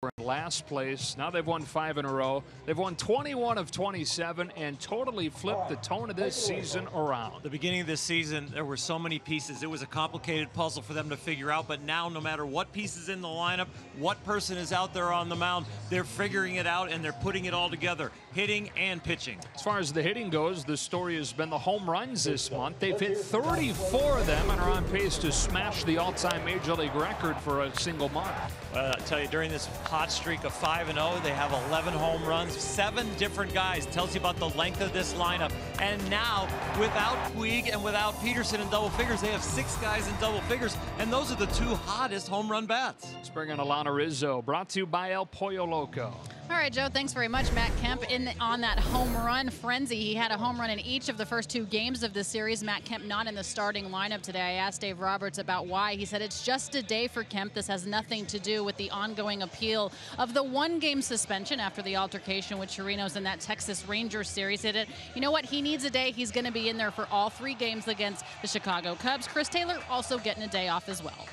in last place. Now they've won 5 in a row. They've won 21 of 27 and totally flipped the tone of this season around. The beginning of this season, there were so many pieces. It was a complicated puzzle for them to figure out, but now no matter what piece is in the lineup, what person is out there on the mound, they're figuring it out and they're putting it all together, hitting and pitching. As far as the hitting goes, the story has been the home runs this month. They've hit 34 of them and are on pace to smash the all-time Major League record for a single month. I tell you, during this hot streak of 5-0, they have 11 home runs, 7 different guys. Tells you about the length of this lineup. And now, without Puig and without Peterson in double figures, they have 6 guys in double figures, and those are the 2 hottest home run bats. Let's bring in Alana Rizzo, brought to you by El Pollo Loco. All right, Joe, thanks very much. Matt Kemp on that home run frenzy. He had a home run in each of the first 2 games of the series. Matt Kemp not in the starting lineup today. I asked Dave Roberts about why. He said it's just a day for Kemp. This has nothing to do with the ongoing appeal of the 1-game suspension after the altercation with Chirinos in that Texas Rangers series. He said, you know what, he needs a day. He's going to be in there for all 3 games against the Chicago Cubs. Chris Taylor also getting a day off as well.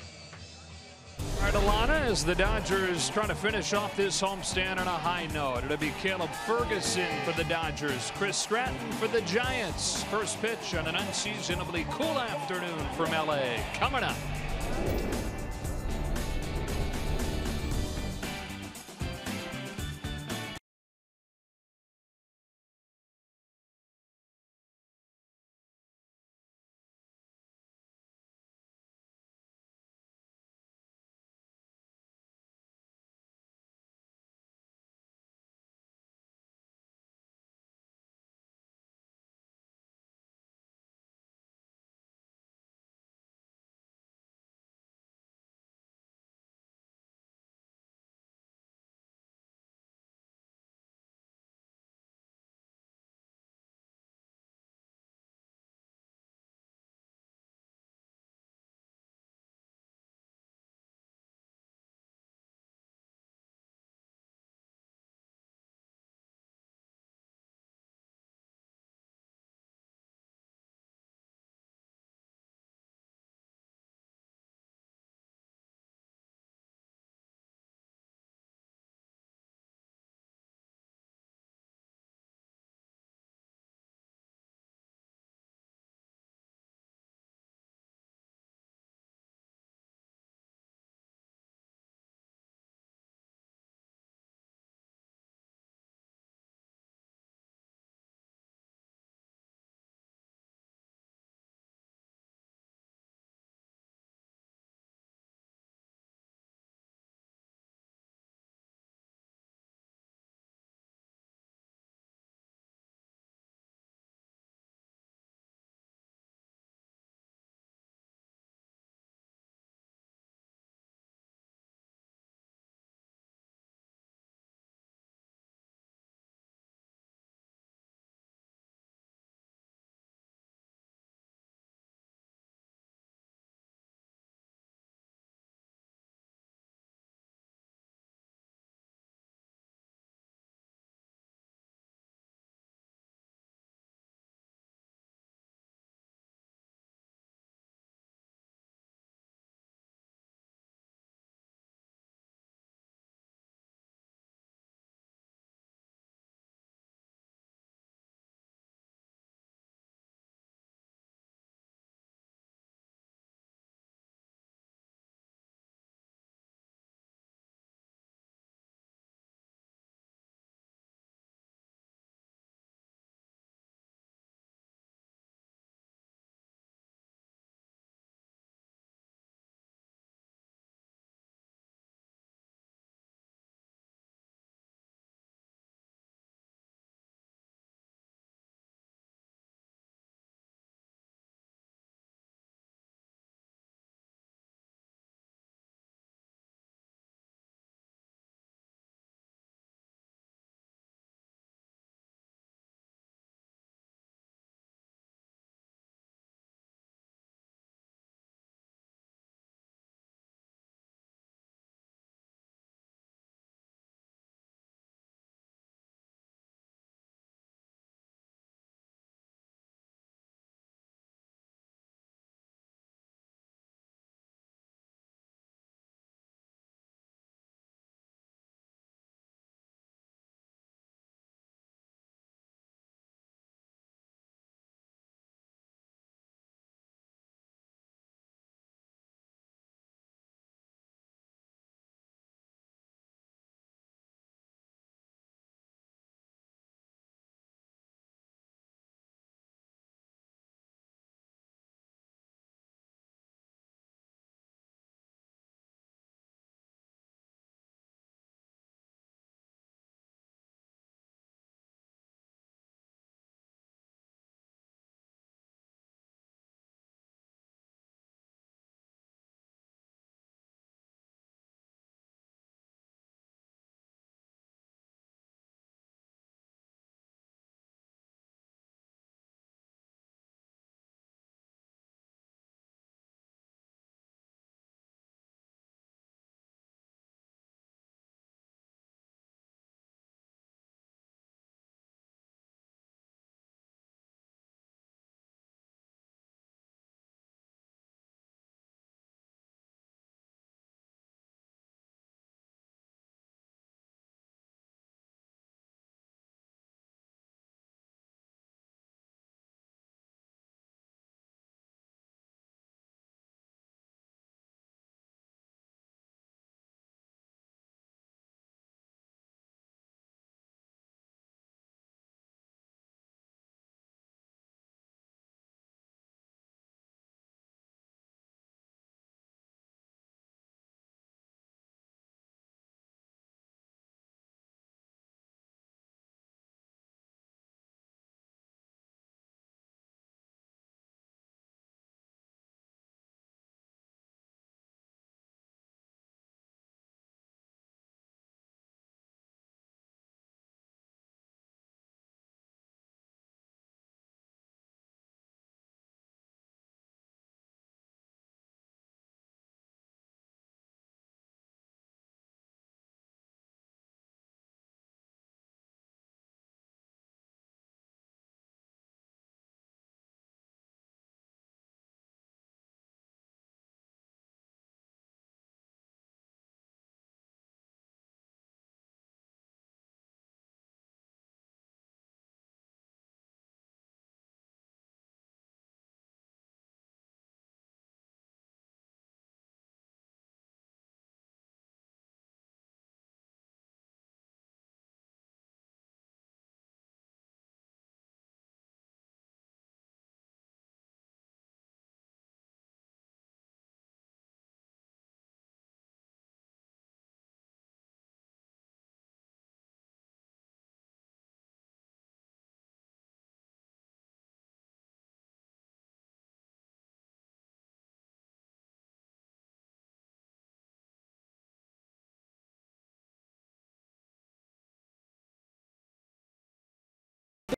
All right, Alana, as the Dodgers trying to finish off this homestand on a high note. It'll be Caleb Ferguson for the Dodgers, Chris Stratton for the Giants. First pitch on an unseasonably cool afternoon from LA. Coming up.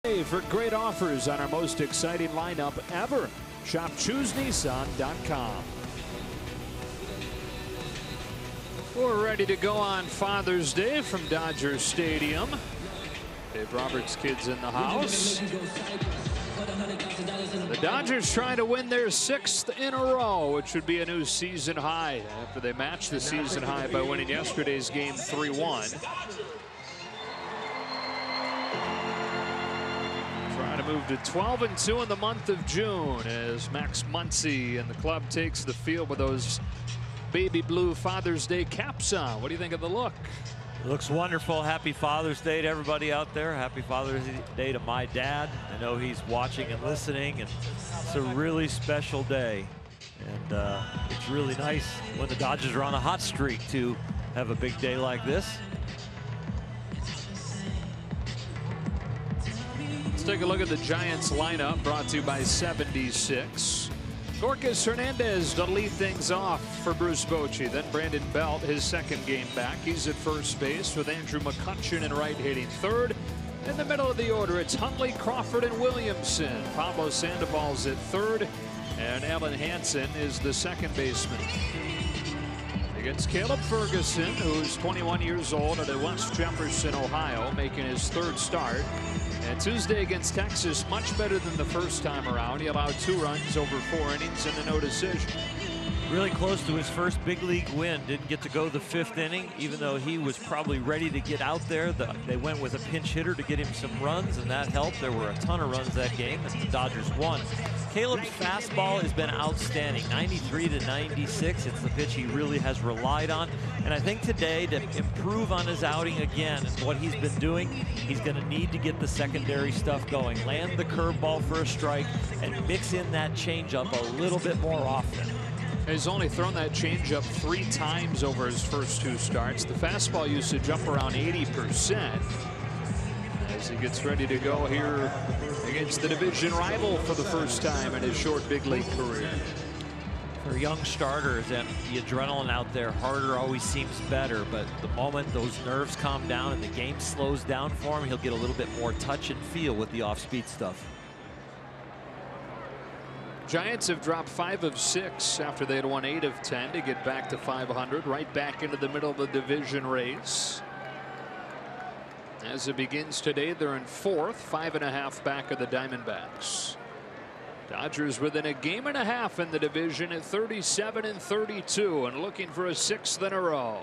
For great offers on our most exciting lineup ever. Shop ChooseNissan.com. We're ready to go on Father's Day from Dodger Stadium. Dave Roberts' kids in the house. The Dodgers trying to win their 6th in a row, which would be a new season high after they matched the season high by winning yesterday's game 3-1. Trying to move to 12-2 in the month of June as Max Muncy and the club takes the field with those baby blue Father's Day caps on. What do you think of the look? It looks wonderful. Happy Father's Day to everybody out there. Happy Father's Day to my dad. I know he's watching and listening, and it's a really special day. And it's really nice when the Dodgers are on a hot streak to have a big day like this. Let's take a look at the Giants lineup brought to you by 76. Gorkas Hernandez to lead things off for Bruce Bochy. Then Brandon Belt, his second game back. He's at first base with Andrew McCutcheon in right hitting third. In the middle of the order, it's Huntley, Crawford, and Williamson. Pablo Sandoval's at third, and Alan Hansen is the second baseman. Against Caleb Ferguson, who's 21 years old at West Jefferson, Ohio, making his third start. And Tuesday against Texas, much better than the first time around. He allowed 2 runs over 4 innings and a no decision. Really close to his first big league win. Didn't get to go the 5th inning, even though he was probably ready to get out there. They went with a pinch hitter to get him some runs, and that helped. There were a ton of runs that game, and the Dodgers won. Caleb's fastball has been outstanding, 93 to 96. It's the pitch he really has relied on. And I think today, to improve on his outing again and what he's been doing, he's going to need to get the secondary stuff going. Land the curveball for a strike and mix in that changeup a little bit more often. He's only thrown that changeup 3 times over his first 2 starts. The fastball usage up around 80% as he gets ready to go here against the division rival for the first time in his short big league career. For young starters and the adrenaline out there, harder always seems better, but the moment those nerves calm down and the game slows down for him, he'll get a little bit more touch and feel with the off-speed stuff. Giants have dropped 5 of 6 after they had won 8 of 10 to get back to 500, right back into the middle of the division race. As it begins today, they're in 4th, 5.5 back of the Diamondbacks. Dodgers within a game and a half in the division at 37-32 and looking for a 6th in a row.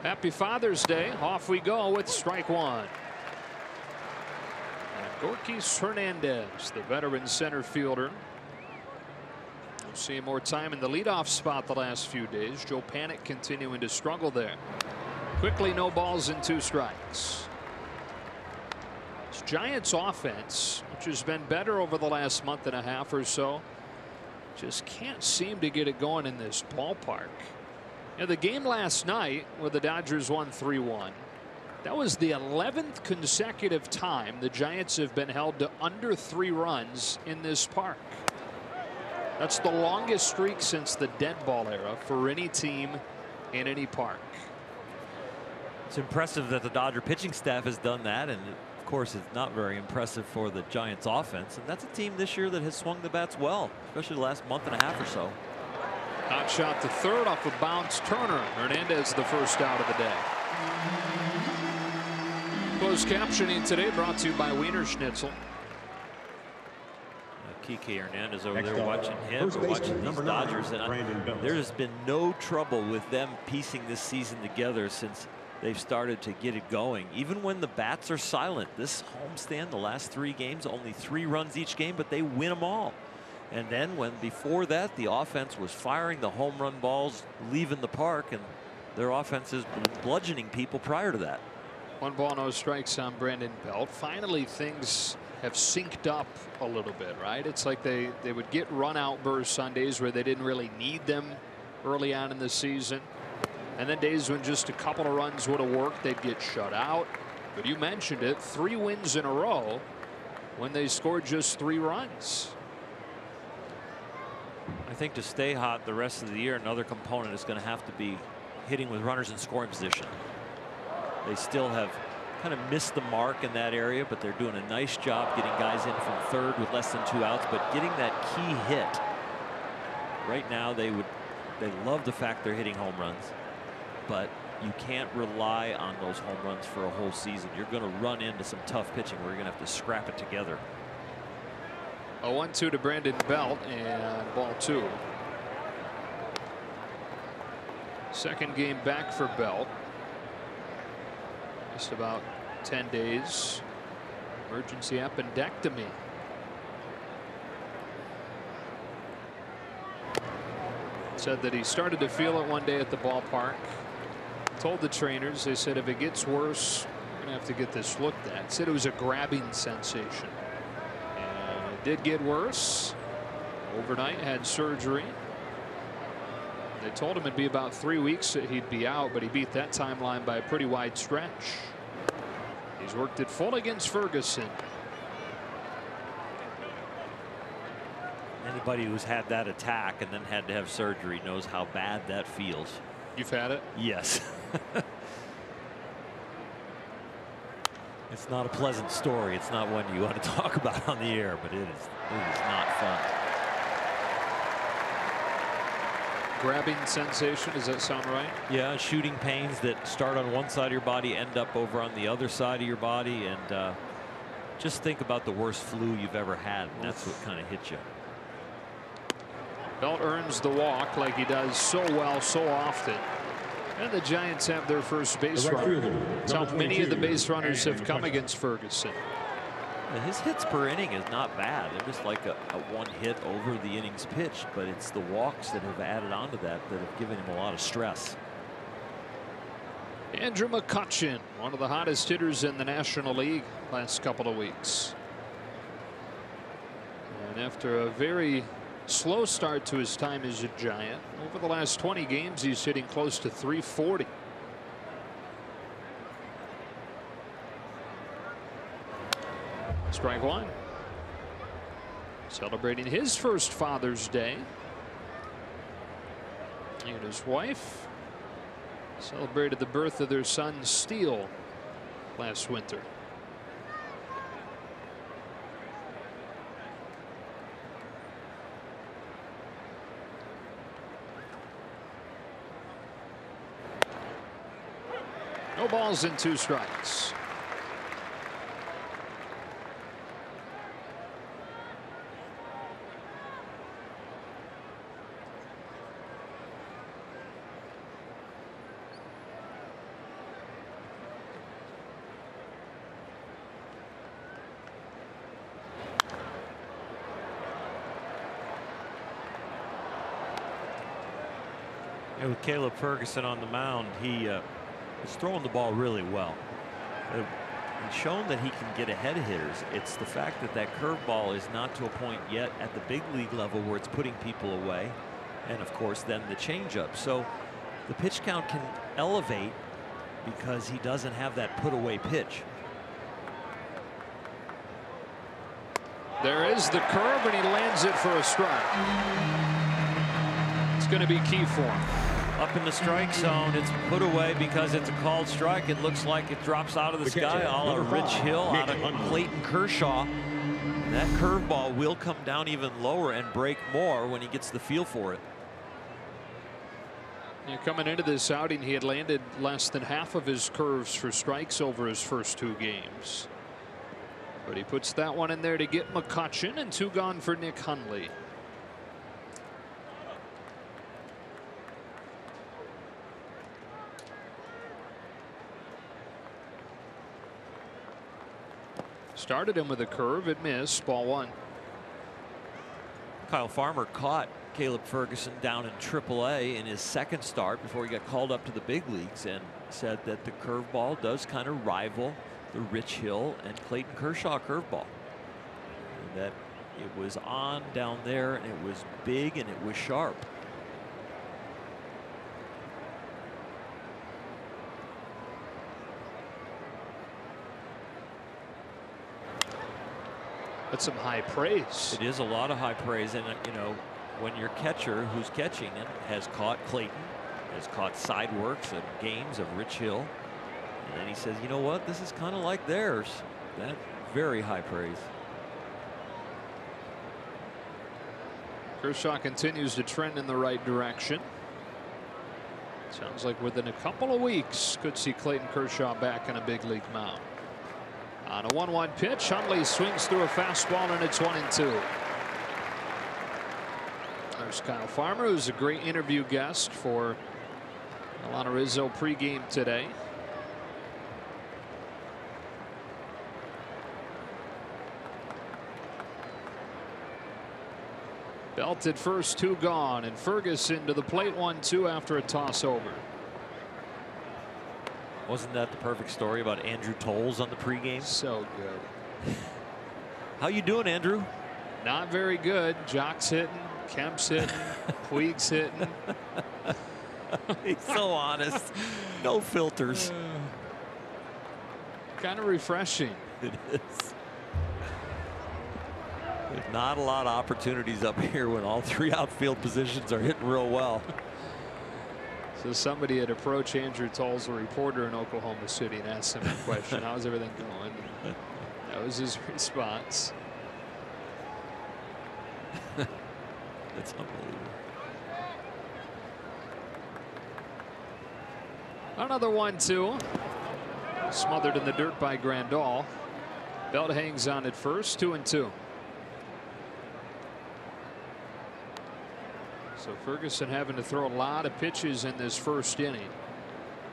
Happy Father's Day. Off we go with strike 1. Gorkas Hernandez, the veteran center fielder. We'll see more time in the leadoff spot the last few days. Joe Panik continuing to struggle there. Quickly, no balls and 2 strikes. This Giants offense, which has been better over the last month and a half or so, just can't seem to get it going in this ballpark. You know, the game last night where the Dodgers won 3-1. That was the 11th consecutive time the Giants have been held to under 3 runs in this park. That's the longest streak since the dead ball era for any team in any park. It's impressive that the Dodger pitching staff has done that, and of course it's not very impressive for the Giants offense, and that's a team this year that has swung the bats well, especially the last month and a half or so. Hot shot to third off a bounce. Turner. Hernandez the first out of the day. Closed captioning today brought to you by Wiener Schnitzel. Kike Hernandez over there watching him, or watching these Dodgers, and there's been no trouble with them piecing this season together since they've started to get it going. Even when the bats are silent, this homestand, the last 3 games, only 3 runs each game, but they win them all. And then when before that the offense was firing the home run balls, leaving the park, and their offense has been bludgeoning people prior to that. 1 ball, no strikes on Brandon Belt. Finally, things have synced up a little bit, right? It's like they would get run out bursts on days where they didn't really need them early on in the season. And then days when just a couple of runs would have worked, they'd get shut out. But you mentioned it, 3 wins in a row when they scored just 3 runs. I think to stay hot the rest of the year, another component is going to have to be hitting with runners in scoring position. They still have kind of missed the mark in that area, but they're doing a nice job getting guys in from third with less than 2 outs. But getting that key hit right now, they love the fact they're hitting home runs, but you can't rely on those home runs for a whole season. You're going to run into some tough pitching where you're going to have to scrap it together. A 1-2 to Brandon Belt, and ball 2. Second game back for Belt. Just about 10 days. Emergency appendectomy. Said that he started to feel it one day at the ballpark. Told the trainers, they said if it gets worse, we're going to have to get this looked at. Said it was a grabbing sensation. And it did get worse. Overnight, had surgery. They told him it'd be about 3 weeks that he'd be out, but he beat that timeline by a pretty wide stretch. He's worked it full against Ferguson. Anybody who's had that attack and then had to have surgery knows how bad that feels. You've had it? Yes. It's not a pleasant story. It's not one you want to talk about on the air, but it is not fun. Grabbing sensation, does that sound right? Yeah, shooting pains that start on one side of your body, end up over on the other side of your body, and just think about the worst flu you've ever had, and that's what kind of hit you. Belt earns the walk like he does so well so often. And the Giants have their first base runner. That's how many of the base runners have come against Ferguson. And his hits per inning is not bad. They're just like a one hit over the innings pitched, but it's the walks that have added on to that have given him a lot of stress. Andrew McCutchen, one of the hottest hitters in the National League last couple of weeks. And after a very slow start to his time as a Giant, over the last 20 games he's hitting close to 340. Strike one. Celebrating his first Father's Day. And his wife celebrated the birth of their son Steele last winter. No balls and 2 strikes. With Caleb Ferguson on the mound, he is throwing the ball really well. He's shown that he can get ahead of hitters. It's the fact that that curveball is not to a point yet at the big league level where it's putting people away. And of course, then the changeup. So the pitch count can elevate because he doesn't have that put away pitch. There is the curve, and he lands it for a strike. It's going to be key for him. Up in the strike zone, it's put away because it's a called strike. It looks like it drops out of the sky, a la Rich Hill out of Clayton Kershaw. And that curveball will come down even lower and break more when he gets the feel for it. Yeah, coming into this outing, he had landed less than half of his curves for strikes over his first 2 games. But he puts that one in there to get McCutchen, and 2 gone for Nick Hundley. Started him with a curve, it missed, ball 1. Kyle Farmer caught Caleb Ferguson down in AAA in his second start before he got called up to the big leagues, and said that the curveball does kind of rival the Rich Hill and Clayton Kershaw curveball. And that it was on down there, and it was big, and it was sharp. That's some high praise. It is a lot of high praise, and you know, when your catcher who's catching it has caught Clayton, has caught side works and games of Rich Hill, And he says, you know what? This is kind of like theirs. That's very high praise. Kershaw continues to trend in the right direction. Sounds like within a couple of weeks could see Clayton Kershaw back in a big league mound. On a 1-1 pitch, Hundley swings through a fastball and it's 1-2. There's Kyle Farmer, who's a great interview guest for Alana Rizzo pregame today. Belted first, 2 gone, and Ferguson to the plate, 1-2 after a toss over. Wasn't that the perfect story about Andrew Tolles on the pregame? So good. How you doing, Andrew? Not very good. Jock's hitting, Kemp's hitting, Puig's hitting. He's so honest. No filters. Kind of refreshing. It is. There's not a lot of opportunities up here when all 3 outfield positions are hitting real well. So somebody had approached Andrew Tolles, a reporter in Oklahoma City, and asked him a question. How's everything going? And that was his response. That's unbelievable. Another 1-2. Smothered in the dirt by Grandal. Belt hangs on at first, 2-2. So Ferguson having to throw a lot of pitches in this first inning.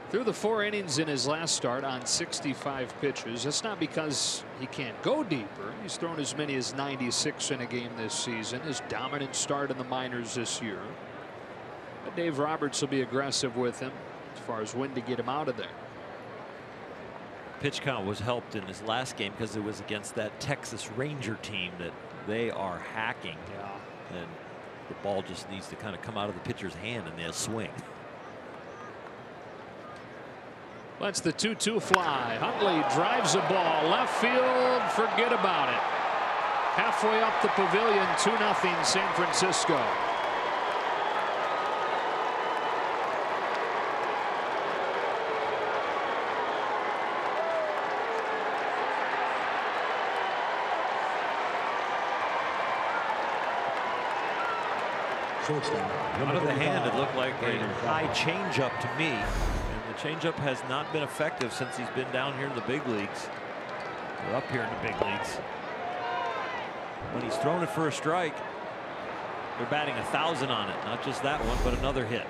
Through the 4 innings in his last start on 65 pitches. That's not because he can't go deeper. He's thrown as many as 96 in a game this season. His dominant start in the minors this year. But Dave Roberts will be aggressive with him as far as when to get him out of there. Pitch count was helped in his last game because it was against that Texas Ranger team that they are hacking. Yeah. And the ball just needs to kind of come out of the pitcher's hand and they'll swing. That's the 2-2 fly. Hundley drives a ball left field. Forget about it. Halfway up the pavilion, 2-0 San Francisco. Out of the hand, it looked like a high changeup to me. And the changeup has not been effective since he's been down here in the big leagues. Or up here in the big leagues. When he's thrown it for a strike, they're batting 1,000 on it. Not just that one, but another hit.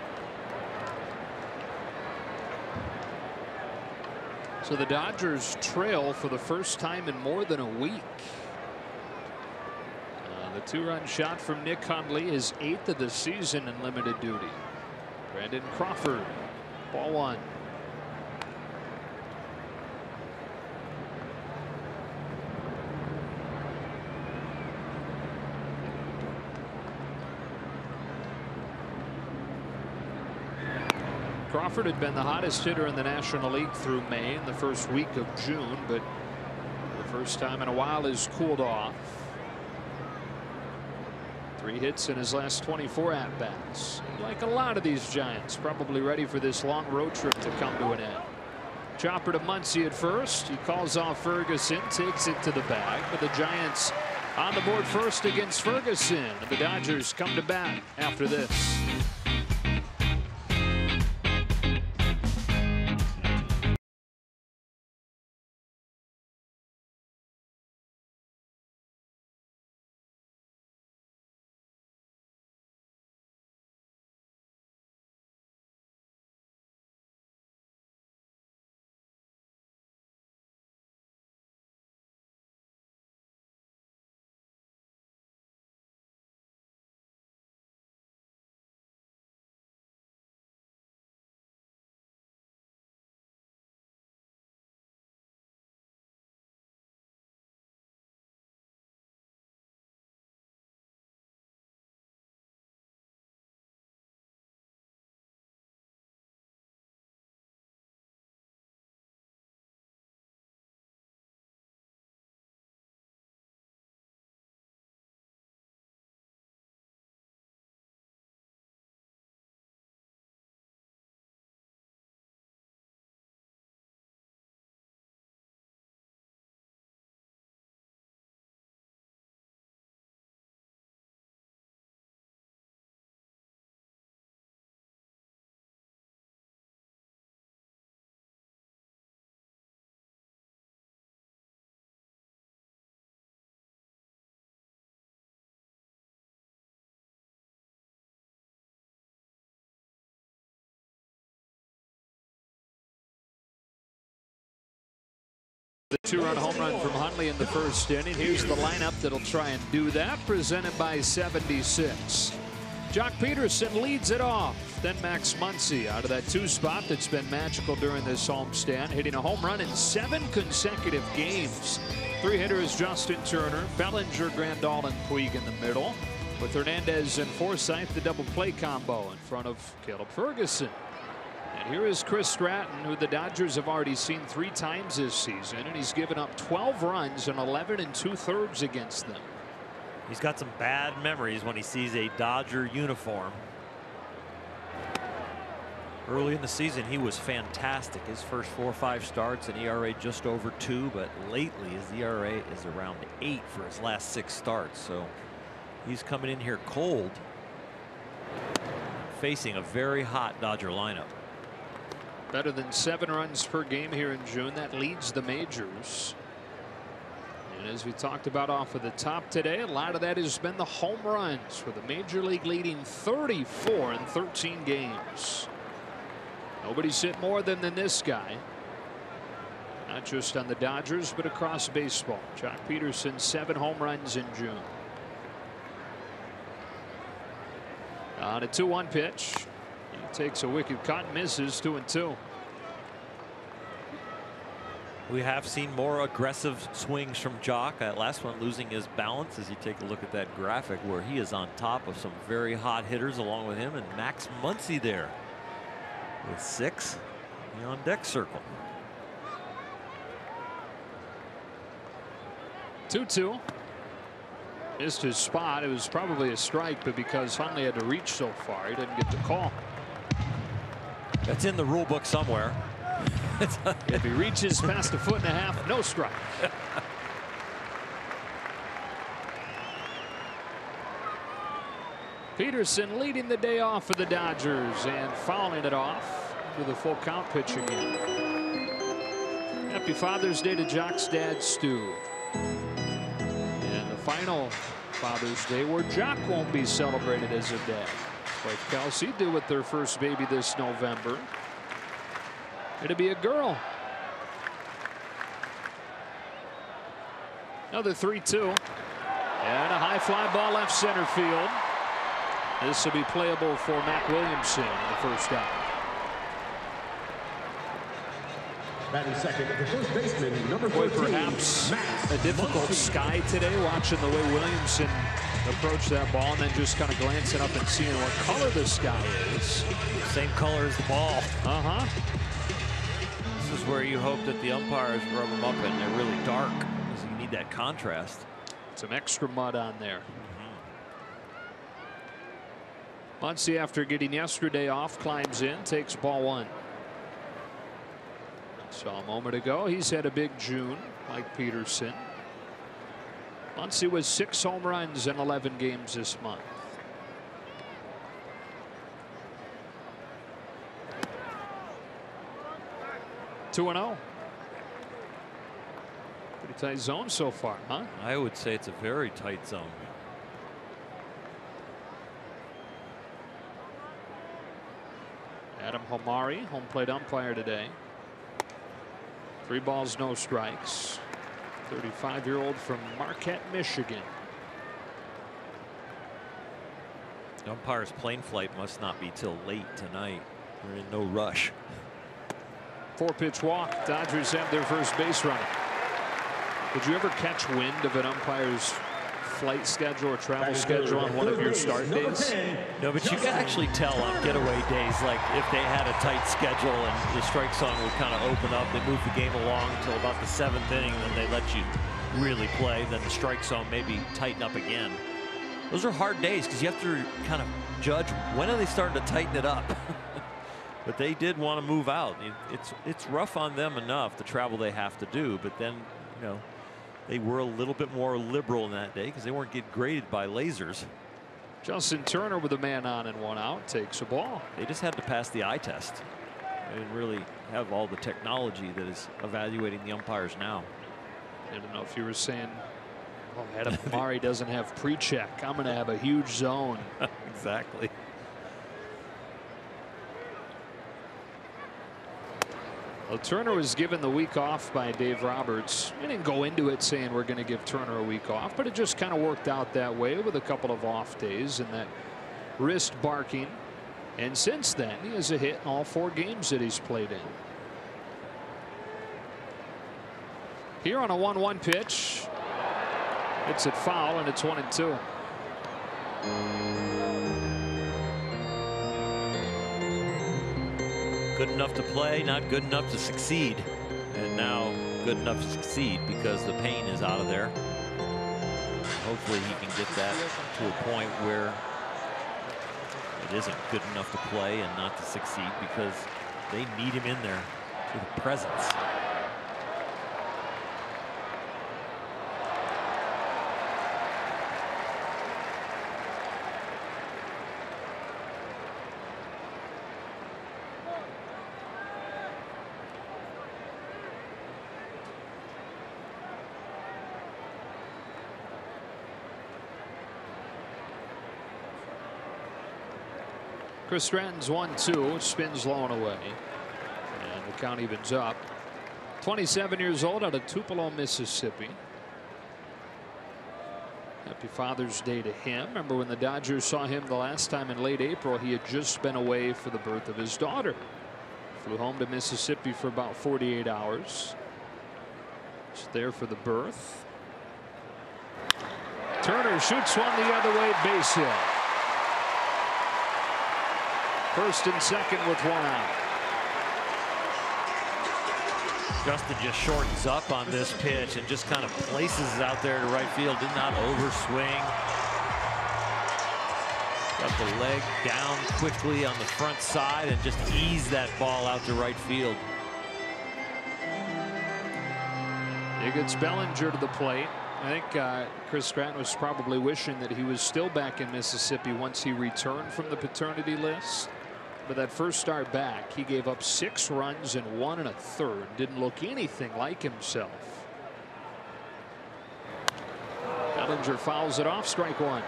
So the Dodgers trail for the first time in more than a week. The 2-run shot from Nick Hundley, his 8th of the season in limited duty. Brandon Crawford, ball 1. Crawford had been the hottest hitter in the National League through May in the first week of June, but for the first time in a while has cooled off. 3 hits in his last 24 at-bats. Like a lot of these Giants, probably ready for this long road trip to come to an end. Chopper to Muncy at first. He calls off Ferguson, takes it to the bag, but the Giants on the board first against Ferguson. And the Dodgers come to bat after this. The 2-run home run from Hundley in the first inning. Here's the lineup that'll try and do that, presented by 76. Jock Peterson leads it off. Then Max Muncy out of that 2 spot that's been magical during this homestand, hitting a home run in 7 consecutive games. 3 hitters: Justin Turner, Bellinger, Grandal, and Puig in the middle, with Hernandez and Forsythe the double play combo in front of Caleb Ferguson. And here is Chris Stratton, who the Dodgers have already seen 3 times this season, and he's given up 12 runs in 11 2/3 against them. He's got some bad memories when he sees a Dodger uniform. Early in the season, he was fantastic. His first 4 or 5 starts, an ERA just over 2, but lately his ERA is around 8 for his last 6 starts. So he's coming in here cold, facing a very hot Dodger lineup. Better than 7 runs per game here in June. That leads the majors. And as we talked about off of the top today, a lot of that has been the home runs, with the major league leading 34 in 13 games. Nobody's hit more than this guy. Not just on the Dodgers, but across baseball. Jock Peterson, 7 home runs in June. On a 2-1 pitch. He takes a wicked cut and misses. 2-2. We have seen more aggressive swings from Jock. That last one losing his balance, as you take a look at that graphic, where he is on top of some very hot hitters along with him, and Max Muncy there with 6 in the on deck circle. 2-2. Missed his spot. It was probably a strike, but because Hundley had to reach so far, he didn't get the call. That's in the rule book somewhere. If he reaches past 1.5 feet, no strike. Peterson leading the day off for the Dodgers and fouling it off with a full count pitch again. Happy Father's Day to Jock's dad, Stu. And the final Father's Day where Jock won't be celebrated as a dad. Like Kelsey did with their first baby this November. It'll be a girl. Another 3-2. And a high fly ball left center field. This will be playable for Mac Williamson in the first out. Batting second, the first baseman, number 14, perhaps a difficult sky today, watching the way Williamson approached that ball and then just kind of glancing up and seeing what color the sky is. Same color as the ball. This is where you hope that the umpires rub them up and they're really dark, because you need that contrast. Some extra mud on there. Muncy, after getting yesterday off, climbs in, takes ball 1. Saw a moment ago, he's had a big June like Peterson. Muncy was 6 home runs in 11 games this month. Two and 0. Pretty tight zone so far, huh? I would say it's a very tight zone. Adam Homari, home plate umpire today. 3 balls, no strikes. 35-year-old from Marquette, Michigan. The umpire's plane flight must not be till late tonight. They're in no rush. 4-pitch walk. Dodgers have their first base runner. Did you ever catch wind of an umpire's flight schedule or travel schedule on one of your start days? No, but you can actually tell on getaway days, like if they had a tight schedule and the strike zone would kind of open up, they move the game along until about the 7th inning, and then they let you really play, then the strike zone maybe tighten up again. Those are hard days because you have to kind of judge when are they starting to tighten it up. But they did want to move out. It's rough on them enough, the travel they have to do, but then, you know, they were a little bit more liberal in that day because they weren't getting graded by lasers. Justin Turner with a man on and 1 out takes a ball. They just had to pass the eye test. They didn't really have all the technology that is evaluating the umpires now. I don't know if you were saying, oh, Adam Homari doesn't have pre-check. I'm going to have a huge zone. Exactly. Well, Turner was given the week off by Dave Roberts. He didn't go into it saying we're going to give Turner a week off, but it just kind of worked out that way with a couple of off days and that wrist barking. And since then, he has a hit in all 4 games that he's played in. Here on a 1-1 pitch. It's at foul, and it's 1-2. Good enough to play, not good enough to succeed. And now good enough to succeed because the pain is out of there. Hopefully he can get that to a point where it isn't good enough to play and not to succeed, because they need him in there with a presence. Chris Stratton's 1-2, spins low and away, and the count evens up. 27 years old, out of Tupelo, Mississippi. Happy Father's Day to him. Remember when the Dodgers saw him the last time in late April, he had just been away for the birth of his daughter. Flew home to Mississippi for about 48 hours. Was there for the birth. Turner shoots one the other way, base hit. First and second with 1 out. Justin just shortens up on this pitch and just kind of places it out there to right field. Did not overswing. Got the leg down quickly on the front side and just eased that ball out to right field. He gets Bellinger to the plate. I think Chris Stratton was probably wishing that he was still back in Mississippi once he returned from the paternity list. But that first start back, he gave up 6 runs in 1 1/3. Didn't look anything like himself. Bellinger fouls it off, strike 1.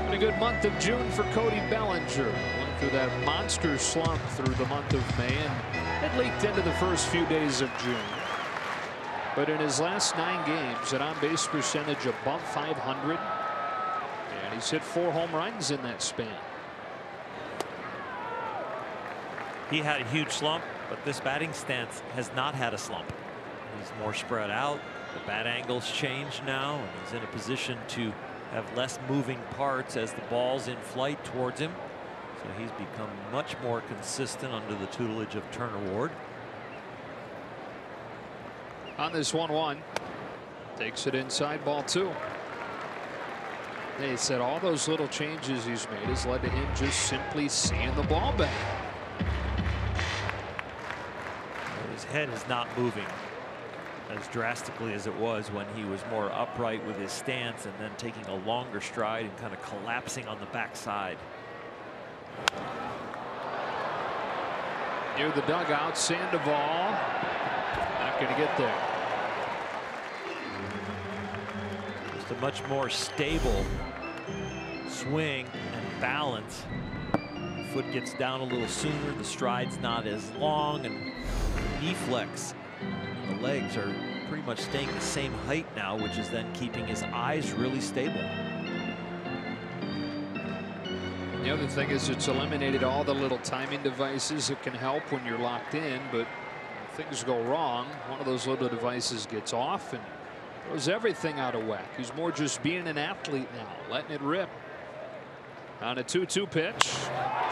Been a good month of June for Cody Bellinger. Went through that monster slump through the month of May, and it leaked into the first few days of June. But in his last 9 games, an on-base percentage above 500, and he's hit 4 home runs in that span. He had a huge slump, but this batting stance has not had a slump. He's more spread out. The bat angles change now, and he's in a position to have less moving parts as the ball's in flight towards him. So he's become much more consistent under the tutelage of Turner Ward. On this 1-1, takes it inside, ball 2. They said all those little changes he's made has led to him just simply seeing the ball better. His head is not moving as drastically as it was when he was more upright with his stance and then taking a longer stride and kind of collapsing on the backside. Near the dugout, Sandoval not going to get there. Just a much more stable swing and balance. The foot gets down a little sooner. The stride's not as long, and knee flex. The legs are pretty much staying the same height now, which is then keeping his eyes really stable. The other thing is it's eliminated all the little timing devices that can help when you're locked in, but when things go wrong, one of those little devices gets off and throws everything out of whack. He's more just being an athlete now, letting it rip. On a 2-2 pitch,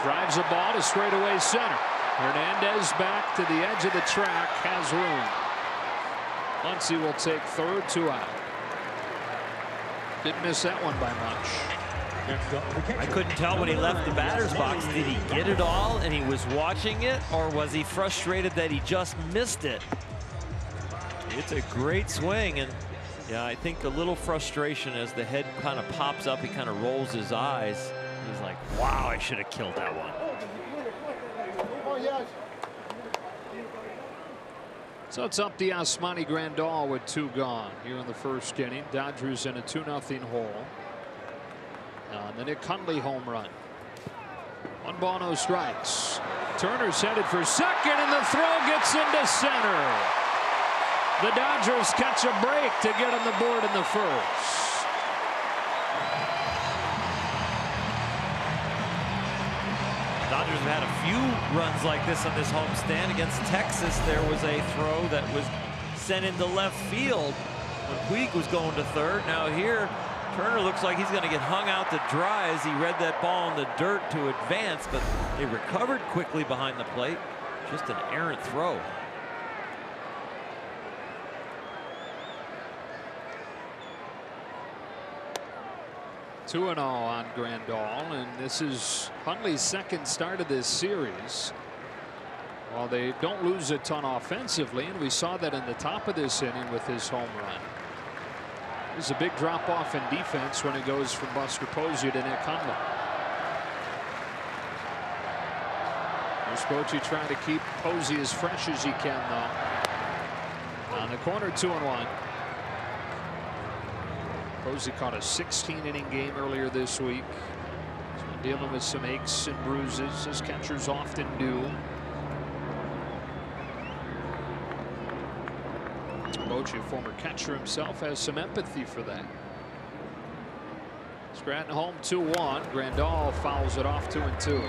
drives a ball to straightaway center. Hernandez back to the edge of the track, has room. Muncy will take third, 2 out. Didn't miss that one by much. I couldn't tell when he left the batter's box. Did he get it all and he was watching it, or was he frustrated that he just missed it? It's a great swing, and yeah, I think a little frustration as the head kind of pops up. He kind of rolls his eyes. He's like, wow, I should have killed that one. So it's up to Yasmani Grandal with 2 gone here in the first inning. Dodgers in a 2-0 hole. The Nick Hundley home run. 1 ball, no strikes. Turner's headed for second, and the throw gets into center. The Dodgers catch a break to get on the board in the first. Dodgers have had a few runs like this on this homestand. Against Texas, there was a throw that was sent into left field when Puig was going to third. Now here, Turner looks like he's going to get hung out to dry as he read that ball in the dirt to advance, but they recovered quickly behind the plate. Just an errant throw. Two and all on Grandal, and this is Hundley's second start of this series. While they don't lose a ton offensively, and we saw that in the top of this inning with his home run. There's a big drop off in defense when it goes from Buster Posey to Nick Hundley. Bochy trying to keep Posey as fresh as he can, though. On the corner, 2-1. Posey caught a 16-inning game earlier this week. He's been dealing with some aches and bruises, as catchers often do. Bochy, a former catcher himself, has some empathy for that. Stratton home 2-1. Grandal fouls it off 2-2.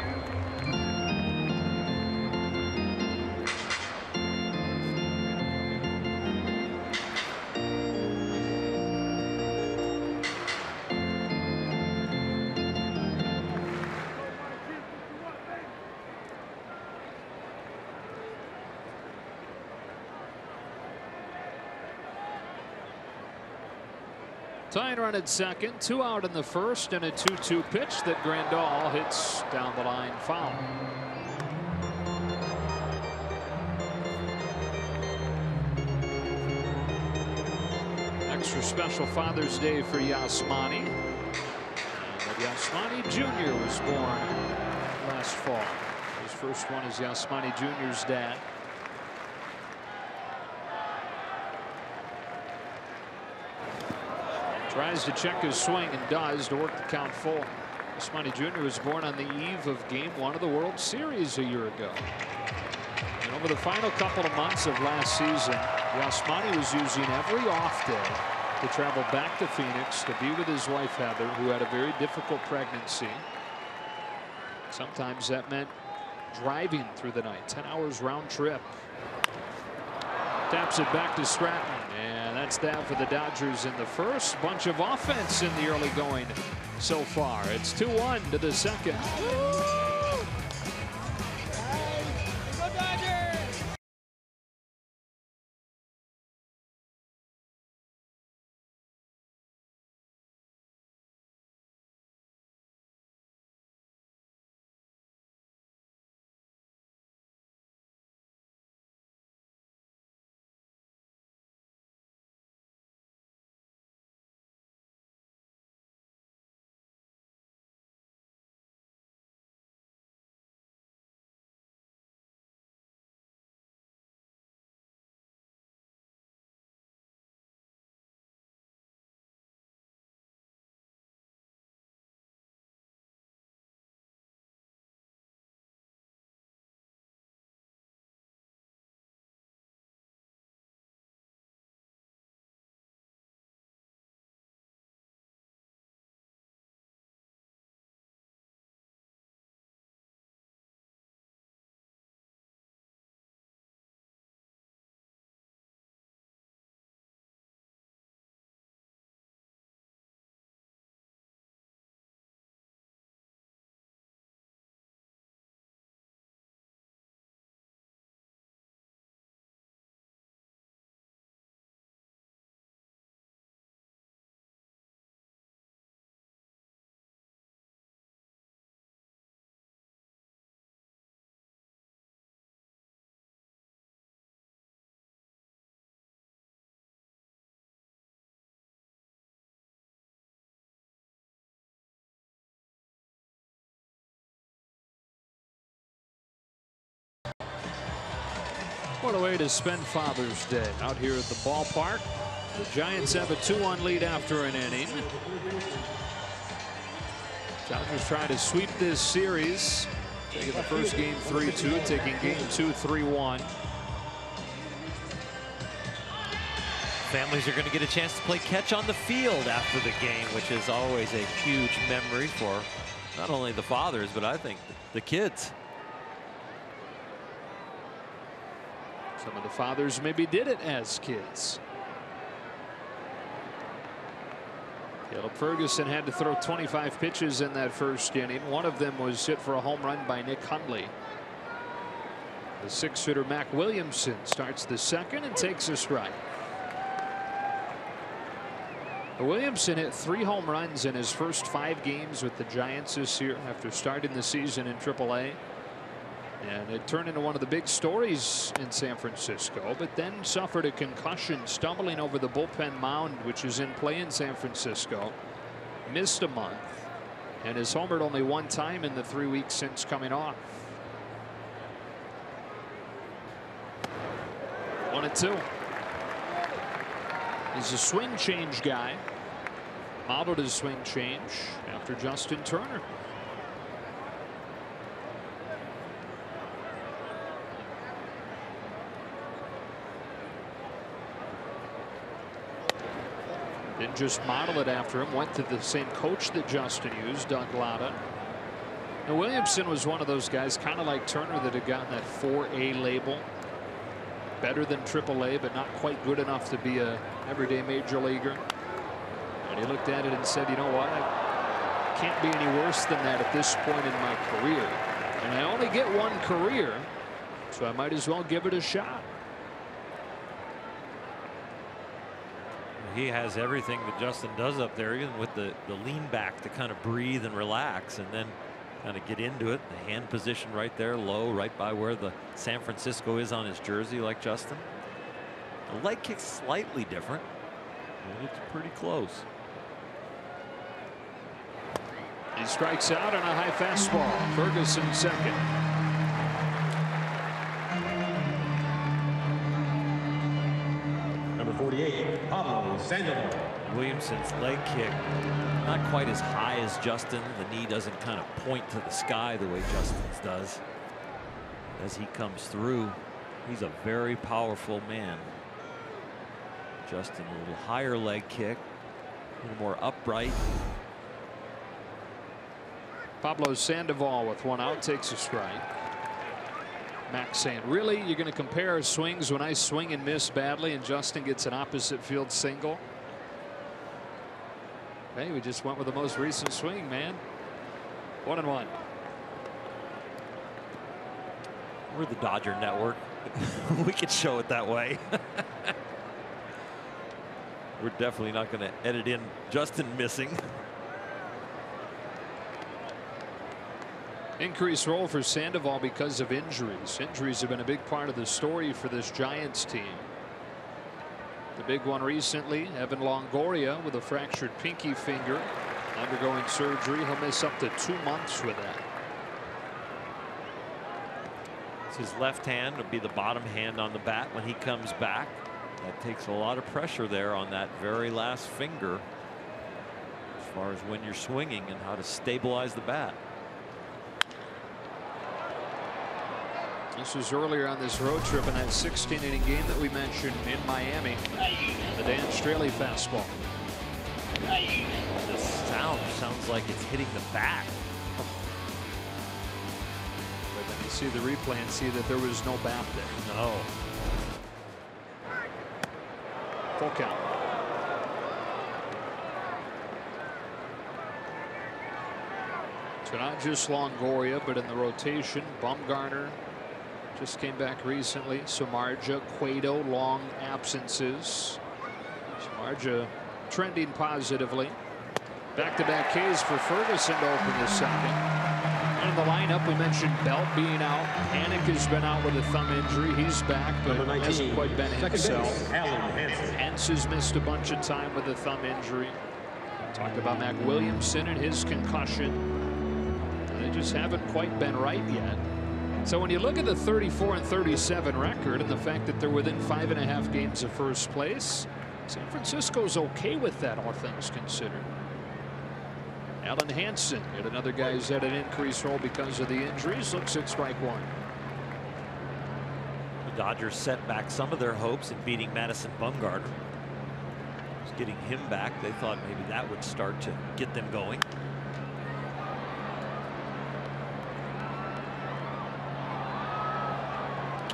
Tying run at second, 2 out in the first, and a 2-2 pitch that Grandal hits down the line, foul. Extra special Father's Day for Yasmani. Yasmani Jr. was born last fall. His first one is Yasmani Jr.'s dad. Tries to check his swing and does to work the count full. Yasmani Jr. was born on the eve of Game 1 of the World Series a year ago. And over the final couple of months of last season, Yasmani was using every off day to travel back to Phoenix to be with his wife Heather, who had a very difficult pregnancy. Sometimes that meant driving through the night, 10 hours round trip. Taps it back to Stratton, and that's that for the Dodgers in the first. Bunch of offense in the early going so far. It's 2-1 to the second. What a way to spend Father's Day out here at the ballpark. The Giants have a 2-1 lead after an inning. Dodgers trying to sweep this series. Taking the first game 3-2, taking game 2 3-1. Families are going to get a chance to play catch on the field after the game, which is always a huge memory for not only the fathers, but I think the kids. Some of the fathers maybe did it as kids. Caleb Ferguson had to throw 25 pitches in that first inning. One of them was hit for a home run by Nick Hundley. The six-hitter Mac Williamson starts the second and takes a strike. Williamson hit 3 home runs in his first 5 games with the Giants this year after starting the season in AAA. And it turned into one of the big stories in San Francisco, but then suffered a concussion stumbling over the bullpen mound, which is in play in San Francisco. Missed a month and has homered only 1 time in the 3 weeks since coming off. 1-2. He's a swing change guy. Modeled his swing change after Justin Turner. Didn't just model it after him, went to the same coach that Justin used, Doug Latta. Now Williamson was one of those guys, kind of like Turner, that had gotten that 4A label. Better than AAA, but not quite good enough to be a everyday major leaguer. And he looked at it and said, you know what, I can't be any worse than that at this point in my career. And I only get 1 career, so I might as well give it a shot. He has everything that Justin does up there, even with the lean back to kind of breathe and relax and then kind of get into it. The hand position right there, low, right by where the San Francisco is on his jersey, like Justin. The leg kick's slightly different, but it's pretty close. He strikes out on a high fastball. Ferguson second. Number 48, Pablo Sandoval. Williamson's leg kick not quite as high as Justin. The knee doesn't kind of point to the sky the way Justin's does. As he comes through, he's a very powerful man. Justin a little higher leg kick, a little more upright. Pablo Sandoval with 1 out takes a strike. Max saying, really, you're going to compare our swings when I swing and miss badly and Justin gets an opposite field single? Hey, we just went with the most recent swing, man. 1-1. We're the Dodger Network. We could show it that way. We're definitely not going to edit in Justin missing. Increased role for Sandoval because of injuries. Injuries have been a big part of the story for this Giants team. The big one recently, Evan Longoria with a fractured pinky finger, undergoing surgery. He'll miss up to 2 months with that. It's his left hand. It'll be the bottom hand on the bat when he comes back. That takes a lot of pressure there on that very last finger as far as when you're swinging and how to stabilize the bat. This was earlier on this road trip in that 16-inning game that we mentioned in Miami. The Dan Straley fastball. The sound sounds like it's hitting the bat. But then you see the replay and see that there was no bat there. No. Full count. So not just Longoria, but in the rotation, Bumgarner just came back recently. Samardzija, Cueto, long absences. Samardzija trending positively. Back-to-back Ks for Ferguson to open the second. And in the lineup, we mentioned Belt being out. Panic has been out with a thumb injury. He's back, but hasn't quite been himself. Hence has missed a bunch of time with a thumb injury. Talked about Mac Williamson and his concussion. And they just haven't quite been right yet. So when you look at the 34-37 record and the fact that they're within 5.5 games of first place, San Francisco's okay with that, all things considered. Alan Hansen, yet another guy who's had an increased role because of the injuries, looks at strike one. The Dodgers set back some of their hopes in beating Madison Bumgarner. Just getting him back, they thought maybe that would start to get them going.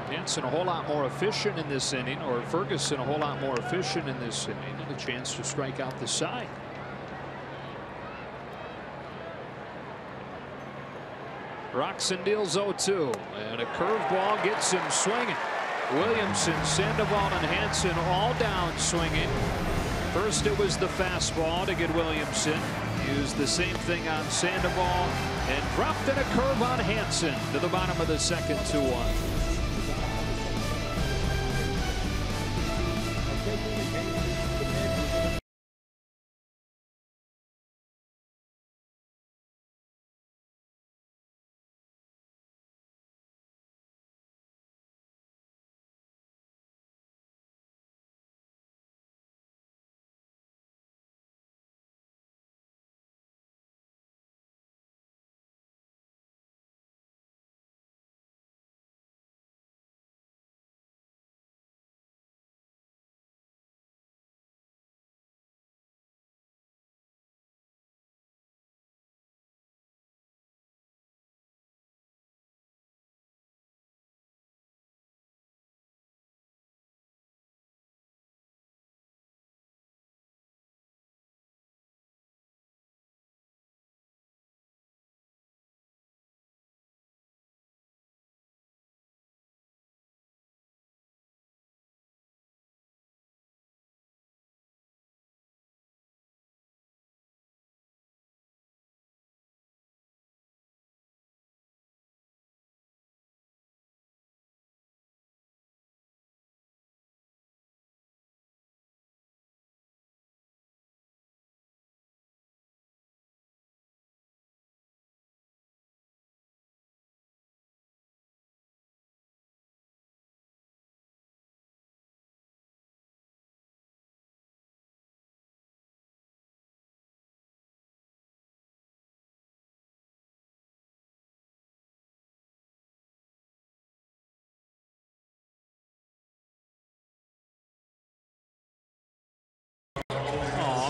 Hansen a whole lot more efficient in this inning, or Ferguson a whole lot more efficient in this inning, and a chance to strike out the side. Roxon deals 0-2, and a curveball gets him swinging. Williamson, Sandoval, and Hansen all down swinging. First it was the fastball to get Williamson. Used the same thing on Sandoval and dropped in a curve on Hansen to the bottom of the second, 2-1.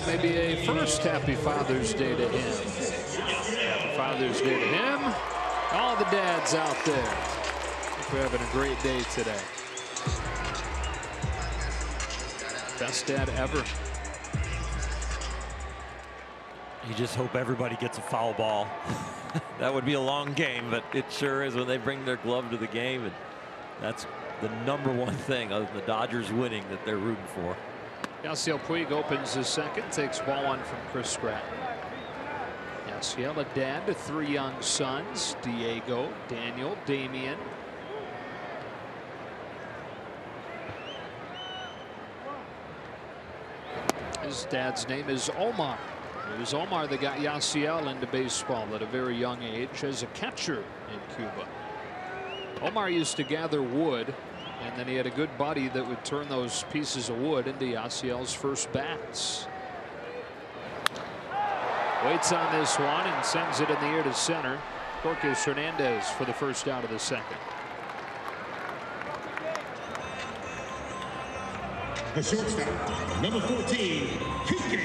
Maybe a first Happy Father's Day to him. Happy Father's Day to him. All the dads out there. Hope you're having a great day today. Best dad ever. You just hope everybody gets a foul ball. That would be a long game, but it sure is when they bring their glove to the game. And that's the #1 thing, other than the Dodgers winning, that they're rooting for. Yasiel Puig opens his second, takes ball one from Chris Stratton. Yasiel, a dad to 3 young sons, Diego, Daniel, Damian. His dad's name is Omar. It was Omar that got Yasiel into baseball at a very young age as a catcher in Cuba. Omar used to gather wood, and then he had a good buddy that would turn those pieces of wood into Yasiel's first bats. Waits on this one and sends it in the air to center. Corques Hernandez for the first out of the second. The shortstop, number 14, Kike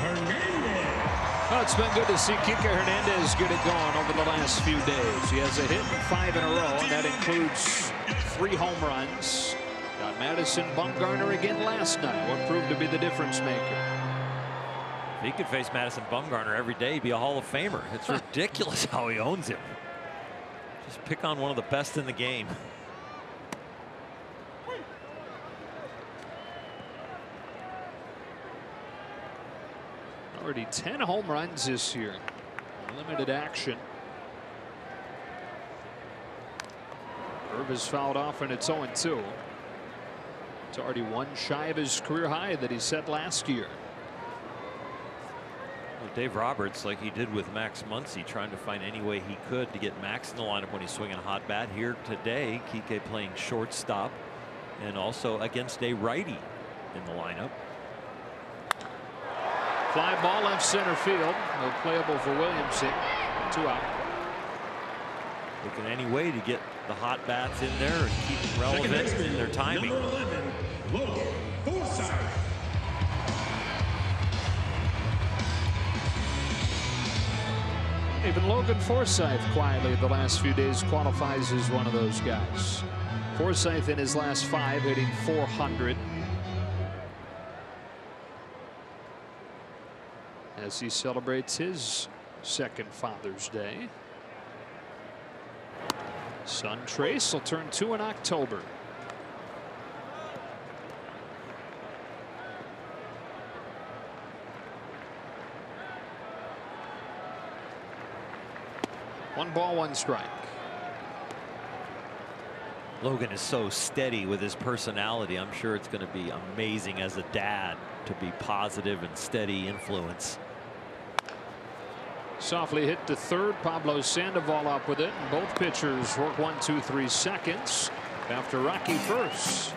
Hernandez. Well, it's been good to see Kike Hernandez get it going over the last few days. He has a hit 5 in a row, and that includes 3 home runs. Got Madison Bumgarner again last night. What proved to be the difference maker? If he could face Madison Bumgarner every day, he'd be a Hall of Famer. It's ridiculous how he owns him. Just pick on one of the best in the game. Already 10 home runs this year. Limited action. Irv is fouled off and it's 0-2. It's already 1 shy of his career high that he set last year. Well, Dave Roberts, like he did with Max Muncy, trying to find any way he could to get Max in the lineup when he's swinging a hot bat. Here today, Kike playing shortstop and also against a righty in the lineup. Fly ball left center field. No playable for Williamson. 2 out. Looking any way to get the hot bats in there and keep them relevant in their timing. Number 11, Logan Forsythe. Even Logan Forsythe quietly the last few days qualifies as one of those guys. Forsythe in his last 5 hitting .400. As he celebrates his second Father's Day. Son Trace will turn 2 in October. One ball, one strike. Logan is so steady with his personality. I'm sure it's going to be amazing as a dad to be positive and steady influence. Softly hit to third. Pablo Sandoval up with it. And both pitchers work 1, 2, 3 seconds after Rocky first.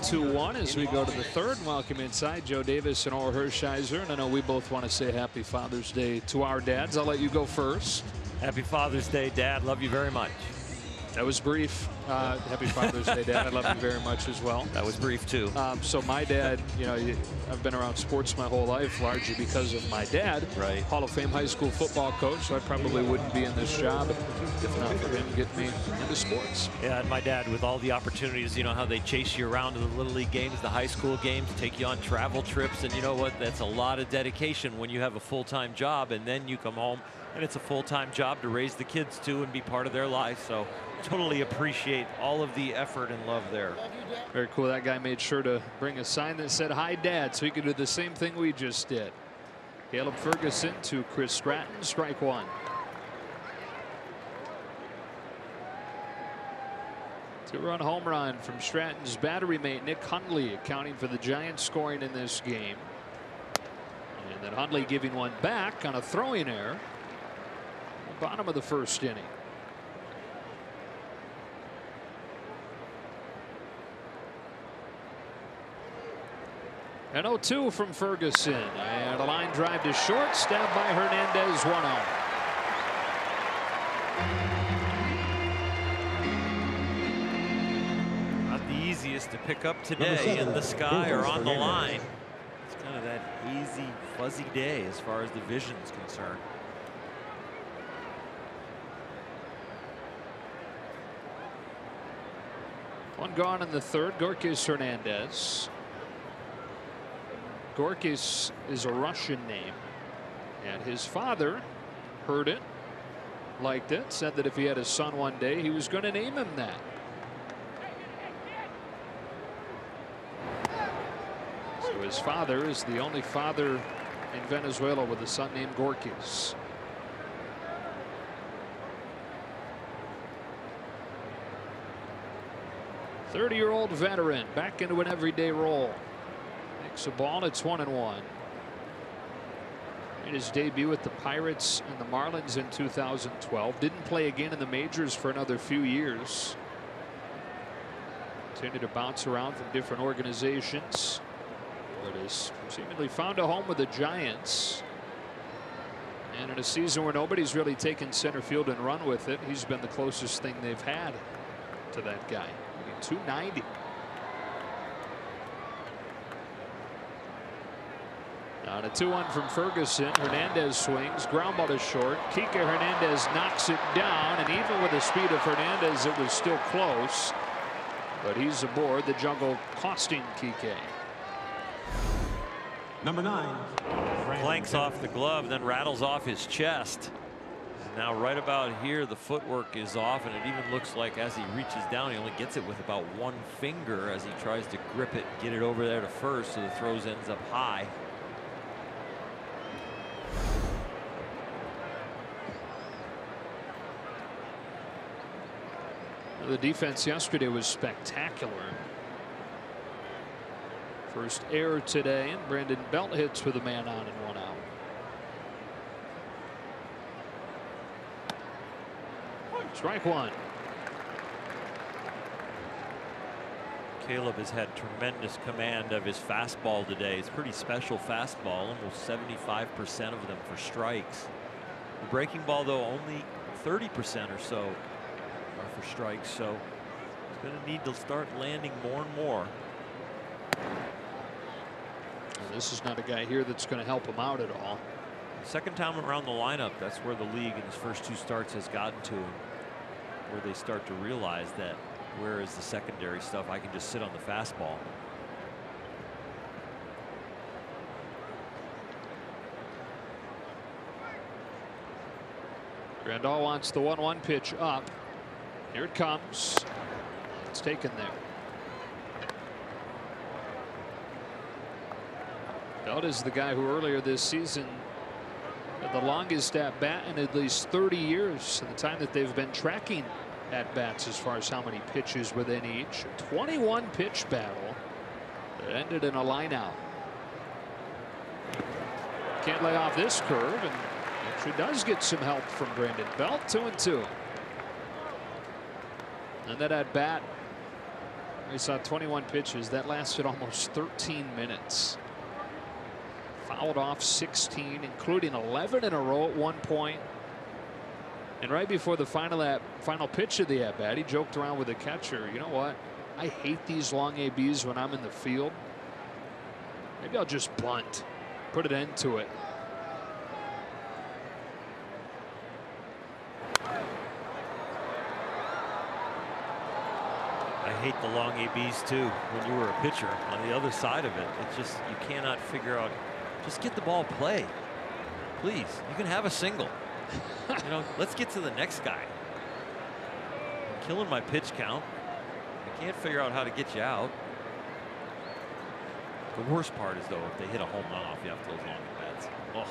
Two-one as we go to the third and welcome inside Joe Davis and Orr Hershiser. And I know we both want to say happy Father's Day to our dads. I'll let you go first. Happy Father's Day, Dad. Love you very much. That was brief. Happy Father's Day, Dad. I love you very much as well. That was brief too. So my dad, you know, I've been around sports my whole life, largely because of my dad. Right. Hall of Fame high school football coach. So I probably wouldn't be in this job if not for him getting me into sports. Yeah, and my dad with all the opportunities, you know how they chase you around to the Little League games, the high school games, take you on travel trips. And you know what? That's a lot of dedication when you have a full-time job and then you come home and it's a full-time job to raise the kids too and be part of their life. So totally appreciate all of the effort and love there. Very cool. That guy made sure to bring a sign that said "Hi, Dad," so he could do the same thing we just did. Caleb Ferguson to Chris Stratton, strike one. Two-run home run from Stratton's battery mate Nick Hundley, accounting for the Giants scoring in this game. And then Hundley giving one back on a throwing error. Bottom of the first inning. An 0-2 from Ferguson, and a line drive to short, stabbed by Hernandez, 1-0. Not the easiest to pick up today in the sky or on the line. It's kind of that easy, fuzzy day as far as the vision is concerned. One gone in the third. Gorkis Hernandez. Gorkis is a Russian name, and his father heard it, liked it, said that if he had a son one day, he was going to name him that. So his father is the only father in Venezuela with a son named Gorkis. .30-year-old veteran back into an everyday role. Makes a ball. It's 1-1. Made his debut with the Pirates and the Marlins in 2012. Didn't play again in the majors for another few years. Continued to bounce around from different organizations. But has seemingly found a home with the Giants. And in a season where nobody's really taken center field and run with it, he's been the closest thing they've had to that guy. 290. On a 2-1 from Ferguson, Hernandez swings, ground ball to short. Kike Hernandez knocks it down, and even with the speed of Hernandez, it was still close. But he's aboard, the jungle costing Kike. Number 9. Planks off the glove, then rattles off his chest. Now right about here the footwork is off, and it even looks like as he reaches down he only gets it with about one finger as he tries to grip it, get it over there to first, so the throws ends up high. The defense yesterday was spectacular. First error today, and Brandon Belt hits with a man on and one out. Strike one. Caleb has had tremendous command of his fastball today. It's pretty special fastball, almost 75% of them for strikes. The breaking ball, though, only 30% or so are for strikes, so he's going to need to start landing more and more. Well, this is not a guy here that's going to help him out at all. Second time around the lineup, that's where the league in his first two starts has gotten to him, where they start to realize that where is the secondary stuff? I can just sit on the fastball. Grandal wants the 1-1 pitch up. Here it comes. It's taken there. Belt is the guy who earlier this season had the longest at bat in at least 30 years, in the time that they've been tracking at bats as far as how many pitches within each. 21 pitch battle that ended in a line out. Can't lay off this curve, and actually does get some help from Brandon Belt. 2-2. And that at bat, we saw 21 pitches that lasted almost 13 minutes. Fouled off 16, including 11 in a row at one point. And right before the final pitch of the at bat, he joked around with the catcher. You know what? I hate these long ABs when I'm in the field. Maybe I'll just bunt, put an end to it. I hate the long ABs too. When you were a pitcher on the other side of it, it's just you cannot figure out. Just get the ball, play, please. You can have a single. You know, let's get to the next guy. I'm killing my pitch count. I can't figure out how to get you out. The worst part is, though, if they hit a home run off you after those long at bats. Oh.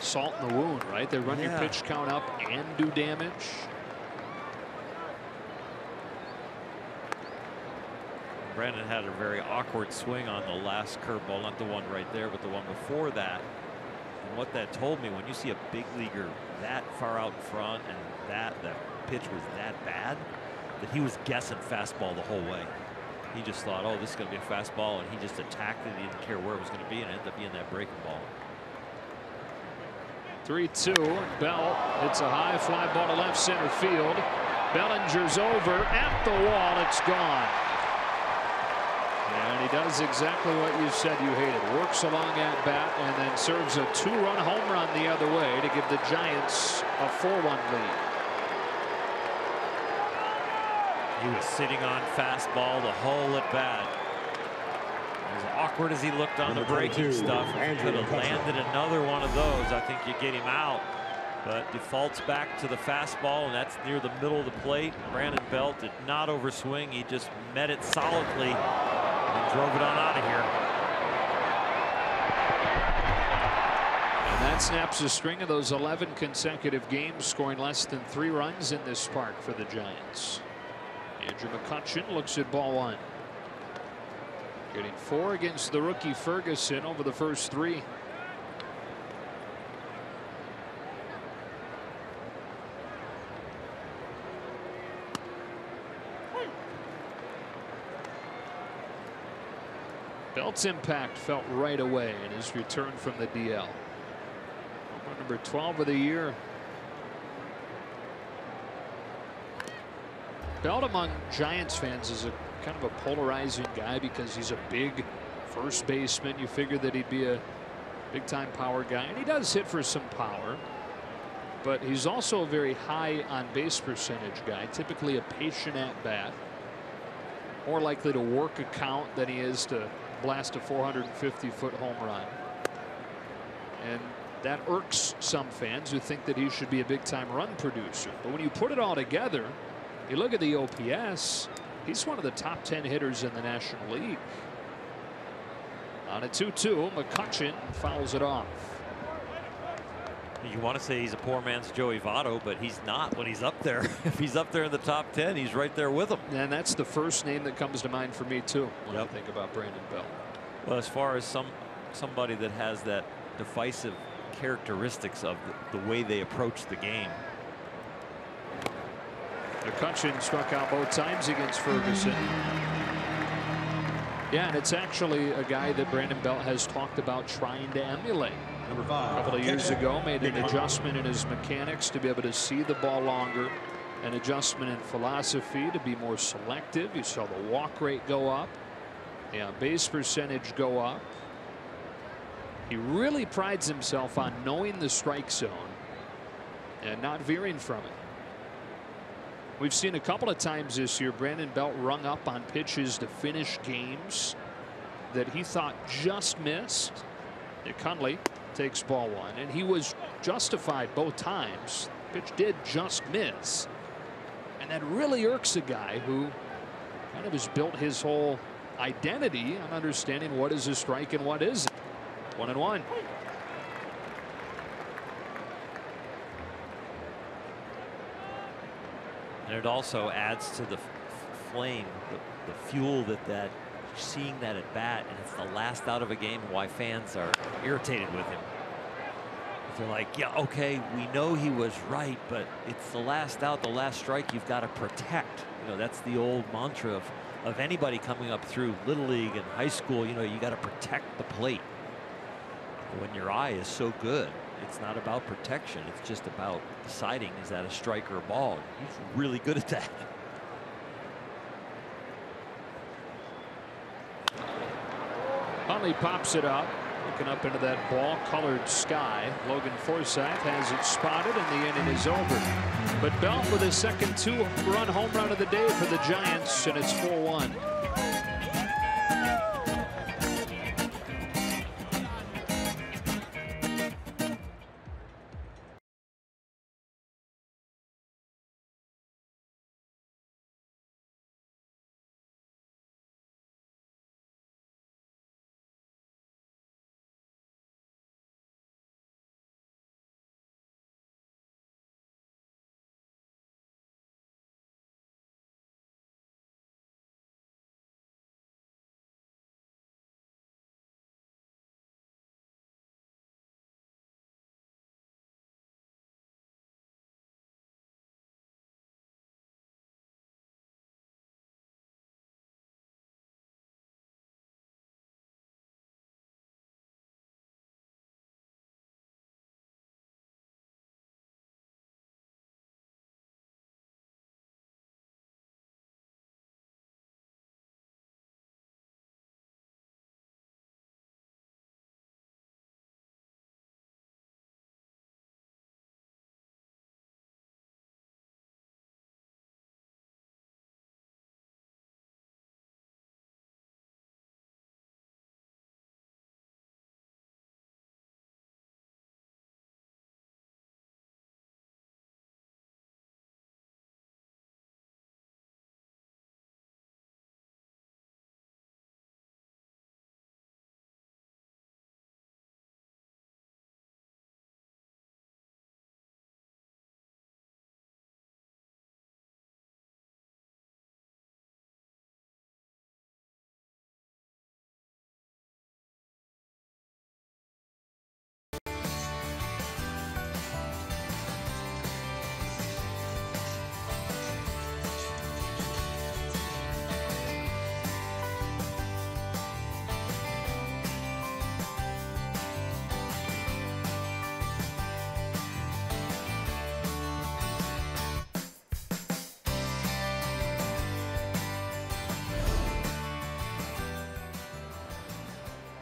Salt in the wound, right? They run your pitch count up and do damage. Brandon had a very awkward swing on the last curveball, not the one right there, but the one before that. And what that told me, when you see a big leaguer that far out in front and that pitch was that bad, that he was guessing fastball the whole way. He just thought, oh, this is going to be a fastball, and he just attacked it. He didn't care where it was going to be, and it ended up being that breaking ball. 3-2. Bell hits a high fly ball to left center field. Bellinger's over at the wall. It's gone. And he does exactly what you said you hated. Works along at bat and then serves a 2-run home run the other way to give the Giants a 4-1 lead. He was sitting on fastball the whole at bat. As awkward as he looked on the breaking stuff, if he could have landed another one of those, I think you get him out. but defaults back to the fastball, and that's near the middle of the plate. Brandon Belt did not overswing. He just met it solidly and drove it on out of here. And that snaps a string of those 11 consecutive games, scoring less than 3 runs in this park for the Giants. Andrew McCutcheon looks at ball 1. Getting 4 against the rookie Ferguson over the first 3. Belt's impact felt right away in his return from the DL. Number 12 of the year. Belt among Giants fans is a kind of a polarizing guy because he's a big first baseman. You figure that he'd be a big time power guy, and he does hit for some power, but he's also a very high on base percentage guy, typically a patient at bat, more likely to work a count than he is to blast a 450-foot home run. And that irks some fans who think that he should be a big time run producer. But when you put it all together, you look at the OPS, he's one of the top 10 hitters in the National League. On a 2-2, McCutcheon fouls it off. You want to say he's a poor man's Joey Votto, but he's not when he's up there. If he's up there in the top 10, he's right there with him. And that's the first name that comes to mind for me too when I think about Brandon Belt. Well, as far as somebody that has that divisive characteristics of the way they approach the game. McCutcheon struck out both times against Ferguson. Yeah, and it's actually a guy that Brandon Belt has talked about trying to emulate. Number 5. A couple of years ago, made an adjustment in his mechanics to be able to see the ball longer, an adjustment in philosophy to be more selective. You saw the walk rate go up, the base percentage go up. He really prides himself on knowing the strike zone and not veering from it. We've seen a couple of times this year Brandon Belt rung up on pitches to finish games that he thought just missed. Nick Hundley takes ball 1, and he was justified both times. Pitch did just miss, and that really irks a guy who kind of has built his whole identity on understanding what is a strike and what isn't. 1-1. And it also adds to the flame, the fuel that seeing that at bat, and it's the last out of a game, why fans are irritated with him. They're like, yeah, okay, we know he was right, but it's the last out, the last strike you've got to protect. You know, that's the old mantra of anybody coming up through Little League and high school. You know, you got to protect the plate. When your eye is so good, it's not about protection. It's just about deciding, is that a strike or a ball? He's really good at that. Hundley pops it up, looking up into that ball-colored sky. Logan Forsythe has it spotted, and the inning is over. But Belt with his second 2-run home run of the day for the Giants, and it's 4-1.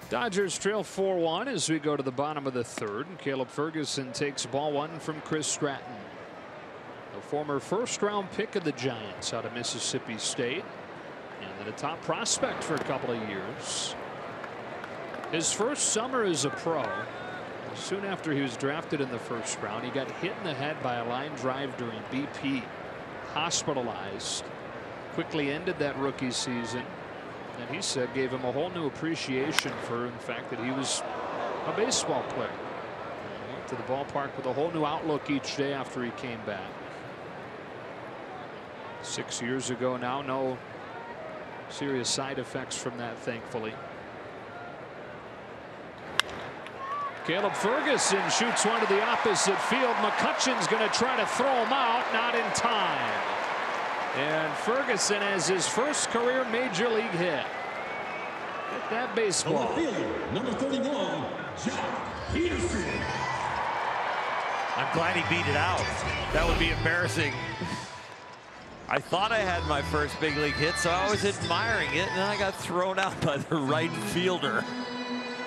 Dodgers trail 4-1 as we go to the bottom of the third, and Caleb Ferguson takes ball one from Chris Stratton, a former first-round pick of the Giants out of Mississippi State, and then a top prospect for a couple of years. His first summer as a pro, soon after he was drafted in the first round, he got hit in the head by a line drive during BP, hospitalized, quickly ended that rookie season. And he said gave him a whole new appreciation for the fact that he was a baseball player. He went to the ballpark with a whole new outlook each day after he came back. 6 years ago now, no serious side effects from that, thankfully. Caleb Ferguson shoots one to the opposite field. McCutcheon's going to try to throw him out, not in time. And Ferguson has his first career major league hit. Hit that baseball. Number 31, Jock Peterson. I'm glad he beat it out. That would be embarrassing. I thought I had my first big league hit, so I was admiring it, and then I got thrown out by the right fielder.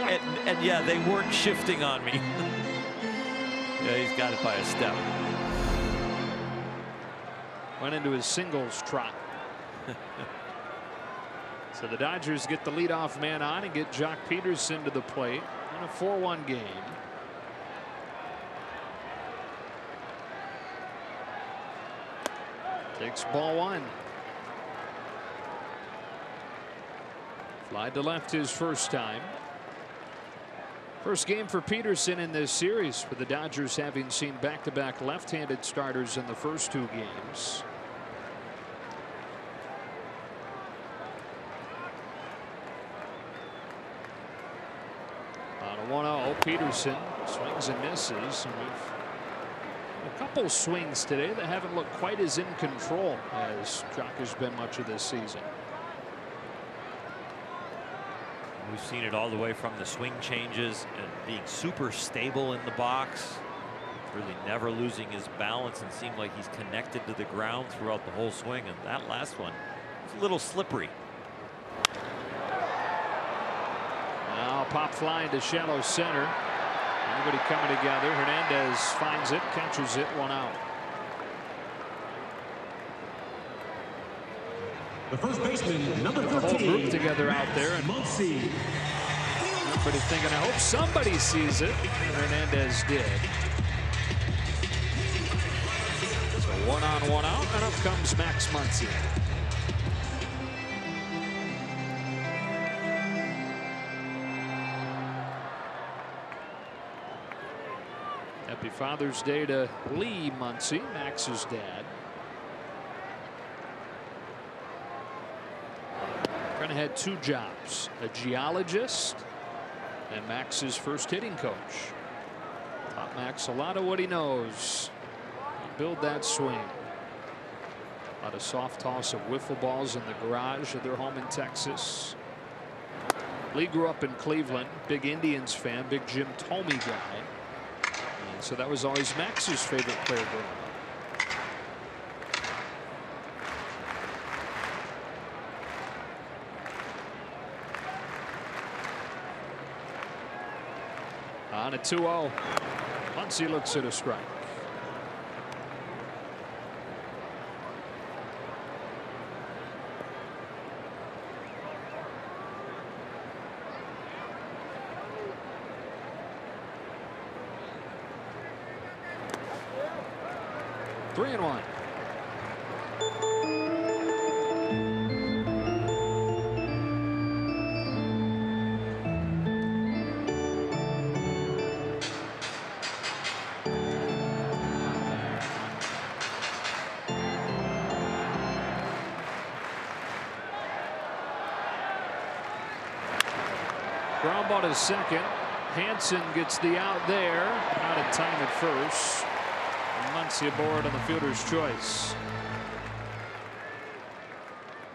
And yeah, they weren't shifting on me. Yeah, he's got it by a step. Went into his singles trot. So the Dodgers get the leadoff man on and get Jock Peterson to the plate in a 4-1 game. Takes ball one. Fly to left his first time. First game for Peterson in this series, with the Dodgers having seen back-to-back left-handed starters in the first two games. On a 1-0, Peterson swings and misses. And we've a couple swings today that haven't looked quite as in control as Jock has been much of this season. We've seen it all the way from the swing changes and being super stable in the box, really never losing his balance, and seemed like he's connected to the ground throughout the whole swing. And that last one was a little slippery. Now pop fly into shallow center. Everybody coming together. Hernandez finds it, catches it, one out. The first baseman, number 13. The whole group together out there, and everybody thinking, I hope somebody sees it. And Hernandez did. So 1 on, 1 out, and up comes Max Muncy. Happy Father's Day to Lee Muncy, Max's dad. Kind of had two jobs, a geologist and Max's first hitting coach. Taught Max a lot of what he knows. Build that swing. A lot of soft toss of wiffle balls in the garage of their home in Texas. Lee grew up in Cleveland, big Indians fan, big Jim Thome guy. And so that was always Max's favorite player growing up. On a 2-0. Muncy looks at a strike. Three and one. Ground ball to second. Hansen gets the out there. Out of time at first. Muncy aboard on the fielder's choice.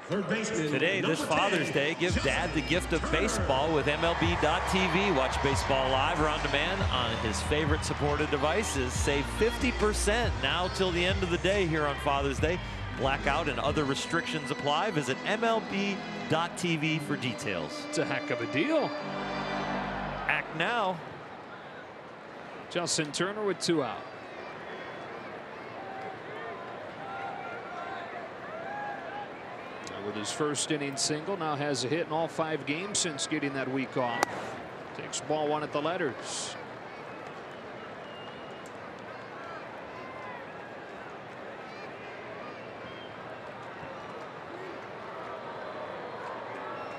Third baseman. Today, this Father's Day, give Dad the gift of baseball with MLB.tv. Watch baseball live or on demand on his favorite supported devices. Save 50% now till the end of the day here on Father's Day. Blackout and other restrictions apply. Visit MLB.tv for details. It's a heck of a deal. back now. Justin Turner with 2 out. With his first inning single, now has a hit in all 5 games since getting that week off. Takes ball 1 at the letters.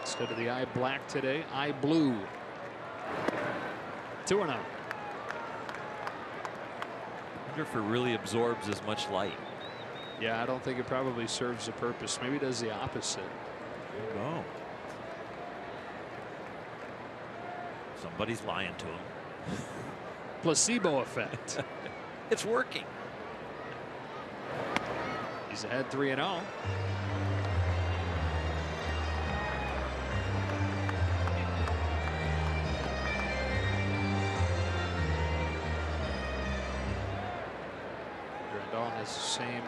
Instead of the eye black today, eye blue. 2-0. I wonder if it really absorbs as much light. Yeah, I don't think it probably serves a purpose. Maybe it does the opposite. No. Somebody's lying to him. Placebo effect. It's working. He's ahead 3-0. Has the same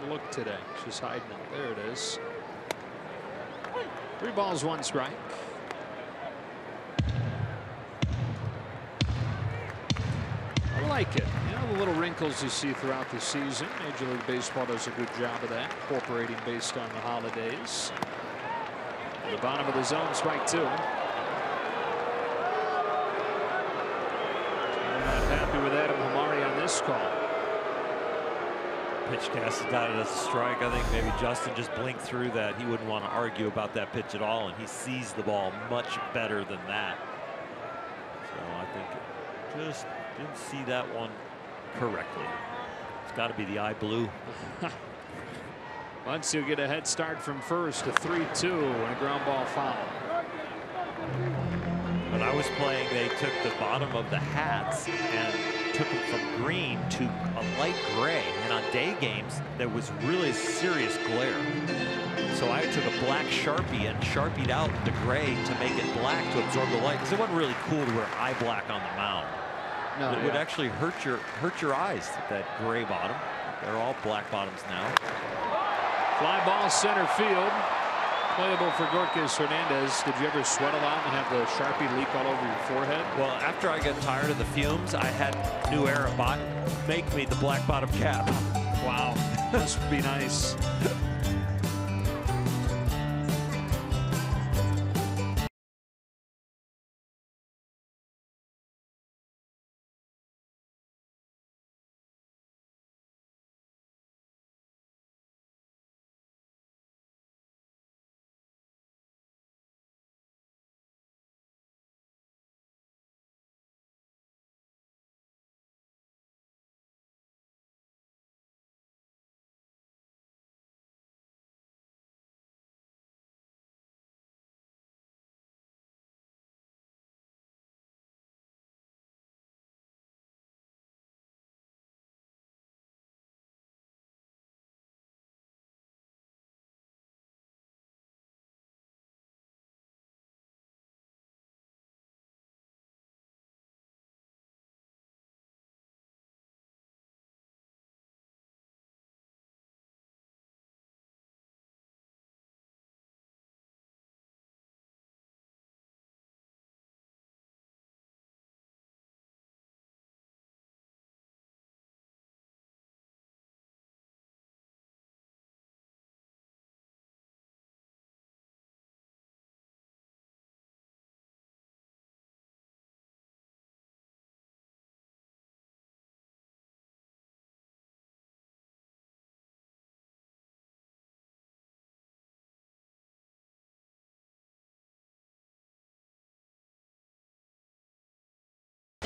look today. She's hiding it. There it is. 3 balls, 1 strike. I like it. You know, the little wrinkles you see throughout the season. Major League Baseball does a good job of that, incorporating based on the holidays. At the bottom of the zone, strike 2. We're not happy with Adam Hamari on this call. Pitch cast has got it as a strike. I think maybe Justin just blinked through that. He wouldn't want to argue about that pitch at all, and he sees the ball much better than that. So I think it just didn't see that one correctly. It's got to be the eye blue. Once you get a head start from first, a 3-2 and a ground ball foul. When I was playing, they took the bottom of the hats and took them from green to a light gray, and on day games there was really serious glare. So I took a black Sharpie and Sharpied out the gray to make it black to absorb the light, because it wasn't really cool to wear eye black on the mound. No, it would actually hurt your eyes, that gray bottom. They're all black bottoms now. Fly ball center field. Playable for Gorkis Hernandez. Did you ever sweat a lot and have the Sharpie leak all over your forehead? Well, after I got tired of the fumes, I had New Era make me the black bottom cap. Wow, must be nice.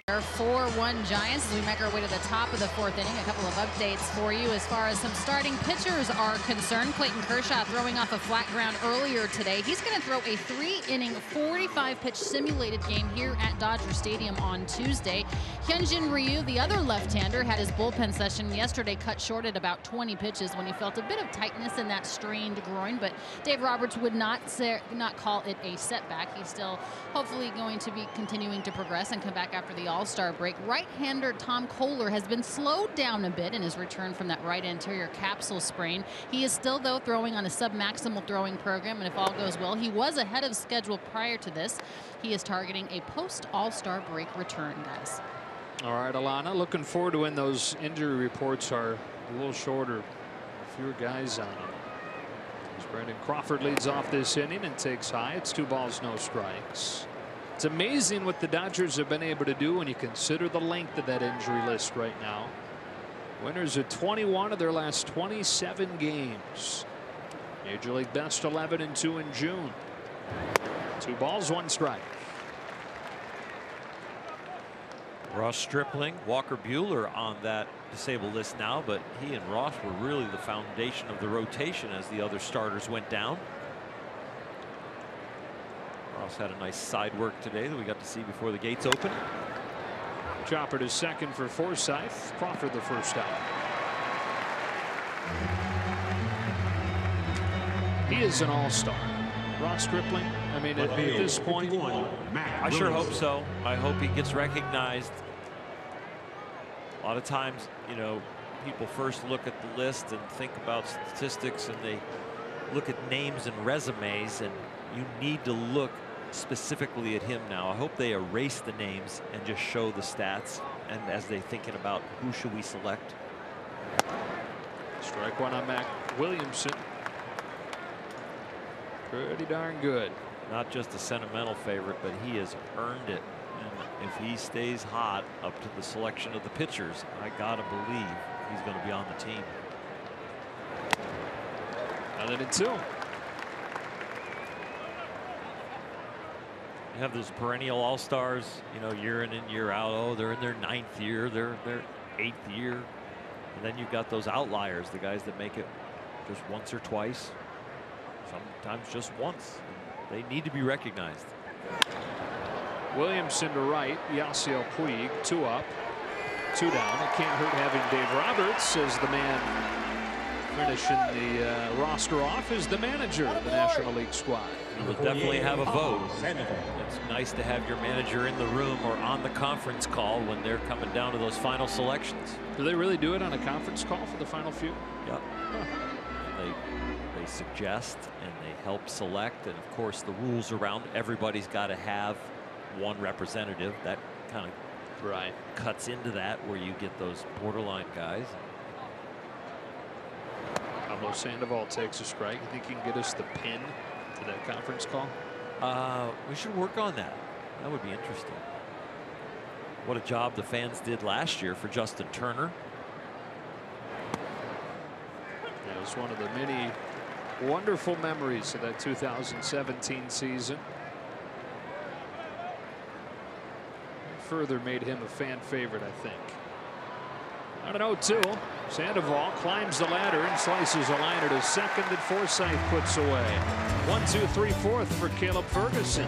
Our 4-1 Giants as we make our way to the top of the 4th inning. A couple of updates for you as far as some starting pitchers are concerned. Clayton Kershaw throwing off a flat ground earlier today. He's going to throw a 3-inning, 45-pitch simulated game here at Dodger Stadium on Tuesday. Hyunjin Ryu, the other left-hander, had his bullpen session yesterday cut short at about 20 pitches when he felt a bit of tightness in that strained groin, but Dave Roberts would not call it a setback. He's still hopefully going to be continuing to progress and come back after the All All-Star break. Right-hander Tom Kohler has been slowed down a bit in his return from that right anterior capsule sprain. He is still, though, throwing on a sub-maximal throwing program, and if all goes well, he was ahead of schedule prior to this. He is targeting a post-All-Star break return, guys. All right, Alana, looking forward to when those injury reports are a little shorter, fewer guys on them. As Brandon Crawford leads off this inning and takes high. It's 2 balls, no strikes. It's amazing what the Dodgers have been able to do when you consider the length of that injury list right now. Winners of 21 of their last 27 games. Major League best 11 and 2 in June. 2 balls, 1 strike. Ross Stripling, Walker Buehler on that disabled list now, but he and Ross were really the foundation of the rotation as the other starters went down. Ross had a nice side work today that we got to see before the gates open. Chopper to second for Forsythe. Crawford the first out. He is an all-star. Ross Stripling, I mean, at this point, I sure hope so. I hope he gets recognized. A lot of times, you know, people first look at the list and think about statistics, and they look at names and resumes, and you need to look specifically at him now. I hope they erase the names and just show the stats, and as they're thinking about who should we select. Strike 1 on Mac Williamson. Pretty darn good. Not just a sentimental favorite, but he has earned it. And if he stays hot up to the selection of the pitchers, I gotta believe he's going to be on the team. Other than 2. You have those perennial all-stars, you know, year in and year out. Oh, they're in their 9th year, they're 8th year. And then you've got those outliers, the guys that make it just once or twice, sometimes just once. They need to be recognized. Williamson to right, Yasiel Puig, 2 up, 2 down. It can't hurt having Dave Roberts as the man finishing the roster off as the manager of the National League squad. You will definitely have a vote. It's nice to have your manager in the room or on the conference call when they're coming down to those final selections. Do they really do it on a conference call for the final few? Yep. They suggest and they help select, and of course the rules around everybody's got to have one representative. That kind of cuts into that, where you get those borderline guys. Pablo Sandoval takes a strike. You think he can get us the pin to that conference call? We should work on that. That would be interesting. What a job the fans did last year for Justin Turner. It was one of the many wonderful memories of that 2017 season. Further made him a fan favorite, I think. On an 0-2, Sandoval climbs the ladder and slices a liner to second that Forsythe puts away. 1-2-3 fourth for Caleb Ferguson.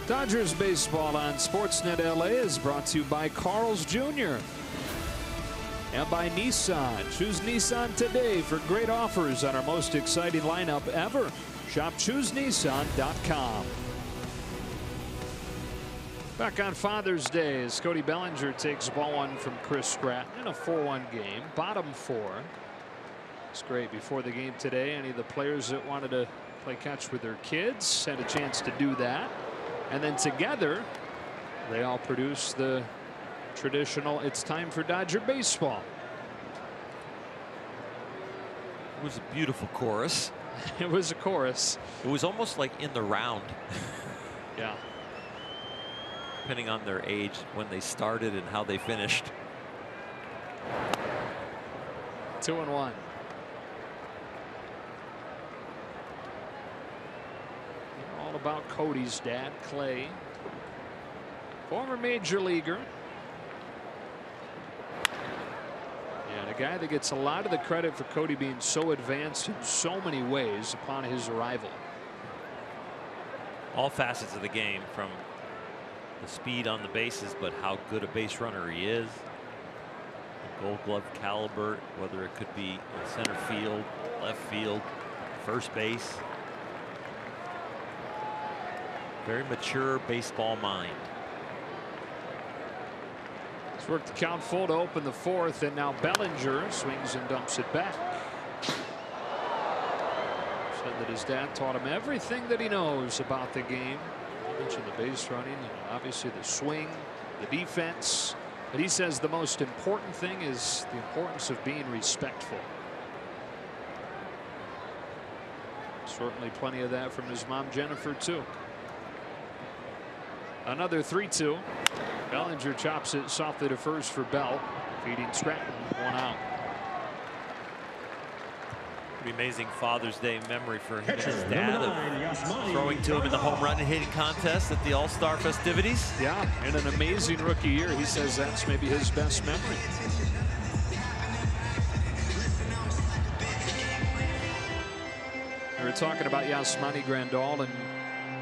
Dodgers baseball on Sportsnet LA is brought to you by Carl's Jr. and by Nissan. Choose Nissan today for great offers on our most exciting lineup ever. Shop ChooseNissan.com. Back on Father's Day as Cody Bellinger takes ball one from Chris Stratton in a 4-1 game. Bottom 4. It's great. Before the game today, any of the players that wanted to play catch with their kids had a chance to do that. And then together, they all produce the traditional "It's time for Dodger baseball." It was a beautiful chorus. It was a chorus. It was almost like in the round. Yeah. Depending on their age, when they started and how they finished. 2-1. All about Cody's dad, Clay, former major leaguer. And a guy that gets a lot of the credit for Cody being so advanced in so many ways upon his arrival. All facets of the game, from the speed on the bases, but how good a base runner he is. The Gold Glove caliber, whether it could be in center field, left field, first base. Very mature baseball mind. He's worked the count full to open the 4th, and now Bellinger swings and dumps it back. Said that his dad taught him everything that he knows about the game. I mentioned the base running and obviously the swing, the defense. But he says the most important thing is the importance of being respectful. Certainly plenty of that from his mom, Jennifer, too. Another 3-2. Bellinger chops it softly to first for Bell, feeding Stratton 1 out. Pretty amazing Father's Day memory for him and his dad, of throwing to him in the home run and hitting contest at the All-Star festivities. Yeah, and an amazing rookie year. He says that's maybe his best memory. We were talking about Yasmani Grandal and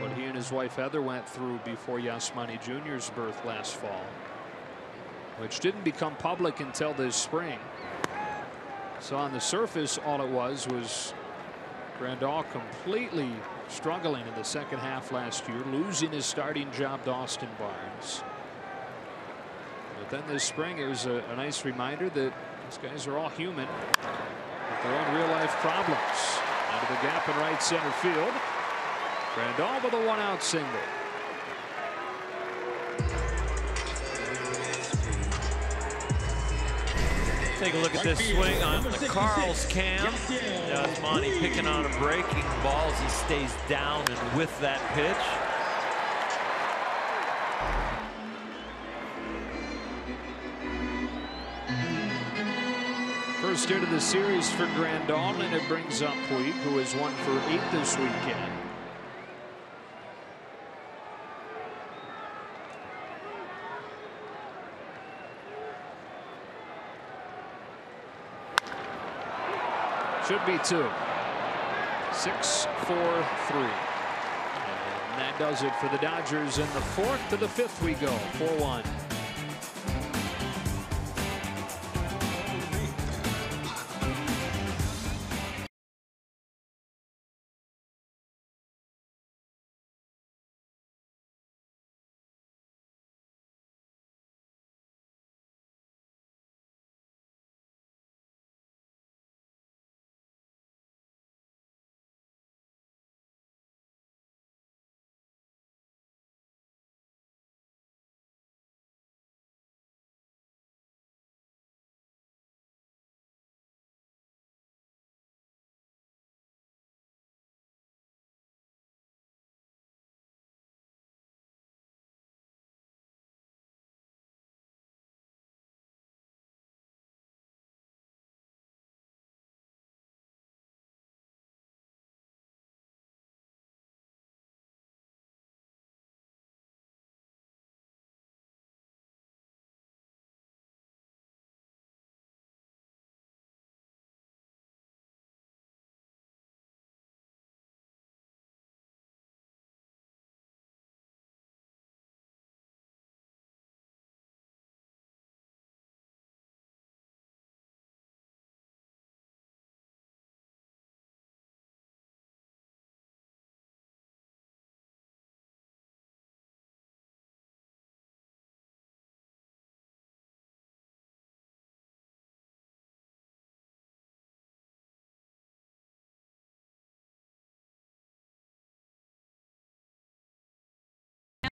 what he and his wife Heather went through before Yasmani Jr.'s birth last fall, which didn't become public until this spring. So on the surface, all it was Grandal completely struggling in the second half last year, losing his starting job to Austin Barnes. But then this spring, it was a nice reminder that these guys are all human with their own real life problems. Out of the gap in right center field. Grandal with a 1-out single. Take a look at this swing on the Carl's cam. Yasmani picking on a breaking ball as he stays down and with that pitch. First hit of the series for Grandal, and it brings up Puig, who is 1 for 8 this weekend. Should be 2. 6, 4, 3. And that does it for the Dodgers. In the 4th to the 5th we go. 4-1.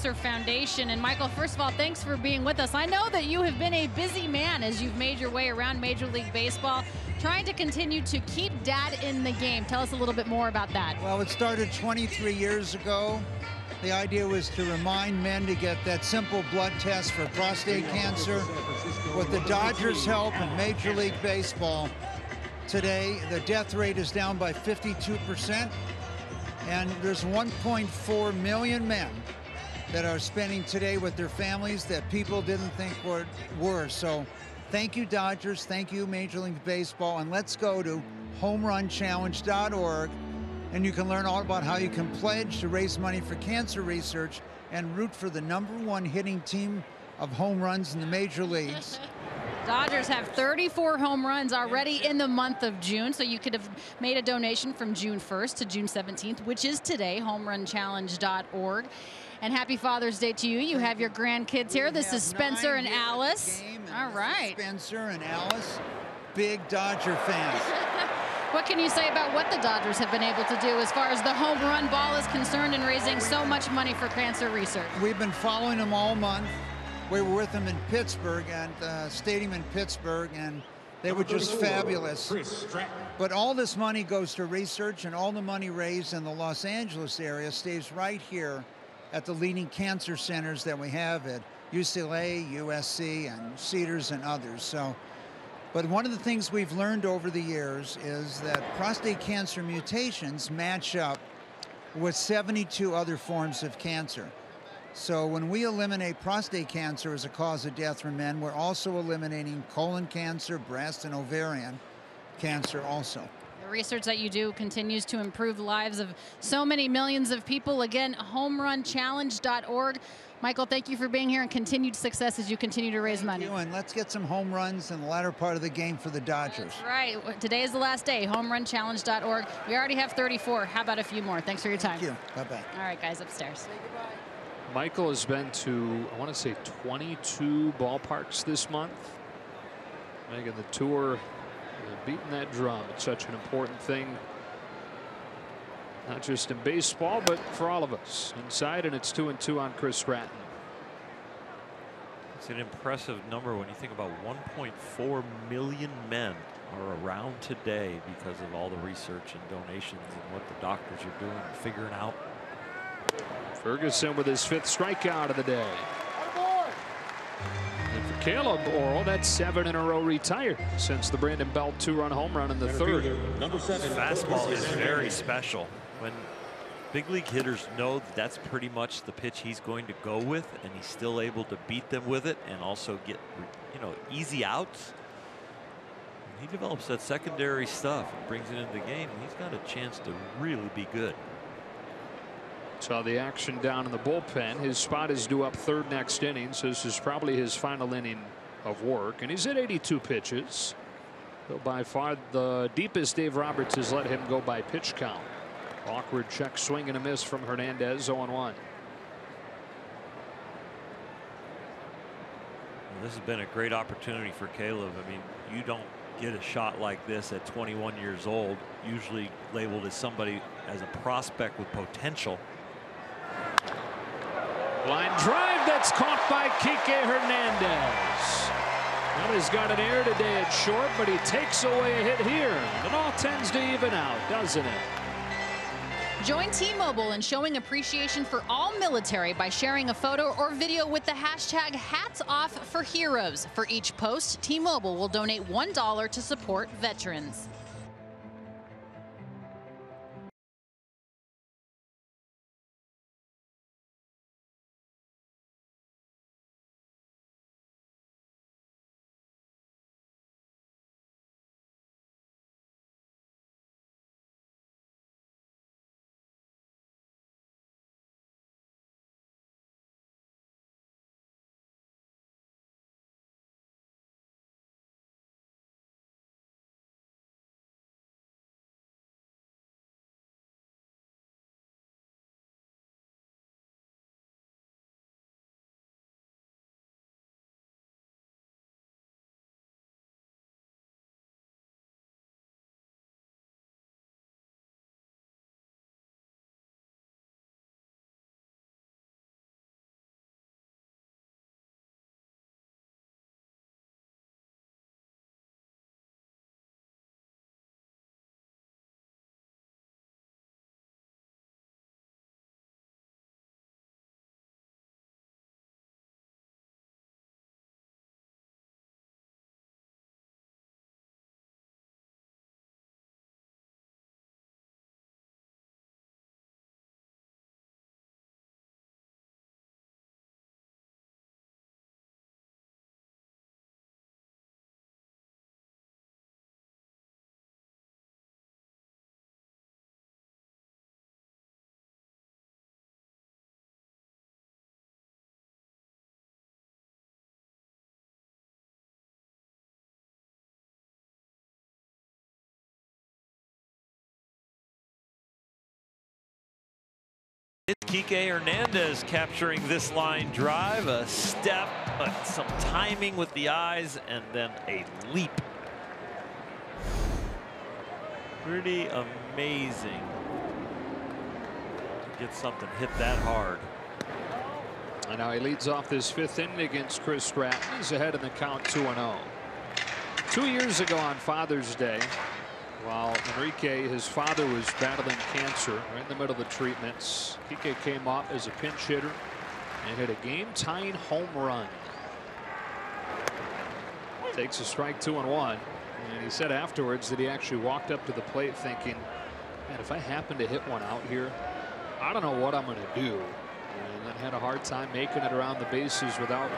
Cancer Foundation. And Michael, first of all, thanks for being with us. I know that you have been a busy man as you've made your way around Major League Baseball, trying to continue to keep Dad in the game. Tell us a little bit more about that. Well, it started 23 years ago. The idea was to remind men to get that simple blood test for prostate cancer. With the Dodgers' help in Major League Baseball, today the death rate is down by 52%, and there's 1.4 million men that are spending today with their families that people didn't think were. So thank you, Dodgers, thank you, Major League Baseball, and let's go to homerunchallenge.org, and you can learn all about how you can pledge to raise money for cancer research and root for the #1 hitting team of home runs in the major leagues. Dodgers have 34 home runs already in the month of June, so you could have made a donation from June 1st to June 17th, which is today, homerunchallenge.org. And happy Father's Day to you. You have your grandkids here. This is Spencer and Alice. All right. Spencer and Alice, big Dodger fans. What can you say about what the Dodgers have been able to do as far as the home run ball is concerned and raising so much money for cancer research? We've been following them all month. We were with them in Pittsburgh, at the stadium in Pittsburgh, and they were just fabulous. But all this money goes to research, and all the money raised in the Los Angeles area stays right here at the leading cancer centers that we have at UCLA, USC, and Cedars and others. So, but one of the things we've learned over the years is that prostate cancer mutations match up with 72 other forms of cancer. So when we eliminate prostate cancer as a cause of death for men, we're also eliminating colon cancer, breast, and ovarian cancer also. The research that you do continues to improve the lives of so many millions of people. Again, homerunchallenge.org. Michael, thank you for being here, and continued success as you continue to raise money. And let's get some home runs in the latter part of the game for the Dodgers. That's right. Today is the last day. Homerunchallenge.org. We already have 34. How about a few more? Thanks for your time. Thank you. Bye-bye. All right, guys, upstairs. Michael has been to, I want to say, 22 ballparks this month. Making the tour, beating that drum. It's such an important thing, not just in baseball, but for all of us inside. And it's 2-2 on Chris Stratton. It's an impressive number when you think about 1.4 million men are around today because of all the research and donations and what the doctors are doing and figuring out. Ferguson with his 5th strikeout of the day. And for Caleb Orel, that's 7 in a row retired since the Brandon Belt 2-run home run in the 3rd. Fastball is very special. When big league hitters know that's pretty much the pitch he's going to go with, and he's still able to beat them with it and also get, easy outs. He develops that secondary stuff and brings it into the game. He's got a chance to really be good. Saw the action down in the bullpen. His spot is due up 3rd next inning, so this is probably his final inning of work. And he's at 82 pitches. So by far the deepest Dave Roberts has let him go by pitch count. Awkward check swing and a miss from Hernandez, 0-1. This has been a great opportunity for Caleb. I mean, you don't get a shot like this at 21 years old, usually labeled as somebody as a prospect with potential. Line drive that's caught by Kike Hernandez. Well, he's got an error today at short, but he takes away a hit here. It all tends to even out, doesn't it? Join T-Mobile in showing appreciation for all military by sharing a photo or video with the hashtag #HatsOffForHeroes. For each post, T-Mobile will donate $1 to support veterans. Kike Hernandez capturing this line drive. A step, but some timing with the eyes, and then a leap. Pretty amazing. Get something hit that hard. And now he leads off this 5th inning against Chris Stratton. He's ahead in the count 2-0. 2 years ago on Father's Day, while Enrique, his father, was battling cancer, right in the middle of the treatments, Kike came up as a pinch hitter and hit a game-tying home run. Takes a strike, 2-1. And he said afterwards that he actually walked up to the plate thinking, man, if I happen to hit one out here, I don't know what I'm going to do. And then had a hard time making it around the bases without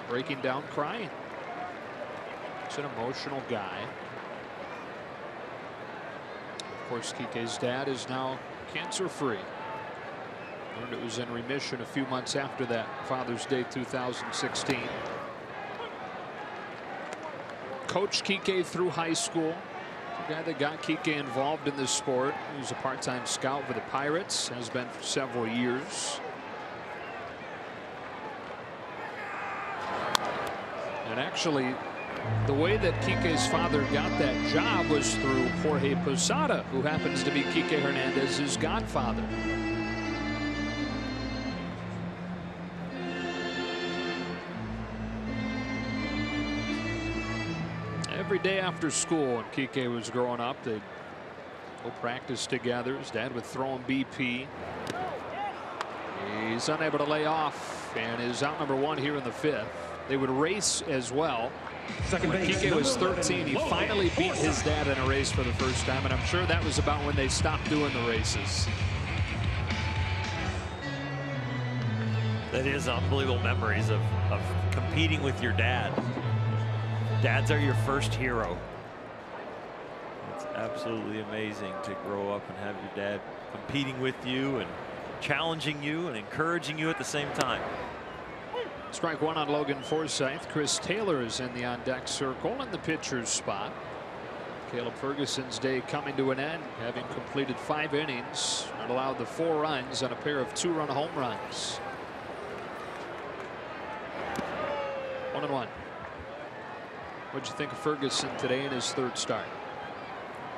breaking down crying. He's an emotional guy. Of course, Kike's dad is now cancer-free. Learned it was in remission a few months after that Father's Day 2016. Coached Kike through high school. The guy that got Kike involved in this sport. He was a part-time scout for the Pirates. Has been for several years. And actually, the way that Kike's father got that job was through Jorge Posada, who happens to be Kike Hernandez's godfather. Every day after school when Kike was growing up, they'd go practice together. His dad would throw him BP. He's unable to lay off and is out number 1 here in the 5th. They would race as well. When Kike was 13, he finally beat his dad in a race for the first time, and I'm sure that was about when they stopped doing the races. That is unbelievable memories of competing with your dad. Dads are your first hero. It's absolutely amazing to grow up and have your dad competing with you and challenging you and encouraging you at the same time. Strike 1 on Logan Forsythe. Chris Taylor is in the on-deck circle in the pitcher's spot. Caleb Ferguson's day coming to an end, having completed 5 innings and allowed the 4 runs on a pair of 2-run home runs. 1-1. What'd you think of Ferguson today in his 3rd start?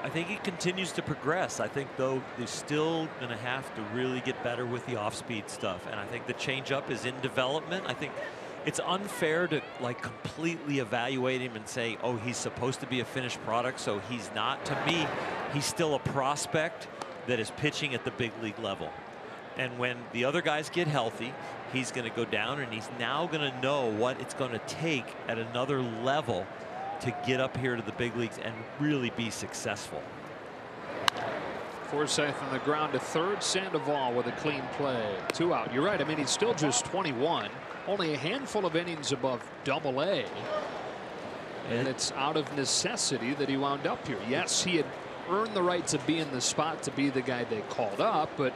I think he continues to progress. I think, though, they're still going to have to really get better with the off-speed stuff. And I think the changeup is in development. I think it's unfair to completely evaluate him and say, oh, he's supposed to be a finished product, so he's not. To me, he's still a prospect that is pitching at the big league level. And when the other guys get healthy, he's going to go down, and he's now going to know what it's going to take at another level to get up here to the big leagues and really be successful. Forsythe on the ground to 3rd. Sandoval with a clean play. 2 out. You're right. I mean, he's still just 21. Only a handful of innings above Double-A. And it's out of necessity that he wound up here. Yes, he had earned the right to be in the spot to be the guy they called up, but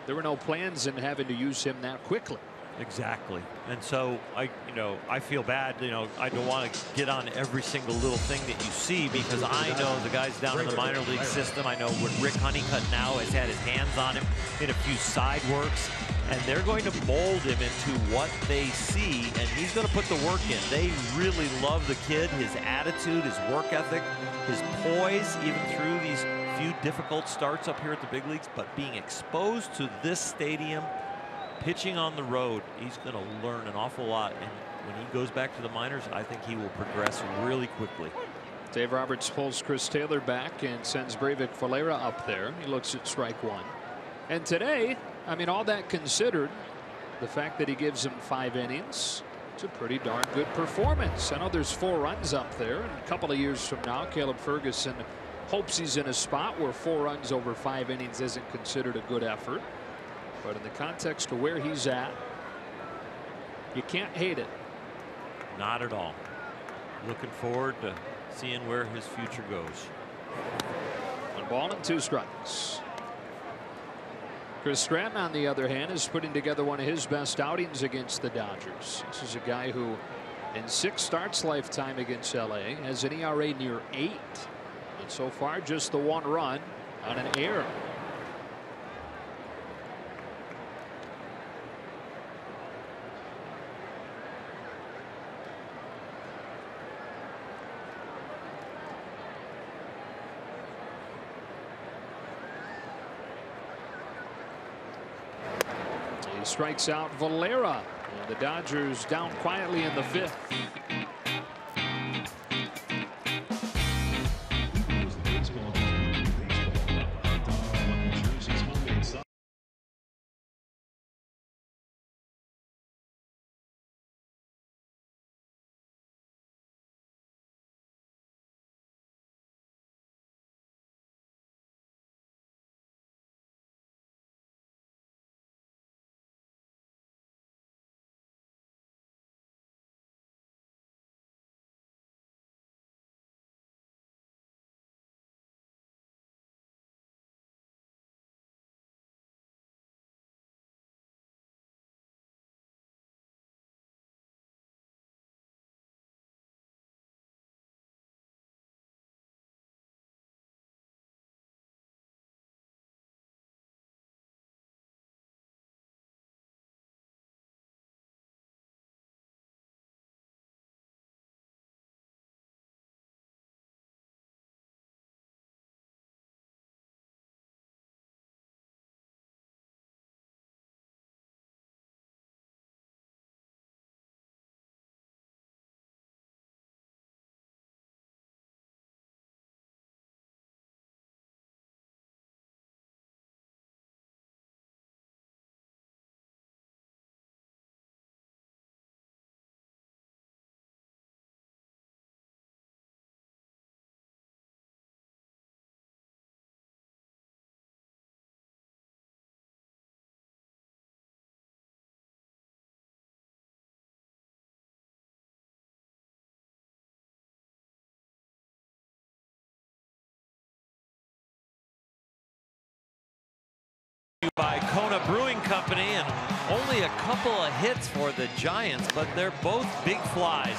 there were no plans in having to use him that quickly. Exactly. And so I feel bad. I don't want to get on every single little thing that you see, because I know the guys down in the minor league system. I know what Rick Honeycutt now has had his hands on him in a few side works, and they're going to mold him into what they see, and he's going to put the work in. They really love the kid, his attitude, his work ethic, his poise, even through these few difficult starts up here at the big leagues. But being exposed to this stadium, pitching on the road, he's going to learn an awful lot. And when he goes back to the minors, I think he will progress really quickly. Dave Roberts pulls Chris Taylor back and sends Breivik Valera up there. He looks at strike 1. And today, I mean, all that considered, the fact that he gives him 5 innings, it's a pretty darn good performance. I know there's 4 runs up there, and a couple of years from now, Caleb Ferguson hopes he's in a spot where 4 runs over 5 innings isn't considered a good effort. But in the context of where he's at, you can't hate it. Not at all. Looking forward to seeing where his future goes. 1 ball and 2 strikes. Chris Stratton, on the other hand, is putting together one of his best outings against the Dodgers. This is a guy who, in 6 starts lifetime against LA, has an ERA near 8. And so far, just the 1 run on an error. strikes out Valera. And the Dodgers down quietly in the 5th. By Kona Brewing Company, and only a couple of hits for the Giants, but they're both big flies,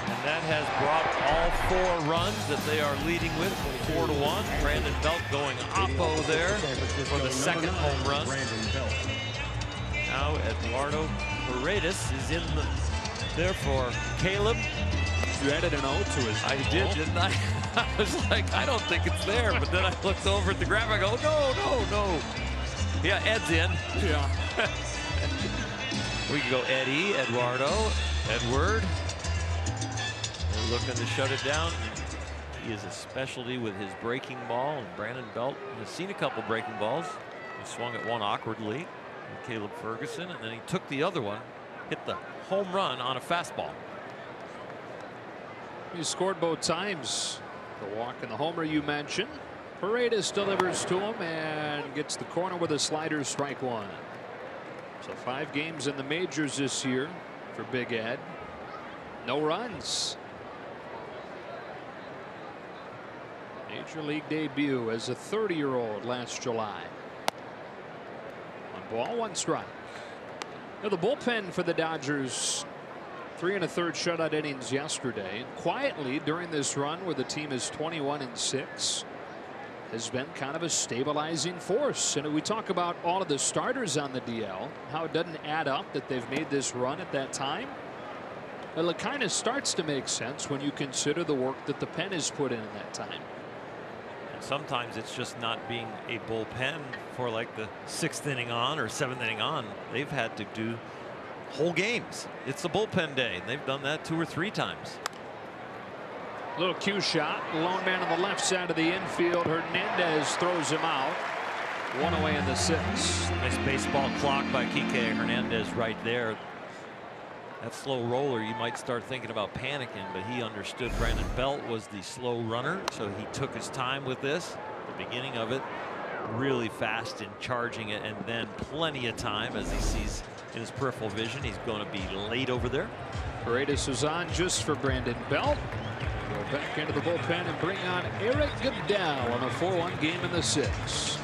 and that has brought all 4 runs that they are leading with, 4-1. Brandon Belt going oppo there for the 2nd home run. Now Eduardo Paredes is in there for Caleb. You added an O to his I did, didn't I? I was like, I don't think it's there, but then I looked over at the graph. I go, no. Yeah, Ed's in. Yeah. We can go Eddie, Eduardo, Edward. They're looking to shut it down. He is a specialty with his breaking ball, and Brandon Belt has seen a couple breaking balls. He swung at one awkwardly with Caleb Ferguson, and then he took the other one, hit the home run on a fastball. He scored both times. The walk and the homer you mentioned. Paredes delivers to him and gets the corner with a slider, strike 1. So 5 games in the majors this year for Big Ed. No runs. Major league debut as a 30-year-old last July. 1 ball, 1 strike. Now the bullpen for the Dodgers, 3 1/3 shutout innings yesterday. And quietly during this run where the team is 21-6. Has been kind of a stabilizing force. And we talk about all of the starters on the DL, how it doesn't add up that they've made this run at that time. Well, it kind of starts to make sense when you consider the work that the pen has put in that time. And sometimes it's just not being a bullpen for like the 6th inning on or 7th inning on. They've had to do whole games. It's a bullpen day, and they've done that 2 or 3 times. Little cue shot. Lone man on the left side of the infield. Hernandez throws him out. 1 away in the 6th. Nice baseball clock by Kike Hernandez right there. That slow roller, you might start thinking about panicking, but he understood Brandon Belt was the slow runner, so he took his time with this. The beginning of it really fast in charging it, and then plenty of time as he sees in his peripheral vision he's going to be late over there. Paredes is on just for Brandon Belt. Go back into the bullpen and bring on Eric Goodell on a 4-1 game in the 6th.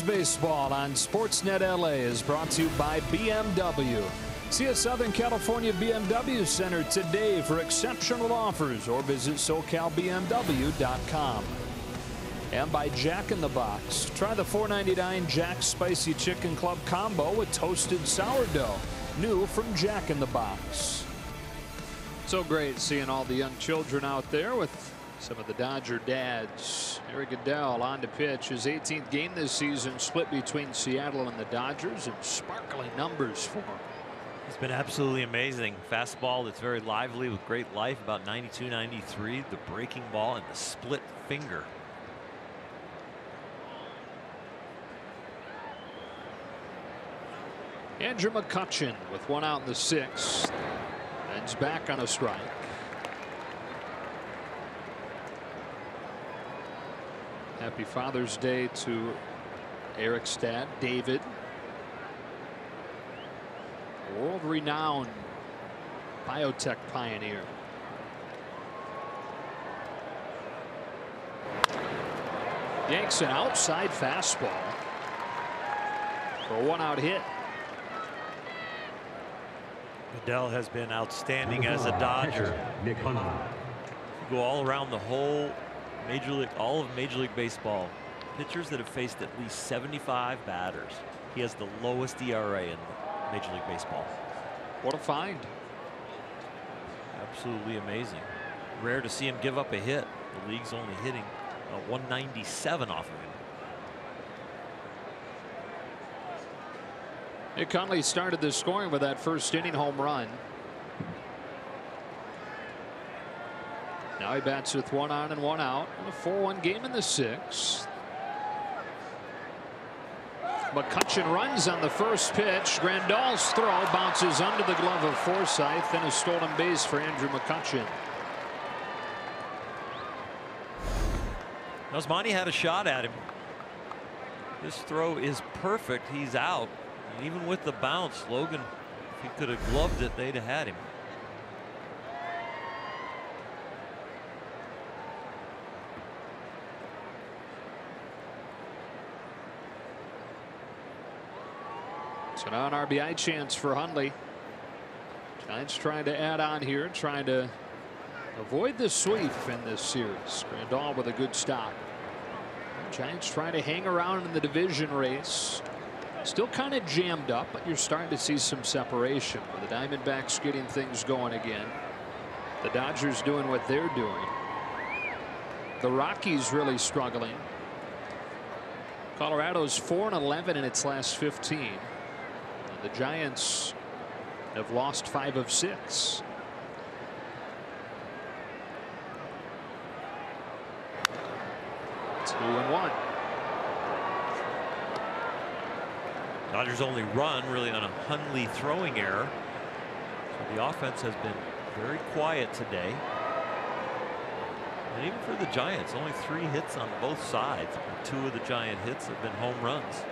Baseball on Sportsnet LA is brought to you by BMW. See a Southern California BMW Center today for exceptional offers, or visit SoCalBMW.com. And by Jack in the Box. Try the $4.99 Jack's Spicy Chicken Club Combo with toasted sourdough. New from Jack in the Box. So great seeing all the young children out there with some of the Dodger dads. Eric Goodell on to pitch his 18th game this season, split between Seattle and the Dodgers, and sparkling numbers for him. It's been absolutely amazing. Fastball that's very lively with great life, about 92, 93. The breaking ball and the split finger. Andrew McCutchen with one out in the 6th. Ends back on a strike. Happy Father's Day to Eric's dad, David. World-renowned biotech pioneer. Yanks an outside fastball for a one-out hit. Goodell has been outstanding as a Dodger. You go all around the whole Major League, all of Major League Baseball, pitchers that have faced at least 75 batters. He has the lowest ERA in Major League Baseball. What a find. Absolutely amazing. Rare to see him give up a hit. The league's only hitting 197 off of him. Nick Conley started the scoring with that first inning home run. Now he bats with one on and one out in a 4-1 game in the 6th. McCutchen runs on the first pitch. Grandal's throw bounces under the glove of Forsythe, and a stolen base for Andrew McCutchen. Osmani had a shot at him. This throw is perfect. He's out. And even with the bounce, Logan, if he could have gloved it, they'd have had him. So now an RBI chance for Hundley. Giants trying to add on here, trying to avoid the sweep in this series. Grandal with a good stop. Giants trying to hang around in the division race. Still kind of jammed up, but you're starting to see some separation with the Diamondbacks getting things going again. The Dodgers doing what they're doing. The Rockies really struggling. Colorado's 4-11 in its last 15. And the Giants have lost 5 of 6. It's 2-1. Dodgers only run really on a Hundley throwing error. So the offense has been very quiet today. And even for the Giants, only 3 hits on both sides. 2 of the Giant hits have been home runs.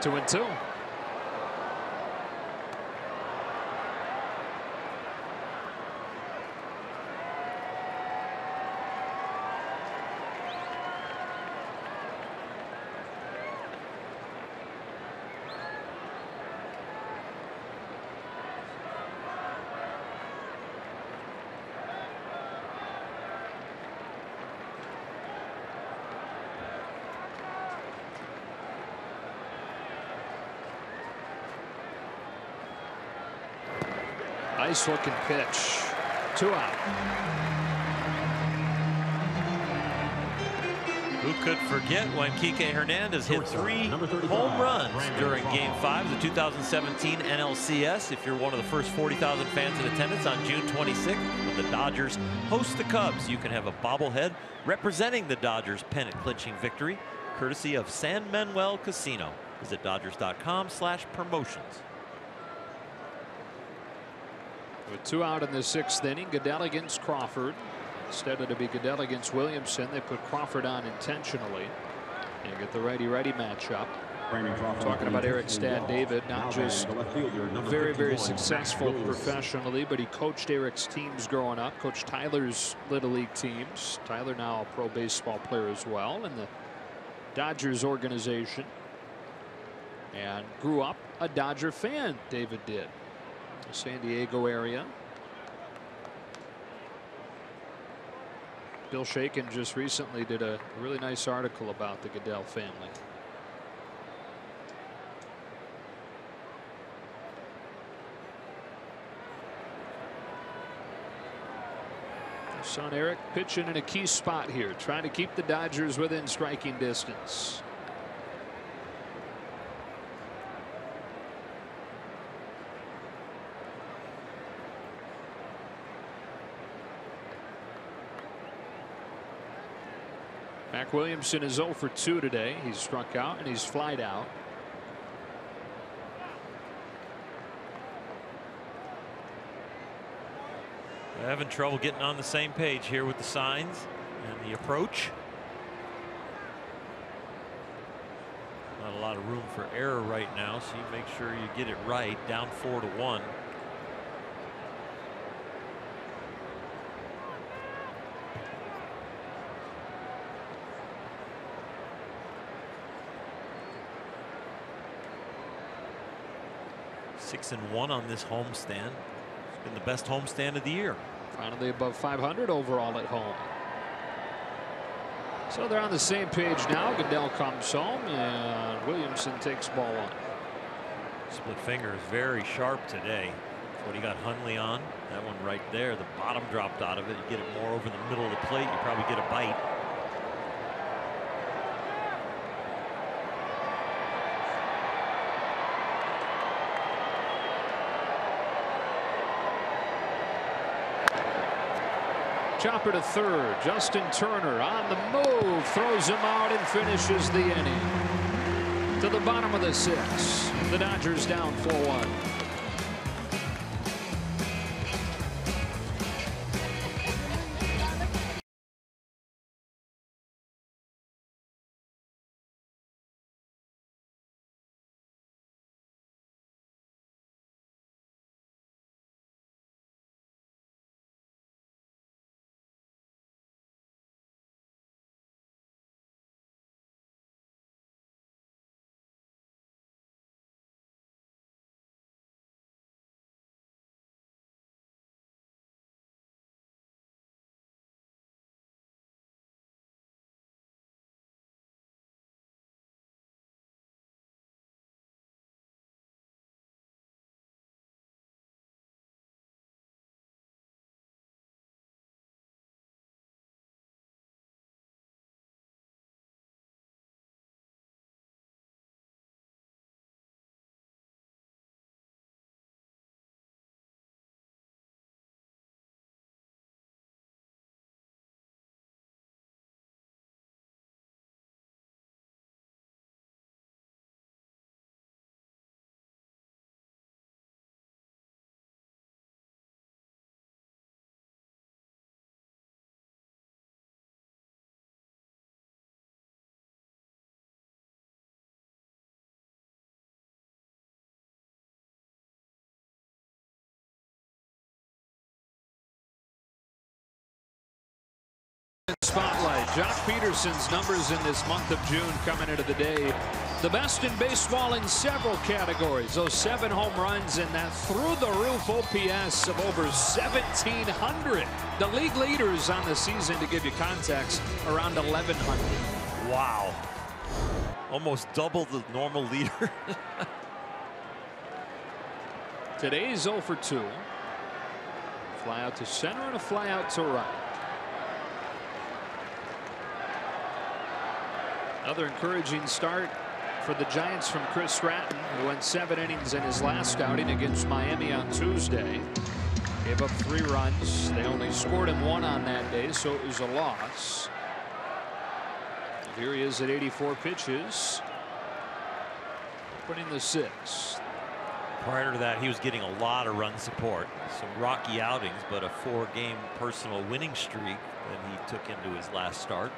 Two and two. Nice looking pitch. 2 out. Who could forget when Kike Hernandez hit 3 home runs during Game 5 of the 2017 NLCS? If you're one of the first 40,000 fans in attendance on June 26th, when the Dodgers host the Cubs, you can have a bobblehead representing the Dodgers' pennant-clinching victory, courtesy of San Manuel Casino. Visit Dodgers.com/promotions. With 2 out in the 6th inning, Goodell against Crawford. Instead of to be Goodell against Williamson, they put Crawford on intentionally. And get the righty-righty matchup. Talking about Eric's dad, David, not just very, very successful professionally, but he coached Eric's teams growing up, coached Tyler's Little League teams. Tyler now a pro baseball player as well in the Dodgers organization. And grew up a Dodger fan, David did. The San Diego area. Bill Shaken just recently did a really nice article about the Goodell family. Son Eric pitching in a key spot here, trying to keep the Dodgers within striking distance. Mac Williamson is 0 for 2 today. He's struck out and he's flied out. They're having trouble getting on the same page here with the signs and the approach. Not a lot of room for error right now, so you make sure you get it right. Down 4-1. Six and 1 on this homestand. It's been the best homestand of the year. Finally above 500 overall at home. So they're on the same page now. Goodell comes home and Williamson takes ball 1. Split finger is very sharp today. That's what he got Hundley on. That one right there. The bottom dropped out of it. You get it more over the middle of the plate, you probably get a bite. Chopper to third. Justin Turner on the move, throws him out and finishes the inning. To the bottom of the 6th. The Dodgers down 4-1. Spotlight. Jock Peterson's numbers in this month of June coming into the day. The best in baseball in several categories. Those 7 home runs and that through-the-roof OPS of over 1,700. The league leaders on the season, to give you context, around 1,100. Wow. Almost double the normal leader. Today's 0 for 2. Fly out to center and a fly out to right. Another encouraging start for the Giants from Chris Stratton, who went 7 innings in his last outing against Miami on Tuesday. Gave up 3 runs. They only scored him 1 on that day, so it was a loss. And here he is at 84 pitches, opening the 6th. Prior to that, he was getting a lot of run support. Some rocky outings, but a 4-game personal winning streak that he took into his last start.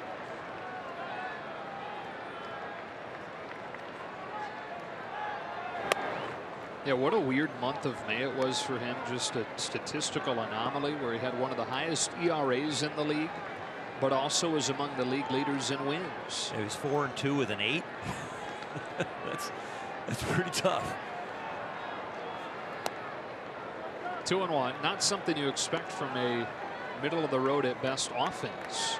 Yeah, what a weird month of May it was for him. Just a statistical anomaly where he had one of the highest ERAs in the league, but also was among the league leaders in wins. He was 4-2 with an 8. That's pretty tough. 2-1, not something you expect from a middle of the road at best offense.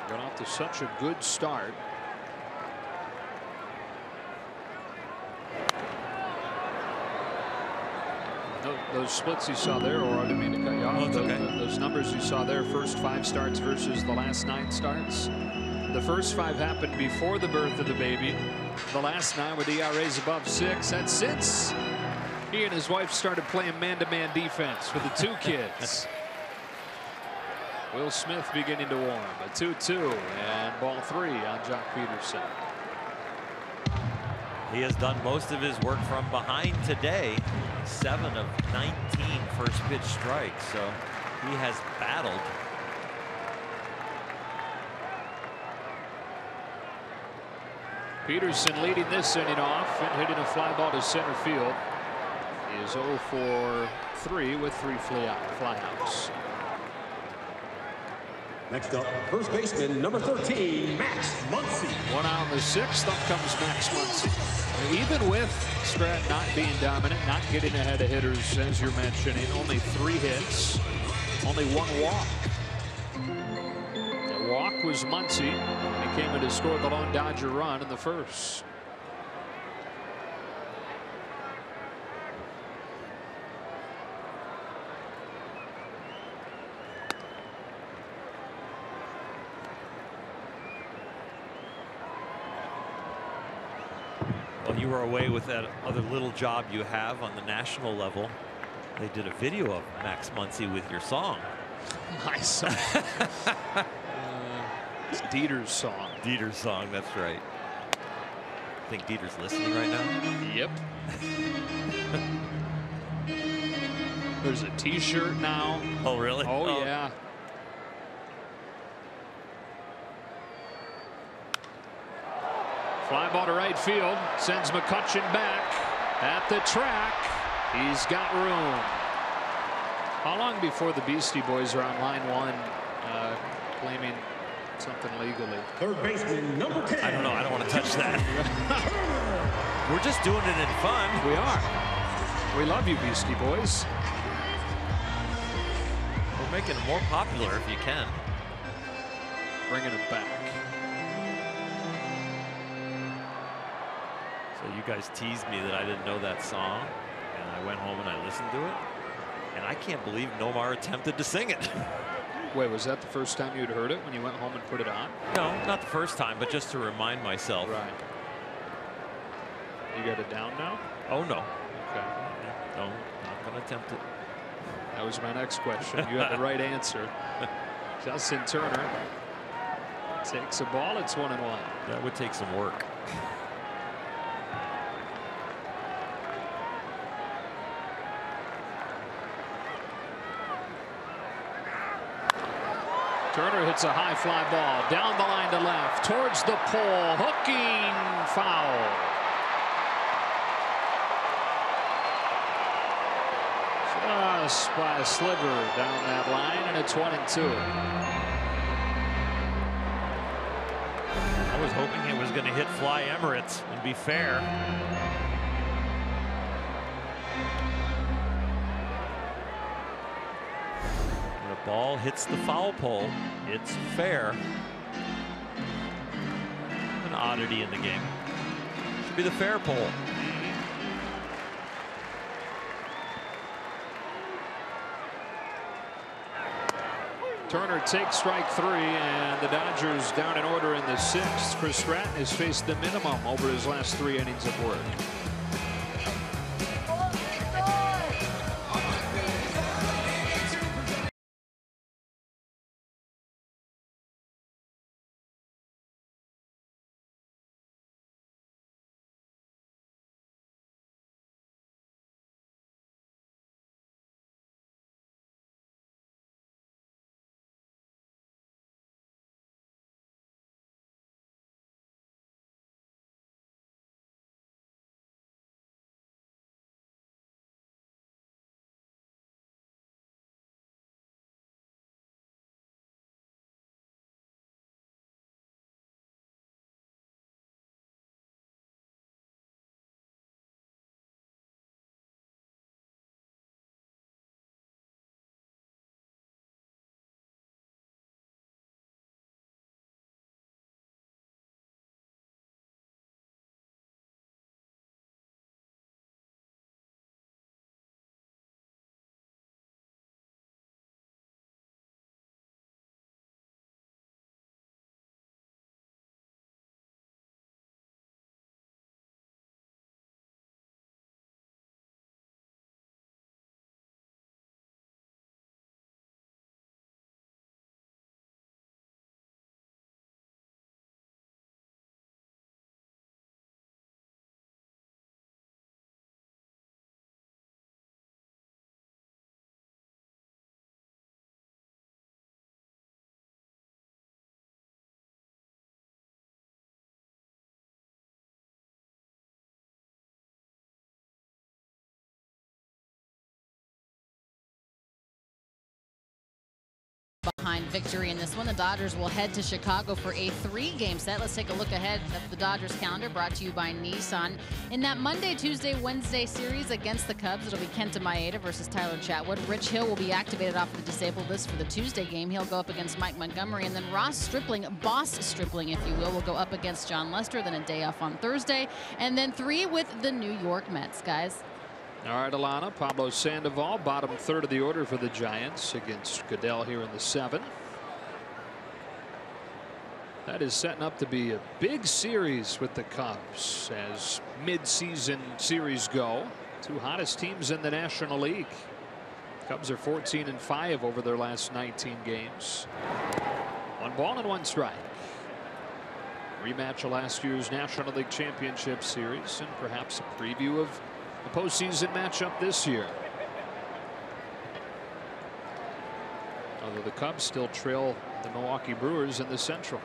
Got off to such a good start. Those splits you saw there, or I didn't mean to cut you off. Oh, okay. Those numbers you saw there, first 5 starts versus the last 9 starts. The first 5 happened before the birth of the baby. The last 9 with ERAs above 6. And since he and his wife started playing man-to-man defense for the 2 kids. Will Smith beginning to warm. A 2-2 and ball 3 on Jock Peterson. He has done most of his work from behind today. 7 of 19 first pitch strikes, so he has battled. Peterson leading this inning off and hitting a fly ball to center field. He is 0 for 3 with 3 flyouts. Next up, first baseman number 13, Max Muncy. 1 out in the 6th. Up comes Max Muncy. Even with Stratton not being dominant, not getting ahead of hitters, as you're mentioning, only 3 hits, only 1 walk. The walk was Muncy. He came in to score the lone Dodger run in the first. Well, you were away with that other little job you have on the national level. They did a video of Max Muncy with your song. My song. It's Dieter's song. Dieter's song, that's right. I think Dieter's listening right now. Yep. There's a t-shirt now. Oh, really? Oh, yeah. Fly ball to right field. Sends McCutcheon back at the track. He's got room. How long before the Beastie Boys are on line 1 claiming something legally? Third baseman number 10. I don't know. I don't want to touch that. We're just doing it in fun. We are. We love you, Beastie Boys. We're making it more popular if you can. Bringing it back. So you guys teased me that I didn't know that song, and I went home and I listened to it, and I can't believe Nomar attempted to sing it. Wait, was that the first time you'd heard it when you went home and put it on? No, not the first time, but just to remind myself. Right. You got it down now? Oh, no. Okay. No, not going to attempt it. That was my next question. You had the right answer. Justin Turner takes a ball. It's 1-1. That would take some work. Turner hits a high fly ball down the line to left towards the pole. Hooking foul. Just by a sliver down that line, and it's 1-2. I was hoping it was going to hit Fly Emirates and be fair. When a ball hits the foul pole, it's fair. An oddity in the game. Should be the fair pole. Turner takes strike 3, and the Dodgers down in order in the 6th. Chris Stratton has faced the minimum over his last 3 innings of work. 5-1 victory in this one. The Dodgers will head to Chicago for a 3-game set. Let's take a look ahead at the Dodgers calendar, brought to you by Nissan. In that Monday, Tuesday, Wednesday series against the Cubs, it'll be Kenta Maeda versus Tyler Chatwood. Rich Hill will be activated off the disabled list for the Tuesday game. He'll go up against Mike Montgomery, and then Ross Stripling, Boss Stripling, if you will go up against John Lester. Then a day off on Thursday, and then 3 with the New York Mets, guys. All right, Alana, Pablo Sandoval, bottom third of the order for the Giants against Goodell here in the 7th. That is setting up to be a big series with the Cubs as mid-season series go. 2 hottest teams in the National League. Cubs are 14-5 over their last 19 games. 1 ball and 1 strike. Rematch of last year's National League Championship Series, and perhaps a preview of the postseason matchup this year. Although the Cubs still trail the Milwaukee Brewers in the Central.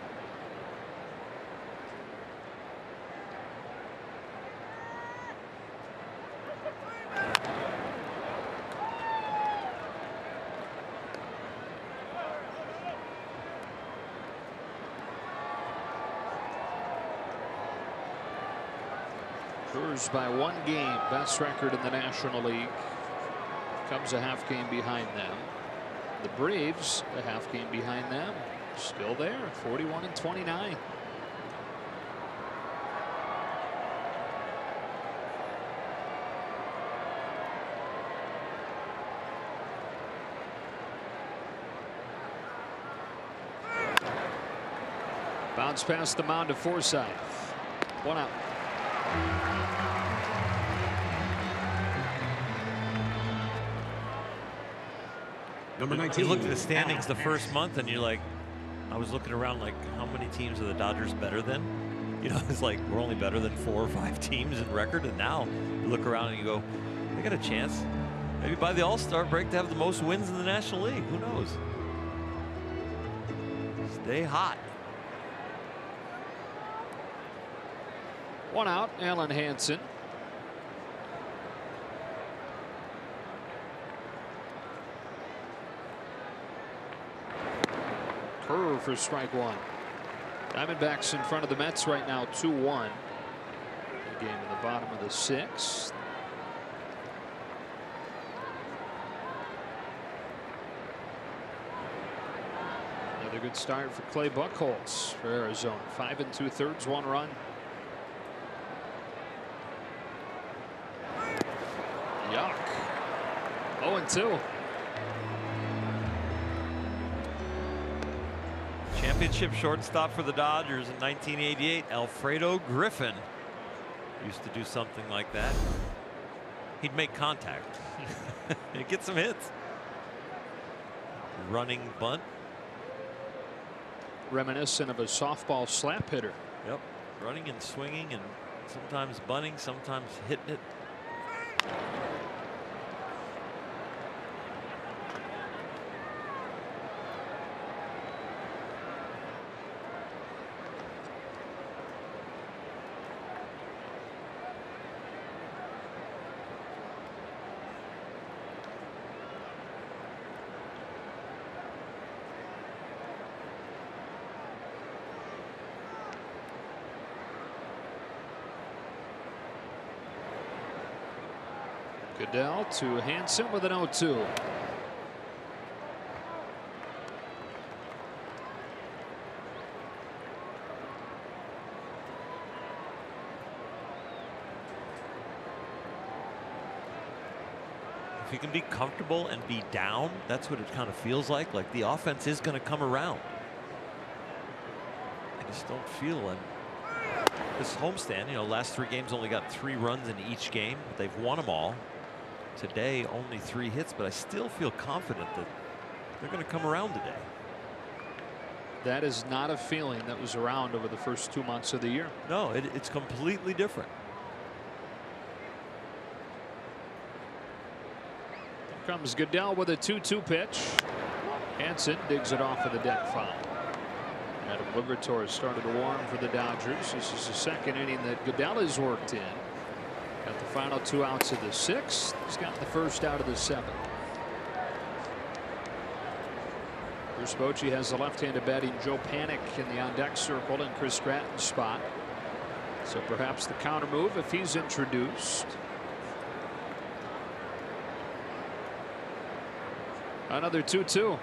Brewers by 1 game, best record in the National League. Cubs a half game behind them. The Braves a half game behind them. Still there, 41-29. Bounce past the mound to Forsythe. 1 out. Number 19. You look at the standings the first month and you're like, I was looking around like, how many teams are the Dodgers better than? You know, it's like we're only better than 4 or 5 teams in record, and now you look around and you go, they got a chance maybe by the All-Star break to have the most wins in the National League. Who knows? Stay hot. 1 out, Alan Hansen. Curve for strike 1. Diamondbacks in front of the Mets right now, 2-1. Game in the bottom of the 6th. Another good start for Clay Buchholz for Arizona. 5 2/3, 1 run. Yuck. 0-2. Championship shortstop for the Dodgers in 1988, Alfredo Griffin, used to do something like that. He'd make contact. He'd get some hits. Running bunt. Reminiscent of a softball slap hitter. Yep. Running and swinging, and sometimes bunting, sometimes hitting it. Goodell to Hansen with an 0-2. If you can be comfortable and be down, that's what it kind of feels like. Like the offense is going to come around. I just don't feel it. This homestand, you know, last 3 games only got 3 runs in each game. But they've won them all. Today, only 3 hits, but I still feel confident that they're going to come around today. That is not a feeling that was around over the first 2 months of the year. No, it's completely different. Here comes Goodell with a 2-2 pitch. Hansen digs it off of the deck foul. Adam Liberatore started to warm for the Dodgers. This is the 2nd inning that Goodell has worked in. Got the final 2 outs of the 6th. He's got the first out of the 7th. Bruce Bochy has the left-handed batting Joe Panik in the on-deck circle in Chris Stratton's spot. So perhaps the counter move if he's introduced. Another 2-2.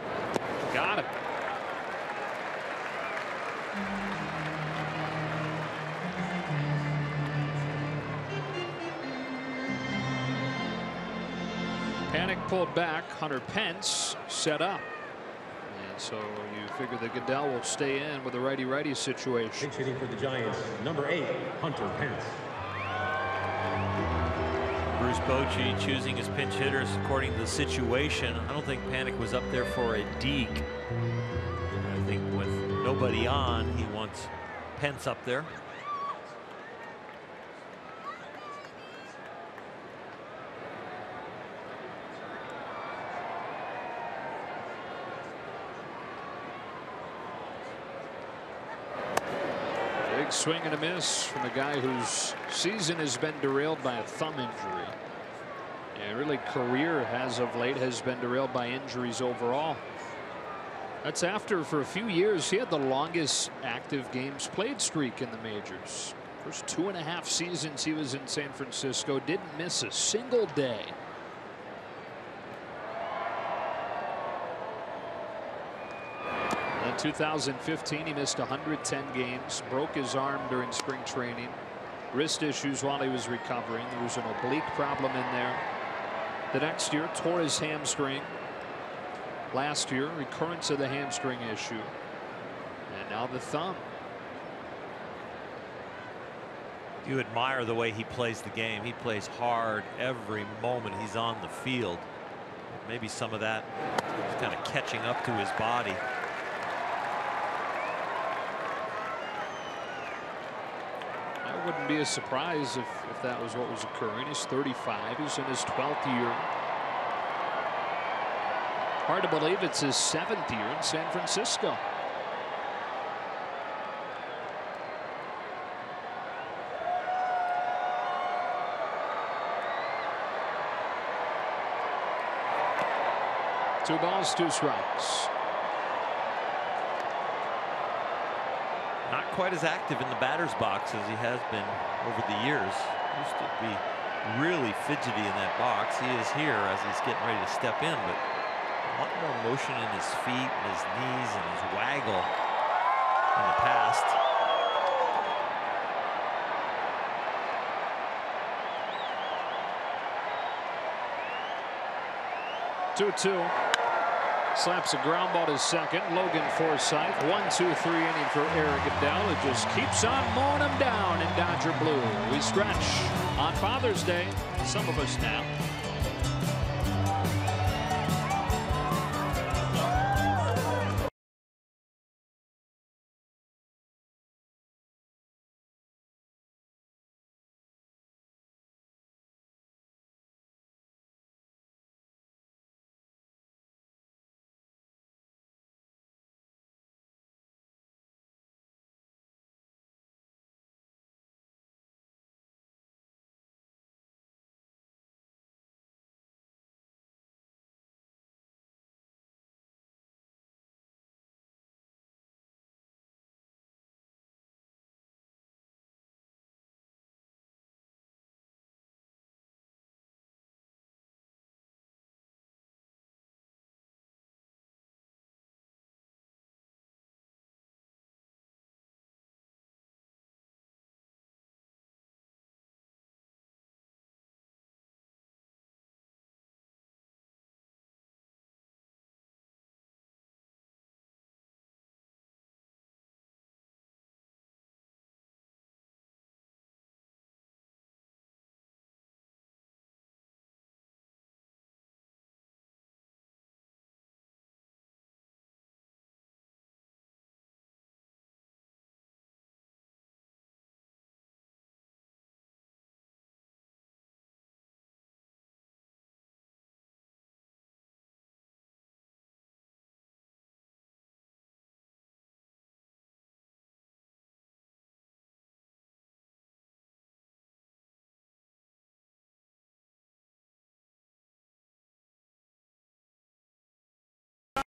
Got him. Panik pulled back. Hunter Pence set up. And so you figure that Goodell will stay in with a righty-righty situation. Pinch hitting for the Giants, number 8, Hunter Pence. Bruce Bochy choosing his pinch hitters according to the situation. I don't think Panik was up there for a deke. I think with nobody on, he wants Pence up there. Big swing and a miss from a guy whose season has been derailed by a thumb injury. And really career as of late has been derailed by injuries overall. That's after for a few years he had the longest active games played streak in the majors. First 2.5 seasons he was in San Francisco, didn't miss a single day. In 2015 he missed 110 games, broke his arm during spring training, wrist issues while he was recovering. There was an oblique problem in there. The next year tore his hamstring. Last year recurrence of the hamstring issue, and now the thumb. You admire the way he plays the game. He plays hard every moment he's on the field. Maybe some of that is kind of catching up to his body. I wouldn't be a surprise if that was what was occurring. He's 35. He's in his 12th year. Hard to believe it's his 7th year in San Francisco. Two balls, two strikes. Not quite as active in the batter's box as he has been over the years. Used to be really fidgety in that box. He is here as he's getting ready to step in, but a lot more motion in his feet and his knees and his waggle in the past. Two. Slaps a ground ball to second. Logan Forsythe. 1-2-3 inning for Eric Goodell. It just keeps on mowing him down in Dodger blue. We stretch on Father's Day. Some of us now.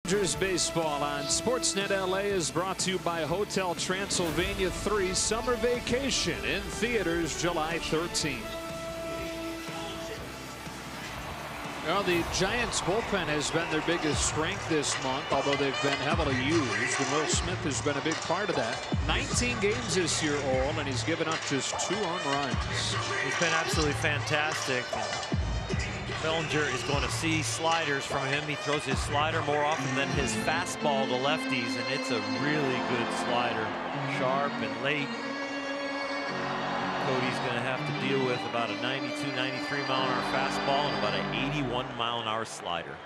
Dodgers baseball on Sportsnet LA is brought to you by Hotel Transylvania 3 Summer Vacation in theaters July 13th. Well, the Giants bullpen has been their biggest strength this month, although they've been heavily used, and Will Smith has been a big part of that. 19 games this year, Oral, and he's given up just 2 earned runs. He's been absolutely fantastic. Bellinger is going to see sliders from him. He throws his slider more often than his fastball to lefties, and it's a really good slider. Sharp and late. Cody's going to have to deal with about a 92, 93 mile an hour fastball and about an 81 mile an hour slider.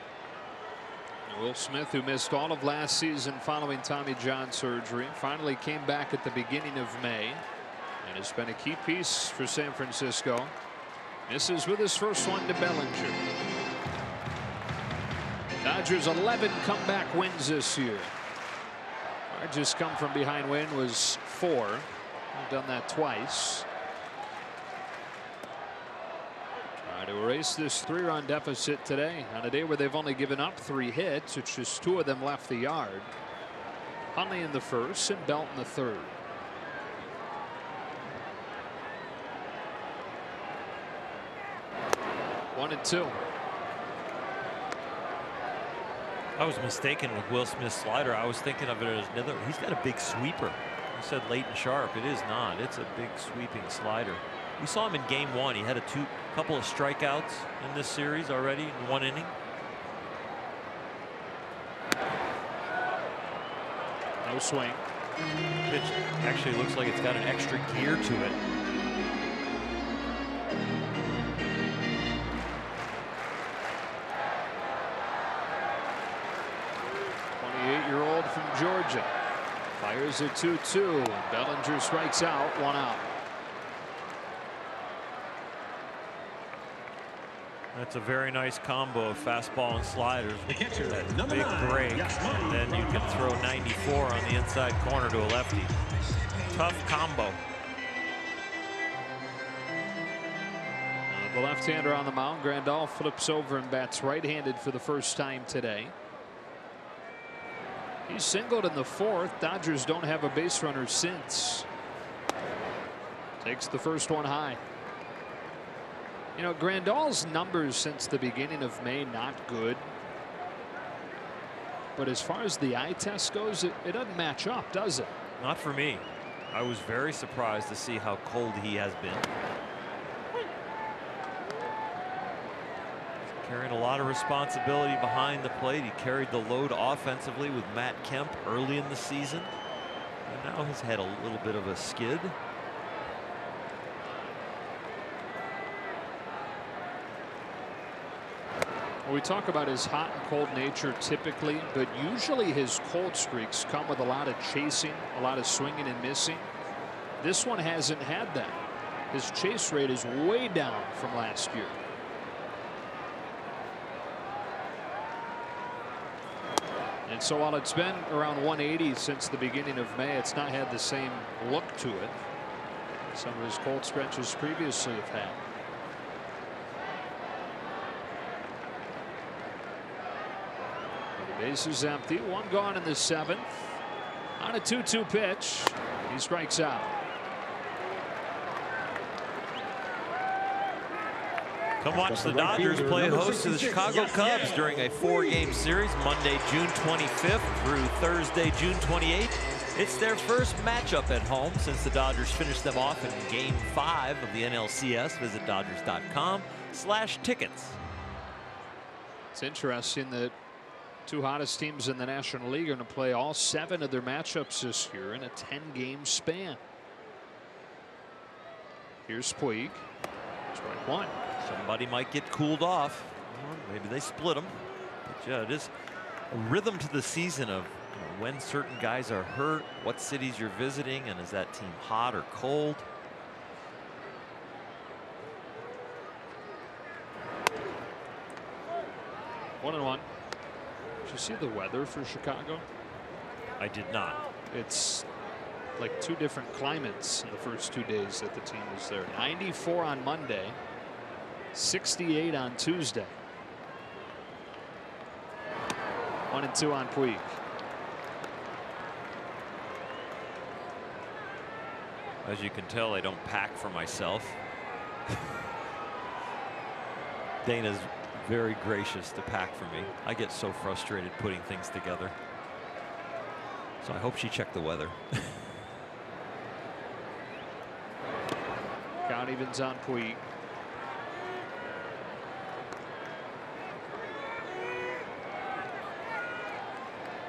Will Smith, who missed all of last season following Tommy John surgery, finally came back at the beginning of May and has been a key piece for San Francisco. Misses with his first one to Bellinger. Dodgers 11 comeback wins this year. Largest come from behind win was 4. We've done that twice. To erase this 3-run deficit today on a day where they've only given up 3 hits. It's just 2 of them left the yard. Hunley in the first and Belt in the third. One and 2. I was mistaken with Will Smith's slider. I was thinking of it as another. He's got a big sweeper. You said late and sharp. It is not. It's a big sweeping slider. We saw him in game 1. He had a couple of strikeouts in this series already in 1 inning. No swing. Pitch actually looks like it's got an extra gear to it. '28-year-old from Georgia fires a 2-2. And Bellinger strikes out, 1 out. That's a very nice combo of fastball and sliders. That big break, and then you can throw 94 on the inside corner to a lefty. Tough combo. The left-hander on the mound. Grandal flips over and bats right-handed for the first time today. He's singled in the 4th. Dodgers don't have a base runner since. Takes the first one high. You know, Grandal's numbers since the beginning of May, not good. But as far as the eye test goes, it doesn't match up, does it? Not for me. I was very surprised to see how cold he has been. Carrying a lot of responsibility behind the plate. He carried the load offensively with Matt Kemp early in the season. And now he's had a little bit of a skid. We talk about his hot and cold nature typically, but usually his cold streaks come with a lot of chasing, a lot of swinging and missing. This one hasn't had that. His chase rate is way down from last year. And so while it's been around 180 since the beginning of May, it's not had the same look to it some of his cold stretches previously have had. The base is empty. 1 gone in the 7th. On a 2-2 pitch, he strikes out. Come watch the Dodgers play host to the Chicago Cubs during a 4-game series, Monday, June 25th through Thursday, June 28th. It's their first matchup at home since the Dodgers finished them off in Game 5 of the NLCS. Visit Dodgers.com/tickets. It's interesting that 2 hottest teams in the National League are going to play all 7 of their matchups this year in a 10-game span. Here's Puig. Strike 1. Somebody might get cooled off. Maybe they split them. But yeah, it is a rhythm to the season of when certain guys are hurt, what cities you're visiting, and is that team hot or cold? One and 1. Did you see the weather for Chicago? I did not. It's like 2 different climates in the first 2 days that the team was there. 94 on Monday, 68 on Tuesday. 1-2 on Puig. As you can tell, I don't pack for myself. Dana's very gracious to pack for me. I get so frustrated putting things together. So I hope she checked the weather. Count evens on Puig.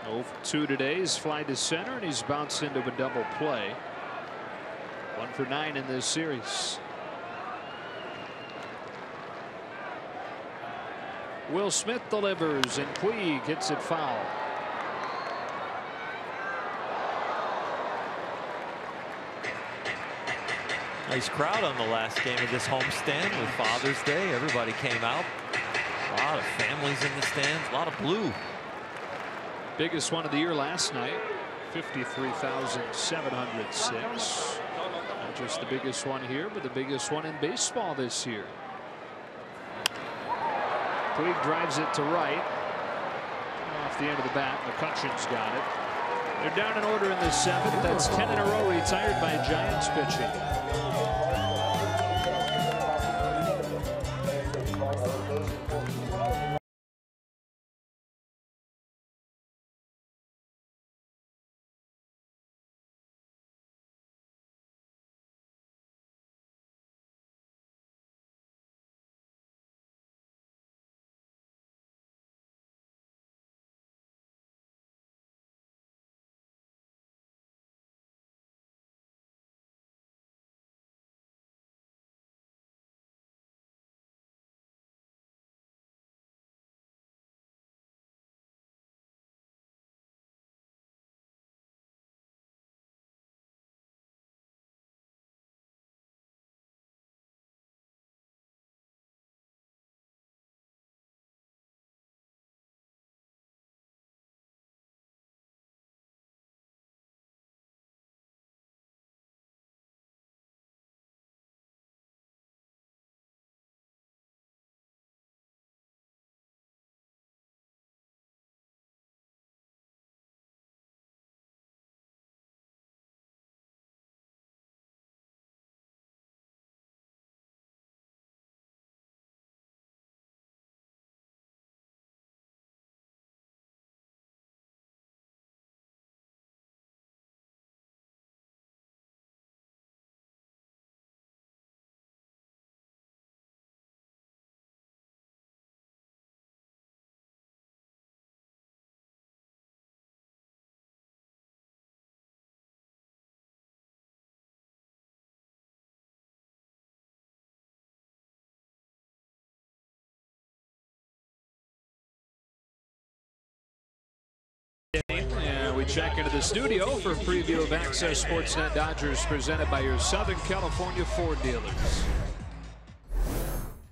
Oh, 2 today. He's fly to center and he's bounced into a double play. 1 for 9 in this series. Will Smith delivers and Puig hits it foul. Nice crowd on the last game of this homestand with Father's Day. Everybody came out. A lot of families in the stands. A lot of blue. Biggest one of the year last night. 53,706. Not just the biggest one here, but the biggest one in baseball this year. Puig drives it to right. Off the end of the bat. McCutcheon's got it. They're down in order in the 7th. That's 10 in a row retired by Giants pitching. And we check into the studio for a preview of Access Sportsnet Dodgers presented by your Southern California Ford dealers.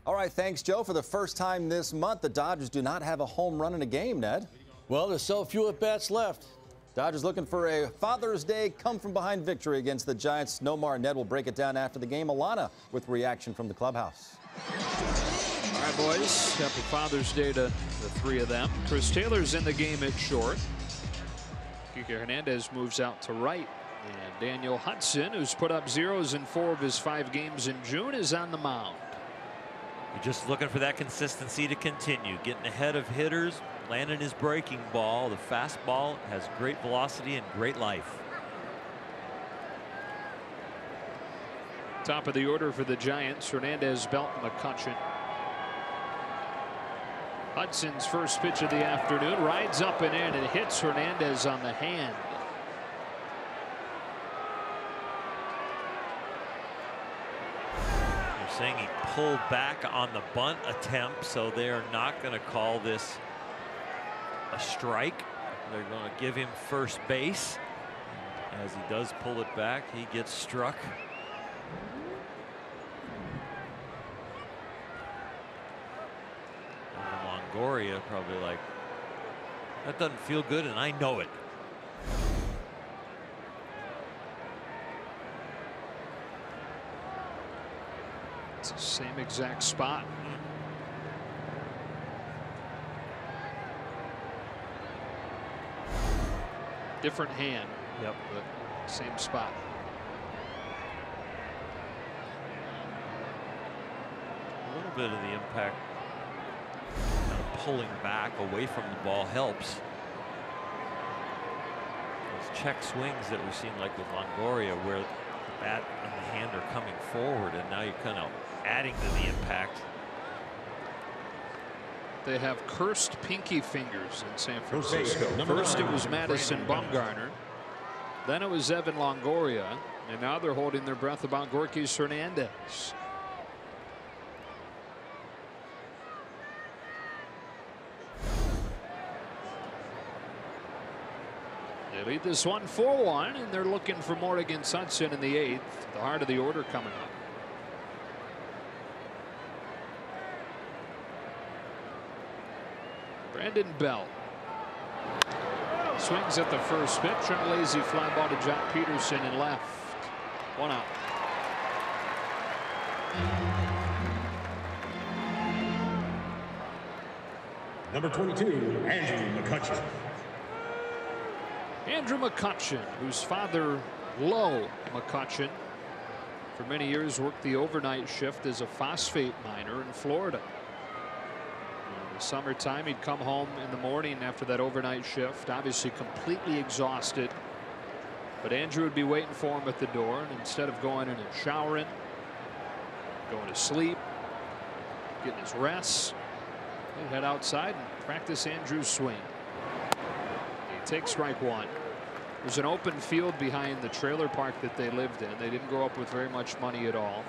All right, thanks, Joe. For the first time this month, the Dodgers do not have a home run in a game, Ned. Well, there's so few at-bats left. Dodgers looking for a Father's Day come-from-behind victory against the Giants. Nomar Ned will break it down after the game. Alana with reaction from the clubhouse. All right, boys. Happy Father's Day to the 3 of them. Chris Taylor's in the game at short. Kike Hernandez moves out to right. And Daniel Hudson, who's put up zeros in 4 of his 5 games in June, is on the mound. You're just looking for that consistency to continue. Getting ahead of hitters, landing his breaking ball. The fastball has great velocity and great life. Top of the order for the Giants, Hernandez, Belton, McCutcheon. Hudson's first pitch of the afternoon rides up and in and hits Hernandez on the hand. They're saying he pulled back on the bunt attempt, so they are not going to call this a strike. They're going to give him first base. As he does pull it back, he gets struck. Longoria probably like, that doesn't feel good, and I know it. It's the same exact spot. Different hand. Yep. But same spot. A little bit of the impact, kind of pulling back away from the ball helps. Those check swings that we've seen, like with Longoria, where the bat and the hand are coming forward, and now you're kind of adding to the impact. They have cursed pinky fingers in San Francisco. First it was Madison Bumgarner, then it was Evan Longoria, and now they're holding their breath about Gorkys Hernandez. They lead this one 4-1, and they're looking for Morgan Sutson in the 8th. The heart of the order coming up. Brandon Belt swings at the first pitch, and a lazy fly ball to John Peterson in left. 1 out. Number 22, Andrew McCutchen. Andrew McCutchen, whose father, Lo McCutchen, for many years worked the overnight shift as a phosphate miner in Florida. In the summertime, he'd come home in the morning after that overnight shift, obviously completely exhausted. But Andrew would be waiting for him at the door, and instead of going in and showering, going to sleep, getting his rest, he'd head outside and practice Andrew's swing. He takes strike 1. There's an open field behind the trailer park that they lived in. They didn't grow up with very much money at all.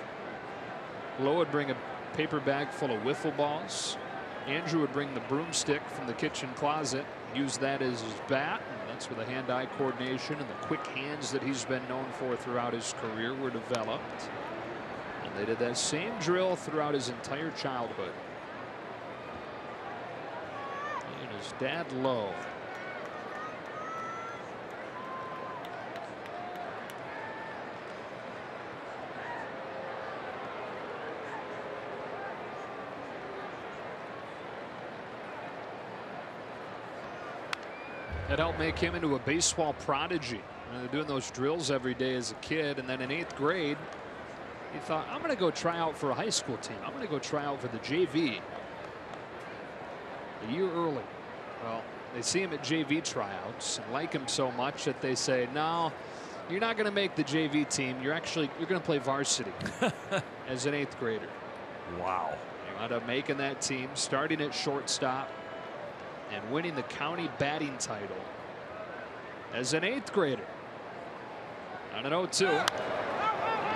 Lowe would bring a paper bag full of wiffle balls. Andrew would bring the broomstick from the kitchen closet, use that as his bat, and that's where the hand-eye coordination and the quick hands that he's been known for throughout his career were developed. And they did that same drill throughout his entire childhood. And his dad, Lowe. That helped make him into a baseball prodigy. They're doing those drills every day as a kid, and then in 8th grade, he thought, I'm going to go try out for a high school team. I'm going to go try out for the JV. A year early. Well, they see him at JV tryouts and like him so much that they say, no, you're not going to make the JV team. You're going to play varsity as an 8th grader. Wow. He wound up making that team, starting at shortstop, and winning the county batting title as an 8th grader. On an 0-2.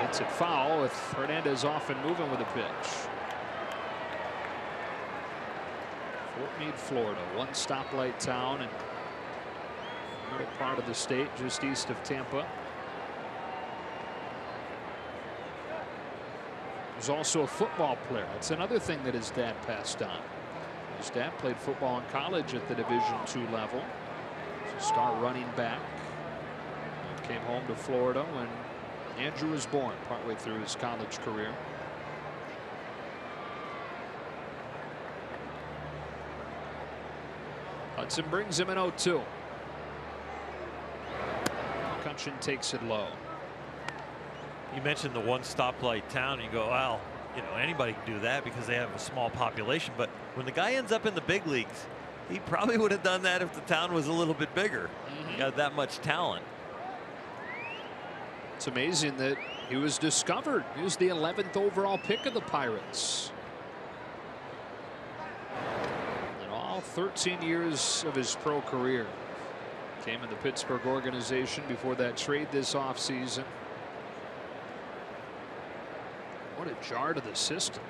Hits it foul with Hernandez off and moving with a pitch. Fort Meade, Florida, one stoplight town and middle part of the state, just east of Tampa. He was also a football player. That's another thing that his dad passed on. His dad played football in college at the Division II level. He's a star running back. He came home to Florida when Andrew was born, partway through his college career. Hudson brings him an 0-2. McCutchen takes it low. You mentioned the one stoplight town. You go, well, you know, anybody can do that because they have a small population. But when the guy ends up in the big leagues, he probably would have done that if the town was a little bit bigger. He got that much talent. It's amazing that he was discovered. He was the 11th overall pick of the Pirates. And all 13 years of his pro career came in the Pittsburgh organization before that trade this offseason. What a jar to the system.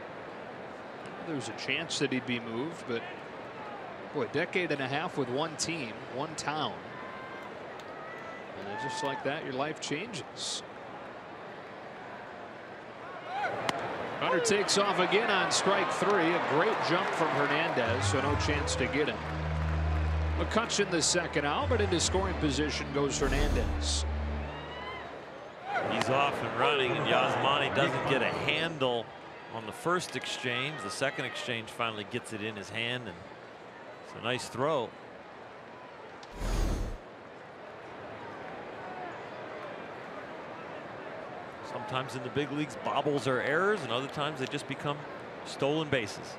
There was a chance that he'd be moved, but boy, a decade and a half with one team, one town. And just like that, your life changes. Hunter takes off again on strike 3. A great jump from Hernandez, so no chance to get him. McCutchen the second out, but into scoring position goes Hernandez. He's off and running, and Yasmani doesn't get a handle on the first exchange. The second exchange finally gets it in his hand, and it's a nice throw. Sometimes in the big leagues, bobbles are errors, and other times they just become stolen bases.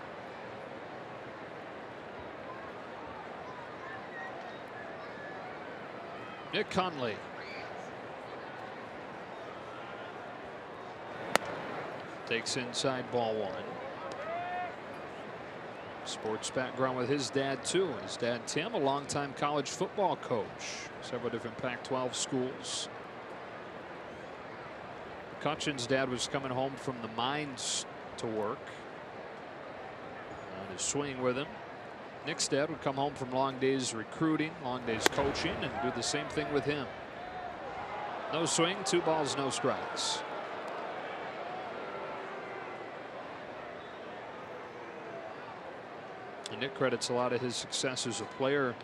Nick Conley. Takes inside, ball one. Sports background with his dad too. His dad Tim, a longtime college football coach, several different Pac-12 schools. McCutcheon's dad was coming home from the mines to work. On his swing with him. Nick's dad would come home from long days recruiting, long days coaching, and do the same thing with him. No swing, 2 balls, no strikes. And Nick credits a lot of his success as a player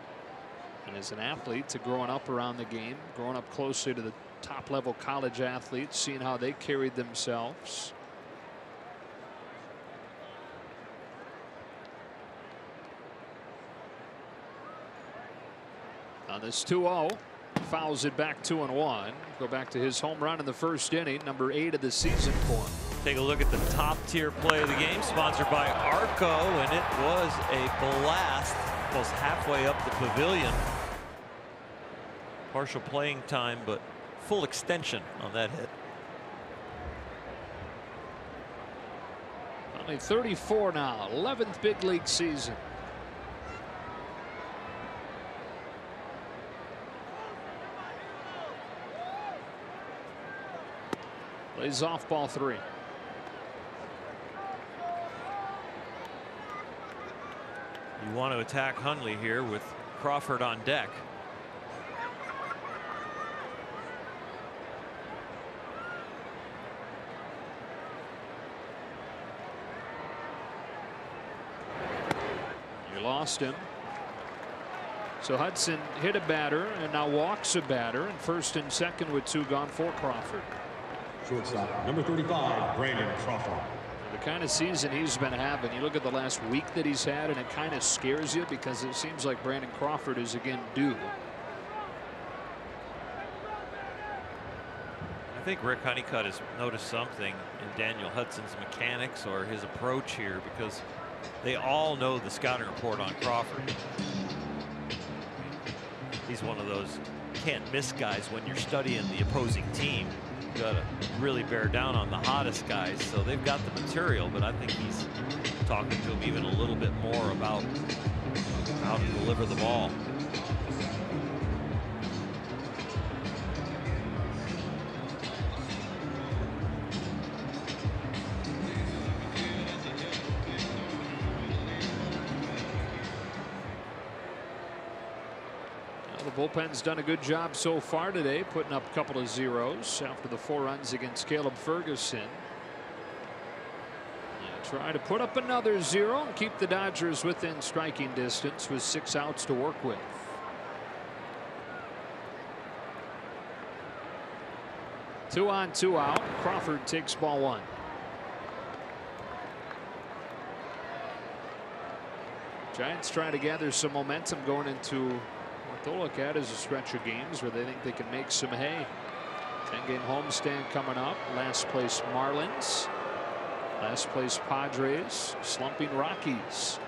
and as an athlete to growing up around the game, growing up closely to the top level college athletes, seeing how they carried themselves. On this 2-0, fouls it back 2-1. Go back to his home run in the first inning, number 8 of the season for him. Take a look at the top tier play of the game, sponsored by Arco, and it was a blast, almost halfway up the pavilion. Partial playing time, but full extension on that hit. Only 34 now, 11th big league season. Lays off ball 3. You want to attack Hundley here with Crawford on deck. You lost him. So Hudson hit a batter and now walks a batter, and first and second with 2 gone for Crawford. Shortstop, number 35, Brandon Crawford. The kind of season he's been having, you look at the last week that he's had, and it kind of scares you because it seems like Brandon Crawford is again due. I think Rick Honeycutt has noticed something in Daniel Hudson's mechanics or his approach here, because they all know the scouting report on Crawford. He's one of those can't miss guys when you're studying the opposing team. You got to really bear down on the hottest guys, so they've got the material, but I think he's talking to him even a little bit more about how to deliver the ball. The bullpen's done a good job so far today, putting up a couple of zeros after the 4 runs against Caleb Ferguson. Try to put up another 0 and keep the Dodgers within striking distance with 6 outs to work with. Two on, 2 out. Crawford takes ball 1. Giants trying to gather some momentum going into what they'll look at as a stretch of games where they think they can make some hay. 10-game homestand coming up. Last place Marlins. Last place Padres. Slumping Rockies.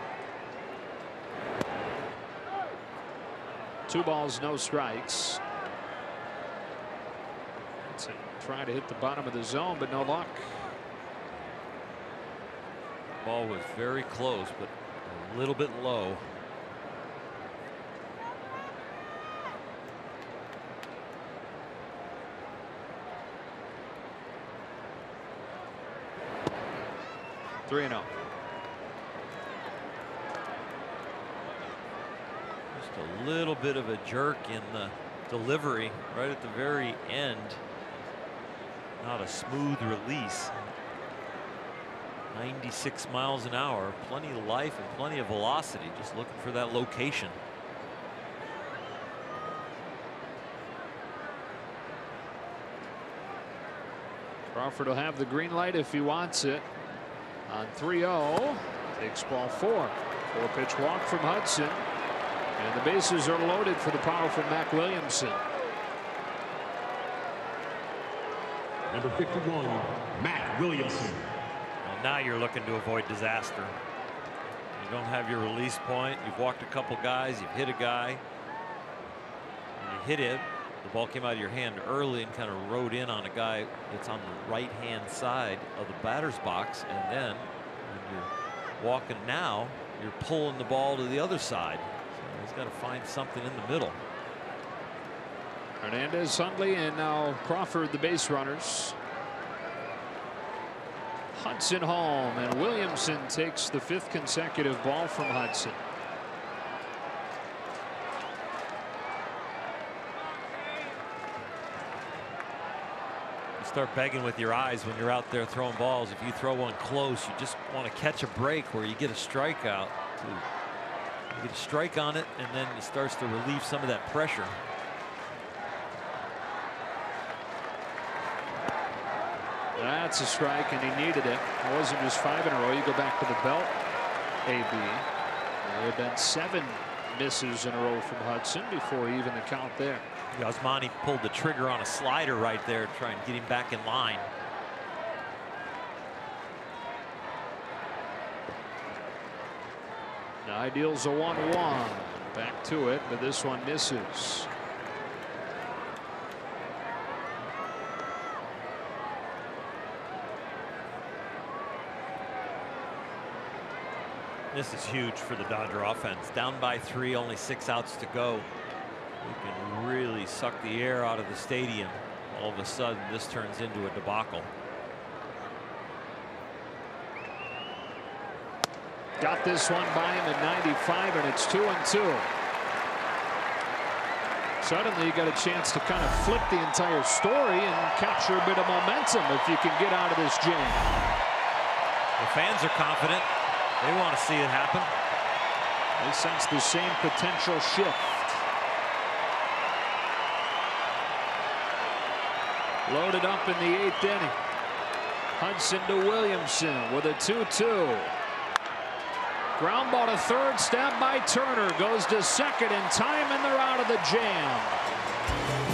2 balls, no strikes. Trying to hit the bottom of the zone, but no luck. Ball was very close, but a little bit low. Three 3-0. Just a little bit of a jerk in the delivery right at the very end. Not a smooth release. 96 miles an hour, plenty of life and plenty of velocity, just looking for that location. Crawford will have the green light if he wants it. On 3-0, takes ball 4. 4-pitch walk from Hudson, and the bases are loaded for the powerful Mac Williamson. Number 51, Matt Williamson. Well, now you're looking to avoid disaster. You don't have your release point. You've walked a couple guys. You've hit a guy. When you hit it, the ball came out of your hand early and kind of rode in on a guy that's on the right-hand side of the batter's box. And then when you're walking now, you're pulling the ball to the other side. So he's got to find something in the middle. Hernandez, Hundley, and now Crawford, the base runners. Hudson home, and Williamson takes the 5th consecutive ball from Hudson. You start begging with your eyes when you're out there throwing balls. If you throw one close, you just want to catch a break where you get a strikeout. You get a strike on it, and then it starts to relieve some of that pressure. That's a strike, and he needed it. It wasn't just 5 in a row. You go back to the belt, AB. There have been 7 misses in a row from Hudson before even the count there. Yasmani pulled the trigger on a slider right there, trying to get him back in line. Now deals a 1-1. Back to it, but this one misses. This is huge for the Dodger offense. Down by 3, only 6 outs to go. We can really suck the air out of the stadium. All of a sudden, this turns into a debacle. Got this one by him at 95, and it's 2-2. Suddenly you got a chance to kind of flip the entire story and capture a bit of momentum if you can get out of this jam. The fans are confident. They want to see it happen. They sense the same potential shift. Loaded up in the 8th inning. Hudson to Williamson with a 2-2. Ground ball to third, stabbed by Turner, goes to second in time, and they're out of the jam.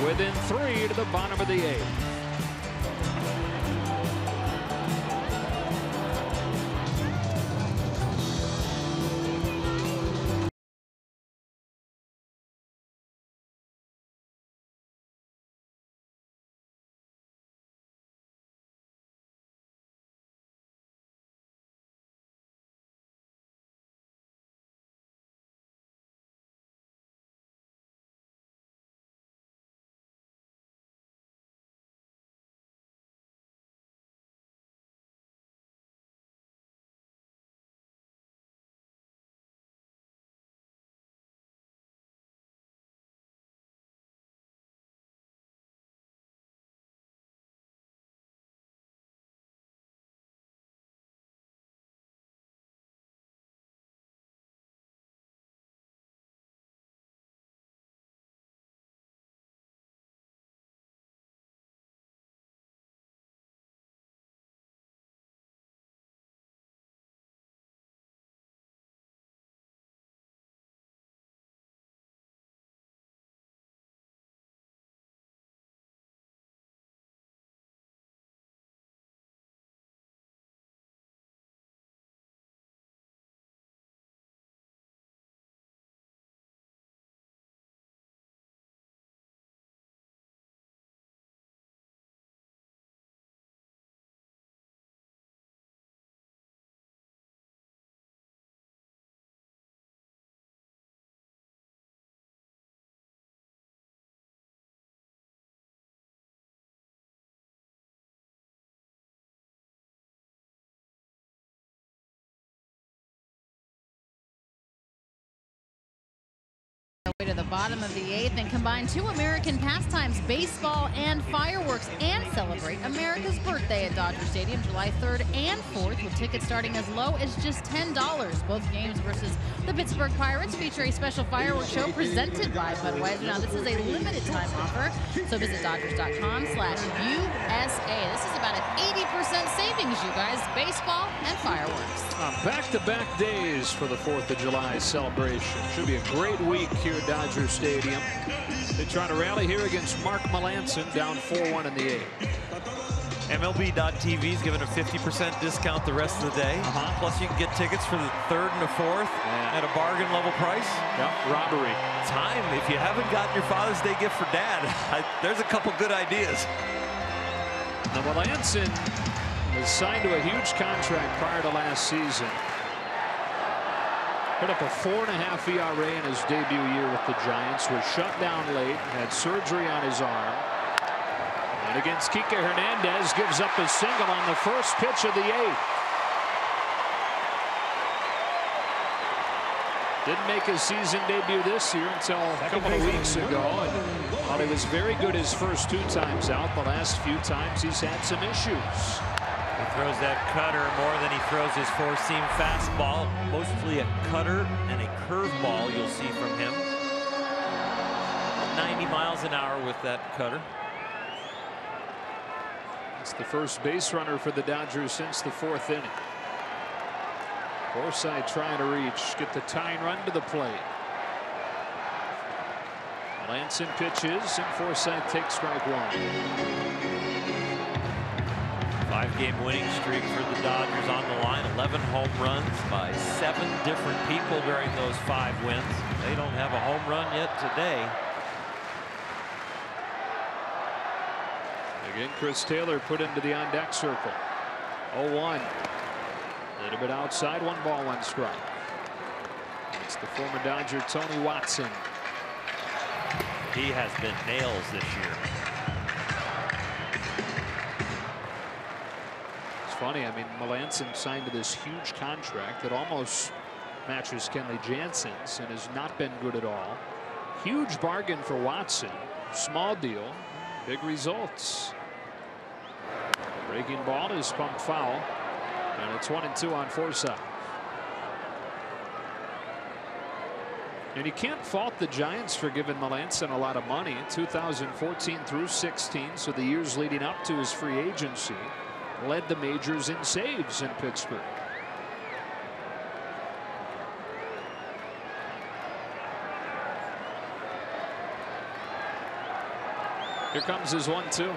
Within 3 to the bottom of the 8th. To the bottom of the 8th and combine 2 American pastimes, baseball and fireworks, and celebrate America's birthday at Dodger Stadium July 3rd and 4th with tickets starting as low as just $10. Both games versus the Pittsburgh Pirates feature a special fireworks show presented by Budweiser. Now this is a limited time offer, so visit Dodgers.com/USA. This is about an 80% savings, you guys. Baseball and fireworks. Back-to-back days for the 4th of July celebration. Should be a great week here at Dodger Stadium. They try to rally here against Mark Melanson, down 4-1 in the 8th. MLB.TV is giving a 50% discount the rest of the day. Plus, you can get tickets for the 3rd and the 4th at a bargain level price. Robbery. Time. If you haven't gotten your Father's Day gift for Dad, there's a couple good ideas. Now, Melanson was signed to a huge contract prior to last season. Put up a 4.5 ERA in his debut year with the Giants. Was shut down late. Had surgery on his arm. And against Kike Hernandez, gives up a single on the first pitch of the 8th. Didn't make his season debut this year until a couple of weeks ago. And while he was very good his first 2 times out, the last few times he's had some issues. He throws that cutter more than he throws his 4-seam fastball. Mostly a cutter and a curveball you'll see from him. 90 miles an hour with that cutter. It's the first base runner for the Dodgers since the 4th inning. Forsythe trying to reach, get the tying run to the plate. Melanson pitches, and Forsythe takes strike 1. 5-game winning streak for the Dodgers on the line. 11 home runs by 7 different people during those 5 wins. They don't have a home run yet today. Again, Chris Taylor put into the on-deck circle. 0-1. A little bit outside, 1 ball, 1 strike. It's the former Dodger Tony Watson. He has been nails this year. It's funny, I mean, Melanson signed to this huge contract that almost matches Kenley Jansen's and has not been good at all. Huge bargain for Watson. Small deal, big results. Breaking ball is pumped foul. And it's 1-2 on Forsythe. And you can't fault the Giants for giving Melanson a lot of money. 2014 through 16, so the years leading up to his free agency, led the majors in saves in Pittsburgh. Here comes his 1-2.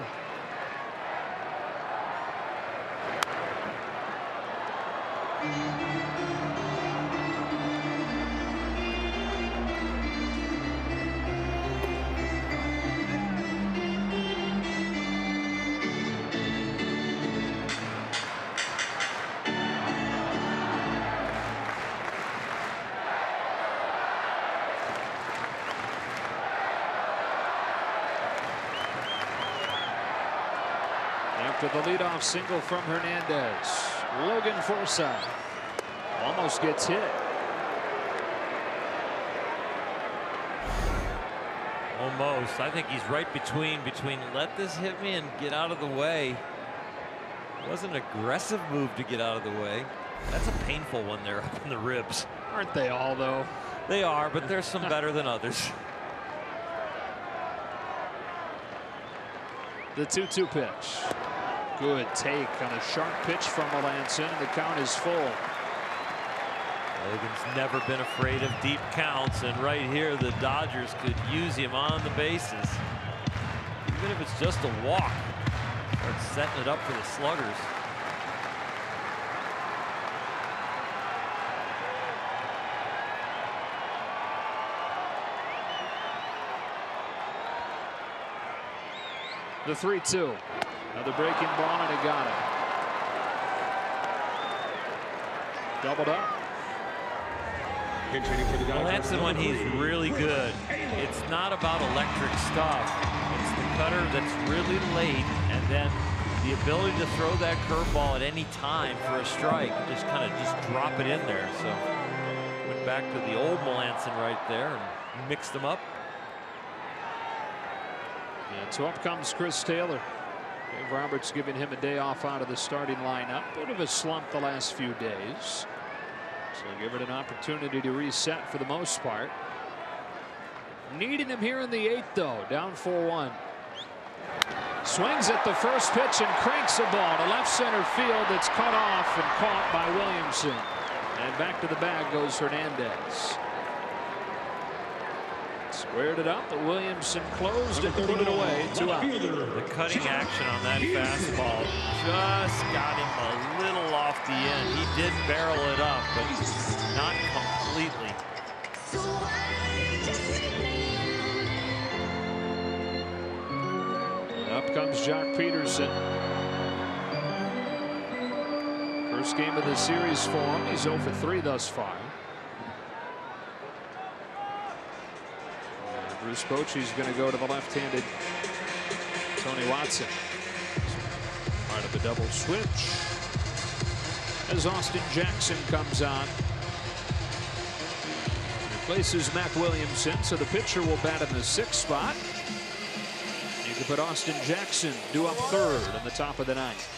After the leadoff single from Hernandez, Logan Forsythe almost gets hit. Almost. I think he's right between let this hit me and get out of the way. It wasn't an aggressive move to get out of the way. That's a painful one there up in the ribs. Aren't they all, though? They are, but there's some better than others. The 2-2 pitch. Good take on a sharp pitch from Melanson, and the count is full. Logan's never been afraid of deep counts, and right here the Dodgers could use him on the bases. Even if it's just a walk. Start setting it up for the sluggers. The 3-2. Another breaking ball, and he got it. Doubled up. Melanson, when he's really good, it's not about electric stuff. It's the cutter that's really late, and then the ability to throw that curveball at any time for a strike, just kind of drop it in there. So went back to the old Melanson right there and mixed them up. And so up comes Chris Taylor. Dave Roberts giving him a day off out of the starting lineup. Bit of a slump the last few days. So give it an opportunity to reset for the most part. Needing him here in the 8th, though. Down 4-1. Swings at the first pitch and cranks a ball to left center field. That's cut off and caught by Williamson. And back to the bag goes Hernandez. It's Squared it up, but Williamson closed and put it away. 2 out. The cutting action on that fastball just got him a little off the end. He did barrel it up, but not completely. Up comes Jock Peterson. First game of the series for him. He's 0 for 3 thus far. Bruce Bochy's going to go to the left-handed Tony Watson. Part of the double switch as Austin Jackson comes on. Replaces Mac Williamson, so the pitcher will bat in the 6th spot. You can put Austin Jackson due up 3rd in the top of the 9th.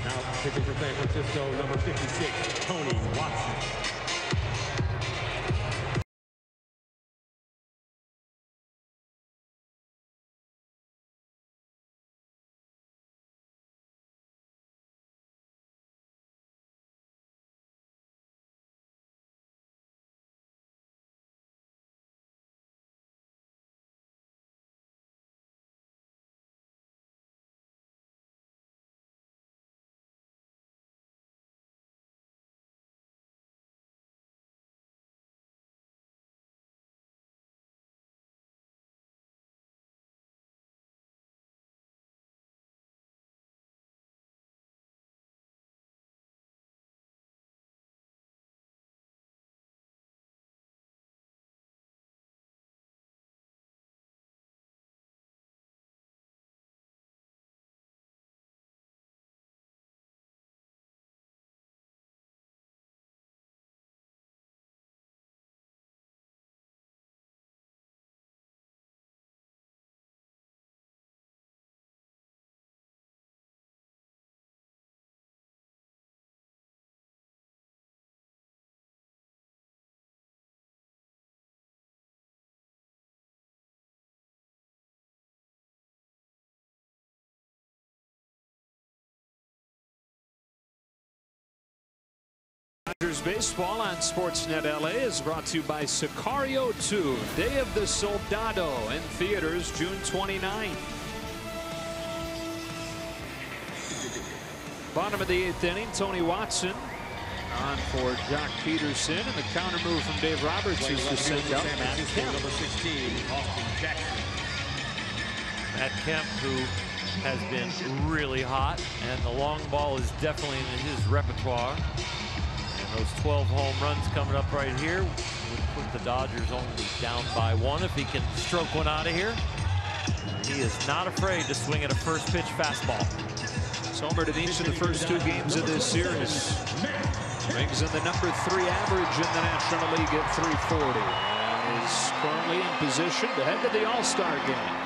Now pitching for San Francisco, number 56, Tony Watson. Dodgers baseball on Sportsnet LA is brought to you by Sicario 2, Day of the Soldado, in theaters June 29th. Bottom of the 8th inning, Tony Watson on for Jock Peterson, and the counter move from Dave Roberts is to send up Matt Kemp. Number 16, Austin Jackson. Matt Kemp, who has been really hot, and the long ball is definitely in his repertoire. And those 12 home runs coming up right here would put the Dodgers only down by 1 if he can stroke one out of here. He is not afraid to swing at a first pitch fastball. He's homered in each of the first 2 games of this series. Brings in the number 3 average in the National League at 340. And is currently in position to head to the All-Star game.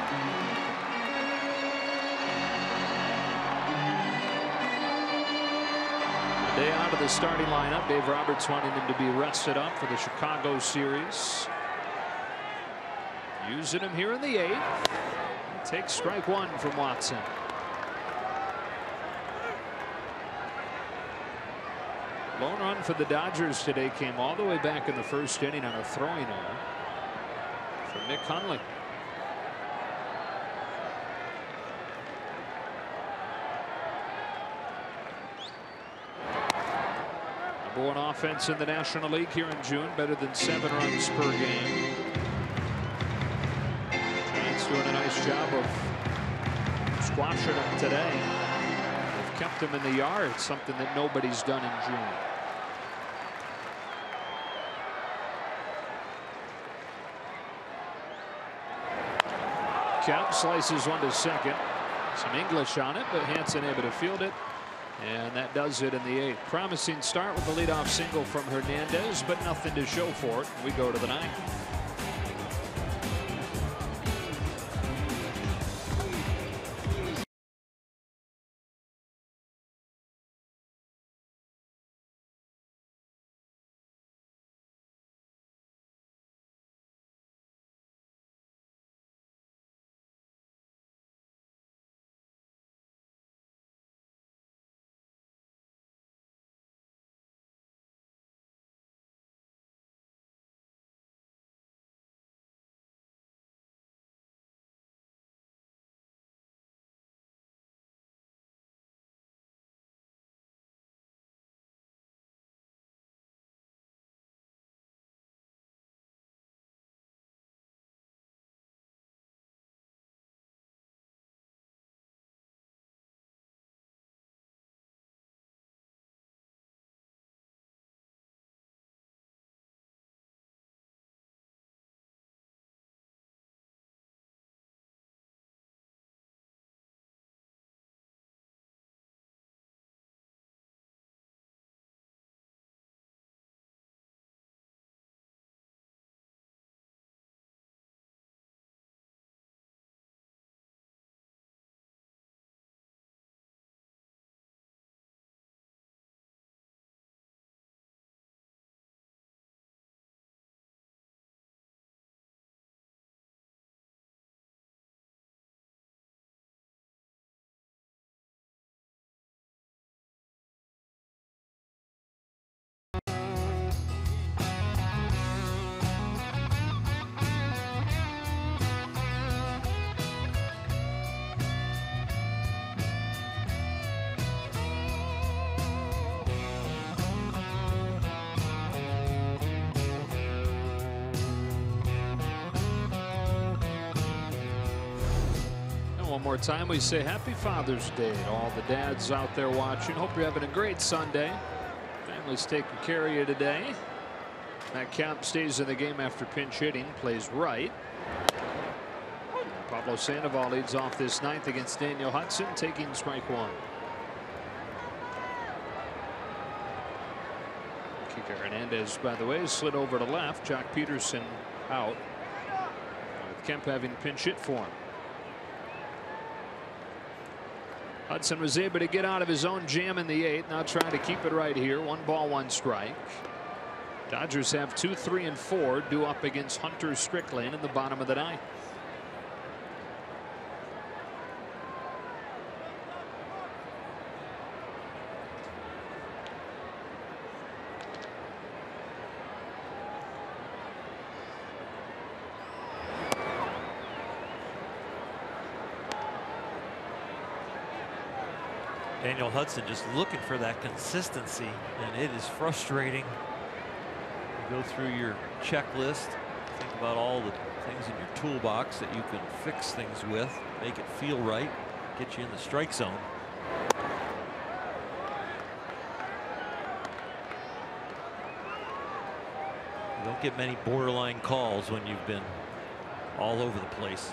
Day out of the starting lineup. Dave Roberts wanting him to be rested up for the Chicago series. Using him here in the 8th. Takes strike 1 from Watson. Lone run for the Dodgers today came all the way back in the 1st inning on a throwing error from Nick Hundley. Number 1 offense in the National League here in June, better than 7 runs per game. Giants doing a nice job of squashing them today. They've kept them in the yard, something that nobody's done in June. Kemp slices one to second. Some English on it, but Hansen able to field it. And that does it in the 8th. Promising start with the leadoff single from Hernandez, but nothing to show for it. We go to the 9th. One more time, we say Happy Father's Day to all the dads out there watching. Hope you're having a great Sunday. Family's taking care of you today. Matt Kemp stays in the game after pinch hitting, plays right. Pablo Sandoval leads off this ninth against Daniel Hudson, taking strike one. Kike Hernandez, by the way, slid over to left. Jock Peterson out, with Kemp having pinch hit for him. Hudson was able to get out of his own jam in the eighth. Now trying to keep it right here. 1 ball, 1 strike. Dodgers have 2, 3, and 4 due up against Hunter Strickland in the bottom of the ninth. Daniel Hudson just looking for that consistency, and it is frustrating. You go through your checklist, think about all the things in your toolbox that you can fix things with, make it feel right, get you in the strike zone. You don't get many borderline calls when you've been all over the place.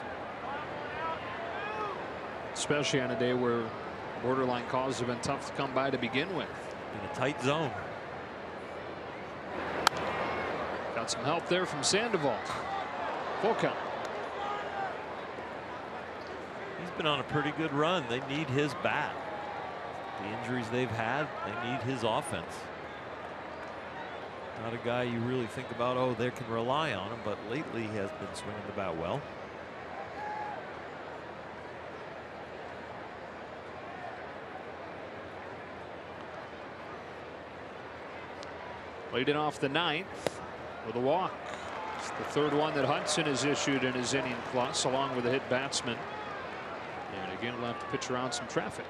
Especially on a day where borderline calls have been tough to come by to begin with. In a tight zone. Got some help there from Sandoval. Full count. He's been on a pretty good run. They need his bat. The injuries they've had, they need his offense. Not a guy you really think about, oh, they can rely on him, but lately he has been swinging the bat well. Leading off the ninth with a walk. It's the third one that Hudson has issued in his inning plus, along with a hit batsman. And again, we'll have to pitch around some traffic.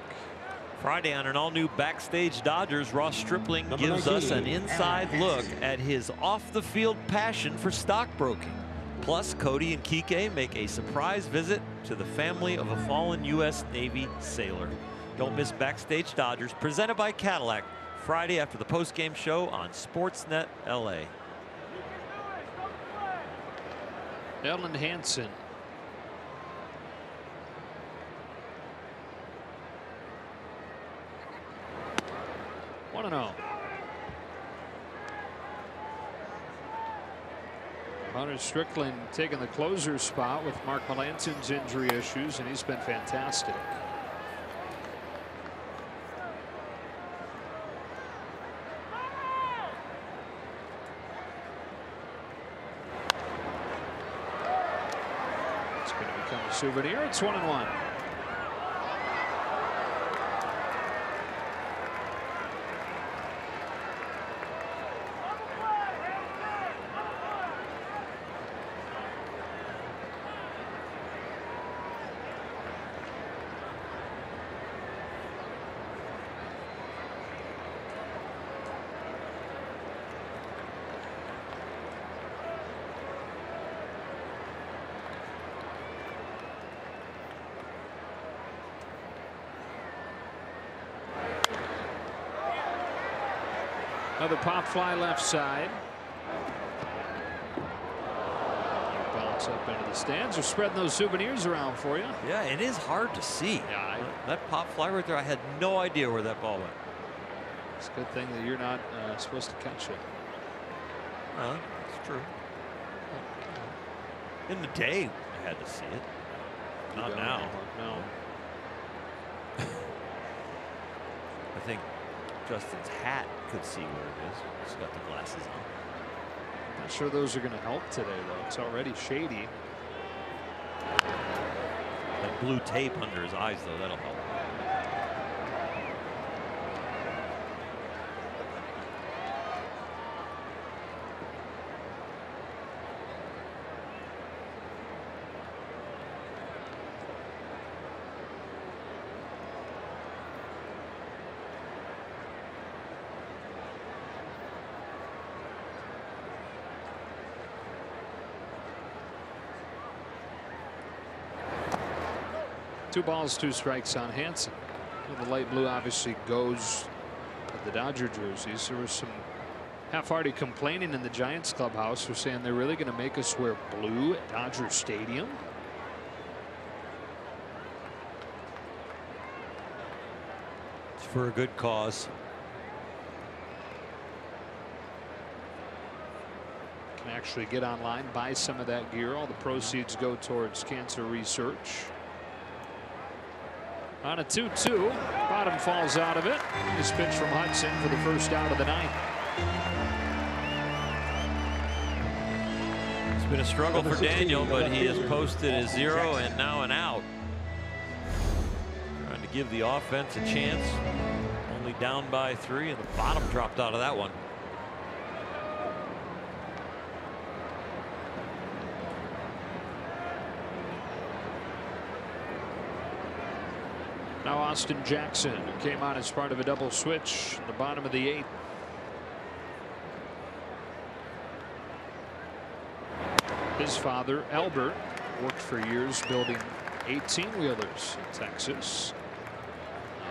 Friday on an all-new Backstage Dodgers, Ross Stripling gives us an inside look at his off-the-field passion for stockbroking. Plus, Cody and Kike make a surprise visit to the family of a fallen U.S. Navy sailor. Don't miss Backstage Dodgers, presented by Cadillac, Friday after the post-game show on Sportsnet LA. Ellen Hansen. One and 0. Hunter Strickland taking the closer spot with Mark Melancon's injury issues, and he's been fantastic. Souvenir. It's 1-1. Another pop fly left side. Bounce up into the stands. They're spreading those souvenirs around for you. Yeah, it is hard to see. Yeah, that pop fly right there, I had no idea where that ball went. It's a good thing that you're not supposed to catch it. That's true. In the day, I had to see it. Not now. No. I think Justin's hat could see where it is. He's got the glasses on. Not sure those are going to help today, though. It's already shady. That blue tape under his eyes, though, that'll help. 2 balls, 2 strikes on Hansen. And the light blue obviously goes with the Dodger jerseys. There was some half-hearty complaining in the Giants clubhouse for saying they're really going to make us wear blue at Dodger Stadium. It's for a good cause. Can actually get online, buy some of that gear. All the proceeds go towards cancer research. On a 2-2, bottom falls out of it. Nice pitch from Hudson for the first out of the ninth. It's been a struggle for Daniel, but he has posted a 0 and now an out. Trying to give the offense a chance. Only down by 3, and the bottom dropped out of that one. Now Austin Jackson, who came on as part of a double switch in the bottom of the 8th. His father, Albert, worked for years building 18-wheelers in Texas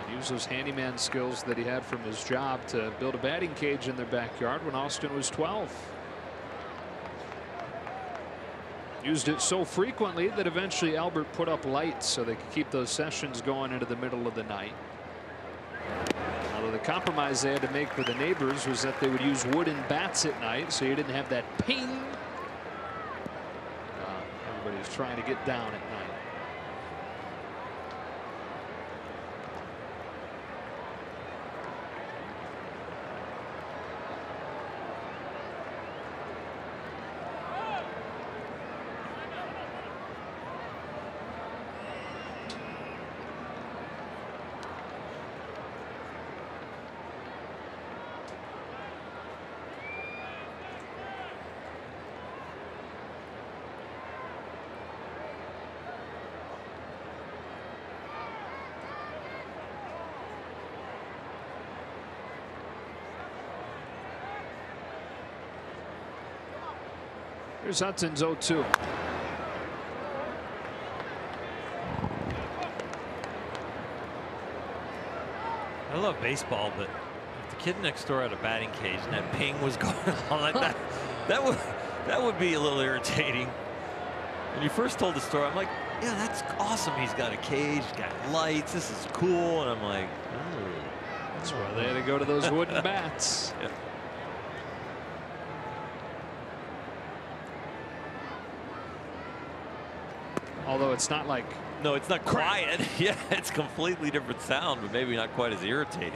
and used those handyman skills that he had from his job to build a batting cage in their backyard when Austin was 12. Used it so frequently that eventually Albert put up lights so they could keep those sessions going into the middle of the night. Although the compromise they had to make for the neighbors was that they would use wooden bats at night, so you didn't have that ping. Everybody's trying to get down at night. Here's Hudson's 0-2. I love baseball, but if the kid next door had a batting cage and that ping was going on like that, that would be a little irritating. When you first told the story, I'm like, yeah, that's awesome. He's got a cage, he's got lights, this is cool. And I'm like, that's why they had to go to those wooden bats. Yeah. Although it's not like. No, it's not quiet. Yeah, it's completely different sound, but maybe not quite as irritating.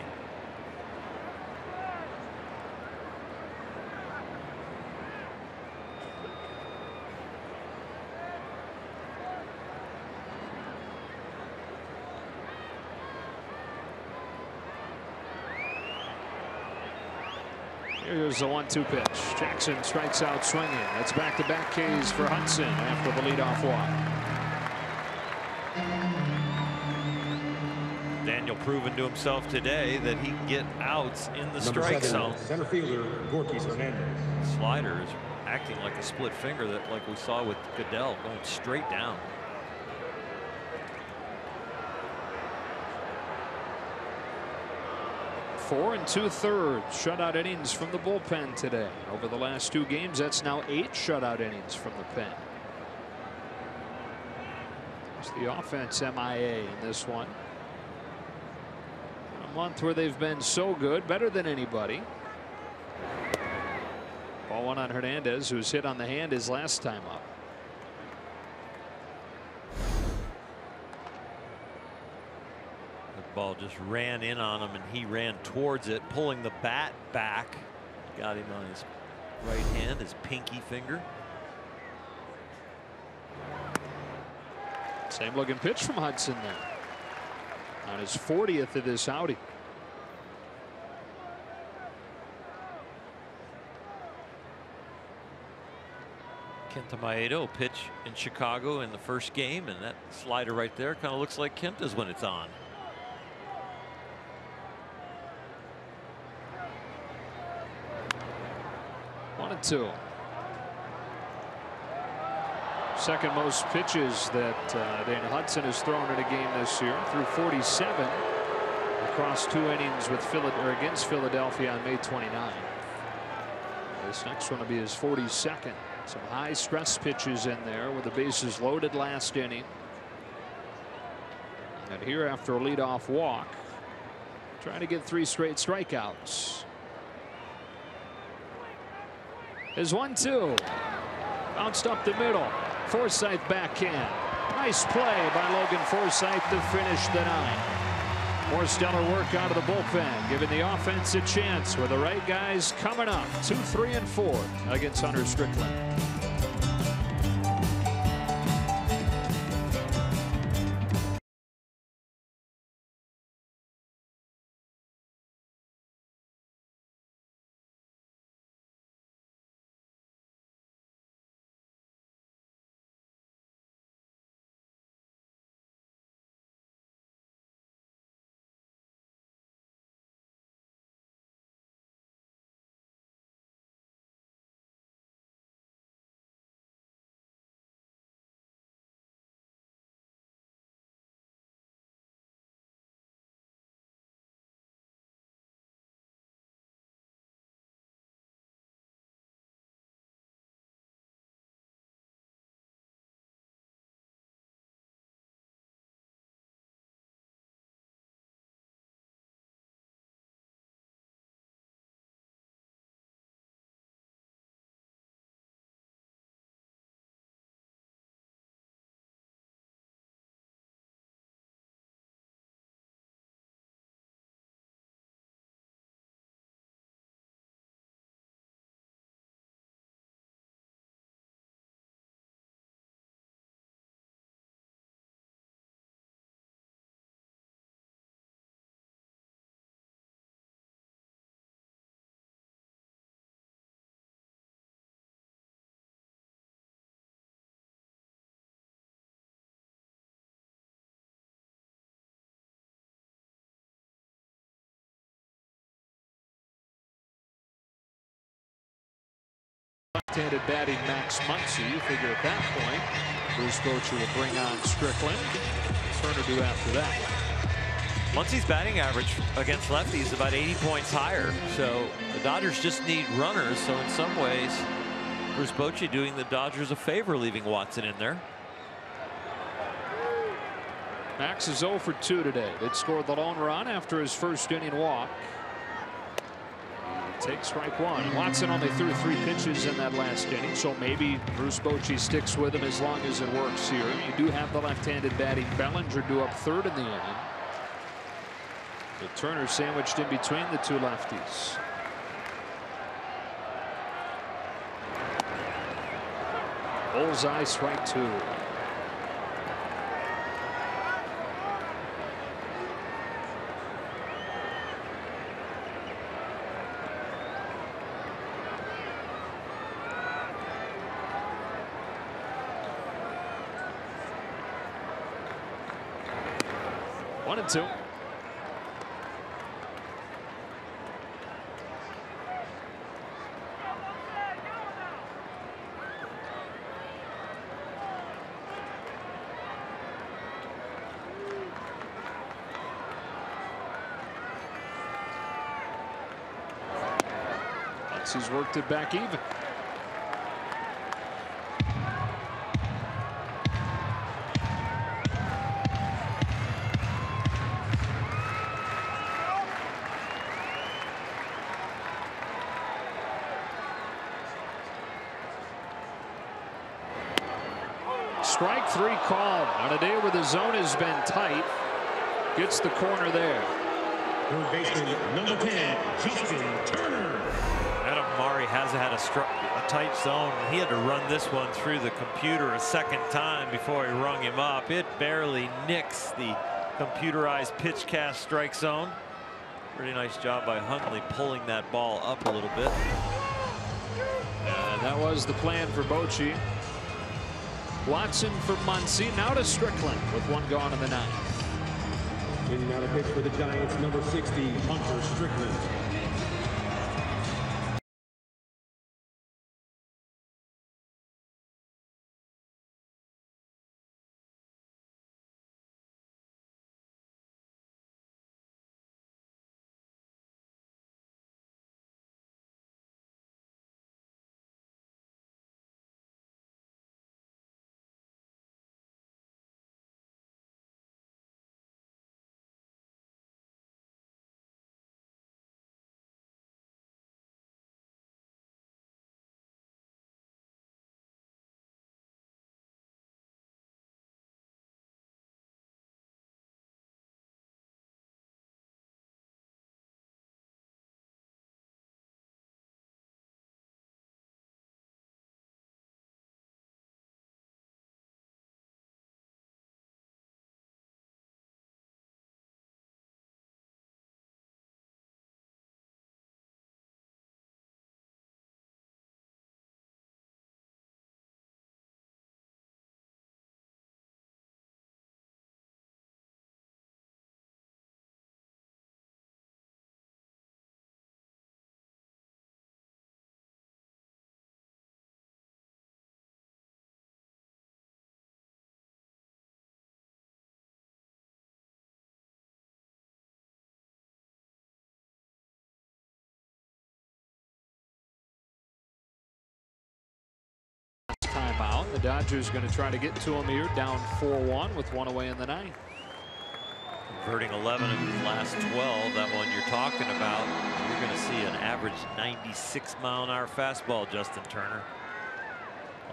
Here's the 1-2 pitch. Jackson strikes out swinging. That's back-to-back Ks for Hudson after the leadoff walk. Daniel proving to himself today that he can get outs in the strike zone. Center fielder Gorky Hernandez. Slider is acting like a split finger, that like we saw with Goodell, going straight down. Four 2/3 shutout innings from the bullpen today. Over the last 2 games, that's now 8 shutout innings from the pen. It's the offense MIA in this one. A month where they've been so good, better than anybody. Ball 1 on Hernandez, who's hit on the hand his last time up. The ball just ran in on him and he ran towards it, pulling the bat back. Got him on his right hand, his pinky finger. Same looking pitch from Hudson there. On his 40th of this outing. Kenta Maeda pitch in Chicago in the first game, and that slider right there kind of looks like Kenta's when it's on. Second most pitches that Dana Hudson has thrown in a game this year, through 47 across 2 innings with against Philadelphia on May 29. This next one will be his 42nd. Some high stress pitches in there with the bases loaded last inning. And here, after a leadoff walk, trying to get 3 straight strikeouts. Is 1-2. Bounced up the middle. Forsythe backhand. Nice play by Logan Forsythe to finish the 9th. More stellar work out of the bullpen, giving the offense a chance with the right guys coming up. 2, 3, and 4 against Hunter Strickland. Left-handed batting Max Muncy. You figure at that point, Bruce Bochy will bring on Strickland. Turner do after that. Muncy's batting average against lefties is about 80 points higher. So the Dodgers just need runners. So in some ways, Bruce Bochy doing the Dodgers a favor, leaving Watson in there. Max is 0 for 2 today. Did score the lone run after his first inning walk. Takes strike 1. Watson only threw 3 pitches in that last inning, so maybe Bruce Bochy sticks with him as long as it works here. You do have the left-handed batting Bellinger due up 3rd in the inning. But Turner sandwiched in between the 2 lefties. Bullseye, strike 2. One and 2. He's worked it back even. Strike 3 called on a day where the zone has been tight. Gets the corner there. Third baseman, number 10, Justin Turner. Adam Murray has had a tight zone. He had to run this one through the computer a second time before he rung him up. It barely nicks the computerized pitch cast strike zone. Pretty nice job by Huntley pulling that ball up a little bit. And that was the plan for Bochy. Watson for Muncy. Now to Strickland with 1 gone in the 9th. In now to pitch for the Giants, number 60, Hunter Strickland. Dodgers going to try to get to him here, down 4-1 with 1 away in the 9th. Converting 11 of his last 12. That one you're talking about. You're going to see an average 96-mile-an-hour fastball, Justin Turner.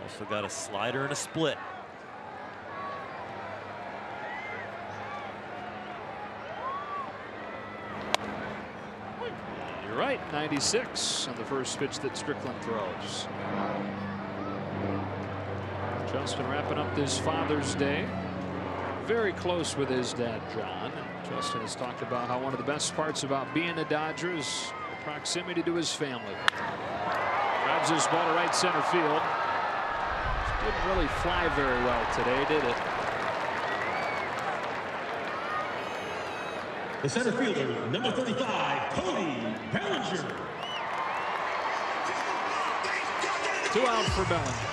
Also got a slider and a split. You're right, 96 on the first pitch that Strickland throws. Justin wrapping up this Father's Day. Very close with his dad, John. And Justin has talked about how one of the best parts about being a Dodger is the proximity to his family. Drives this ball to right center field. Didn't really fly very well today, did it? The center fielder, number 35, Cody Bellinger. 2 out for Bellinger.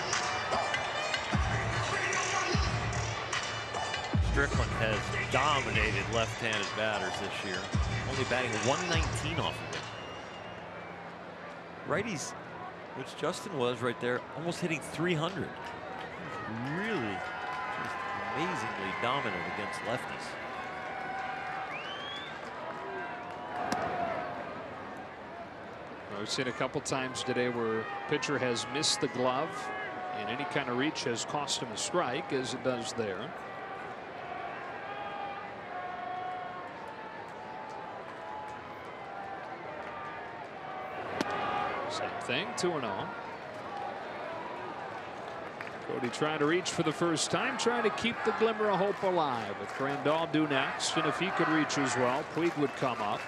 Strickland has dominated left-handed batters this year, only batting 119 off of it. Righties, which Justin was right there, almost hitting 300. Really just amazingly dominant against lefties. We've seen a couple times today where pitcher has missed the glove and any kind of reach has cost him a strike, as it does there. Same thing, 2-0. Cody trying to reach for the first time, trying to keep the glimmer of hope alive with Grandal due next, and if he could reach as well, Puig would come up.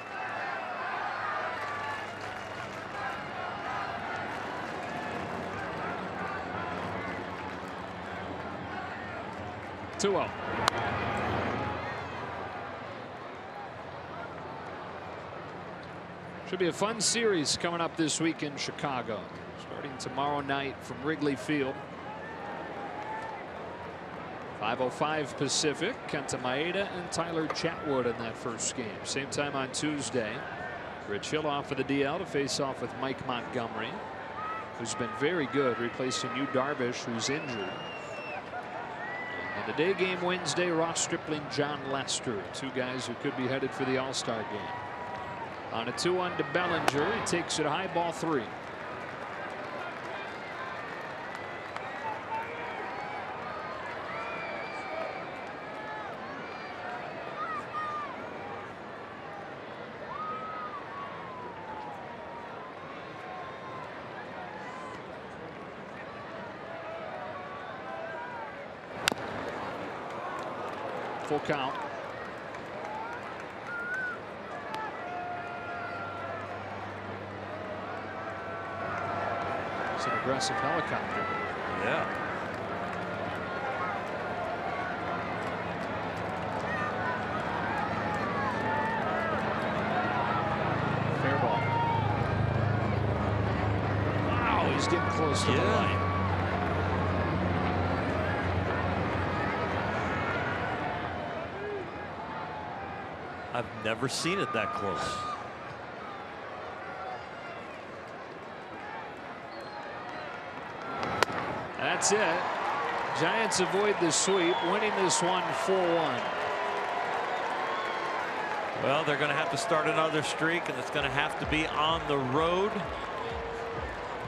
Should be a fun series coming up this week in Chicago, starting tomorrow night from Wrigley Field. 5:05 Pacific. Kenta Maeda and Tyler Chatwood in that first game. Same time on Tuesday. Rich Hill off of the DL to face off with Mike Montgomery, who's been very good, replacing Yu Darvish, who's injured. And the day game Wednesday, Ross Stripling, John Lester, 2 guys who could be headed for the All-Star game. On a 2-1 to Bellinger, he takes it high, ball 3. Full count. It's an aggressive helicopter. Yeah. Fair ball. Wow, he's getting close to the line. I've never seen it that close. That's it. Giants avoid the sweep, winning this one 4-1. Well, they're going to have to start another streak, and it's going to have to be on the road.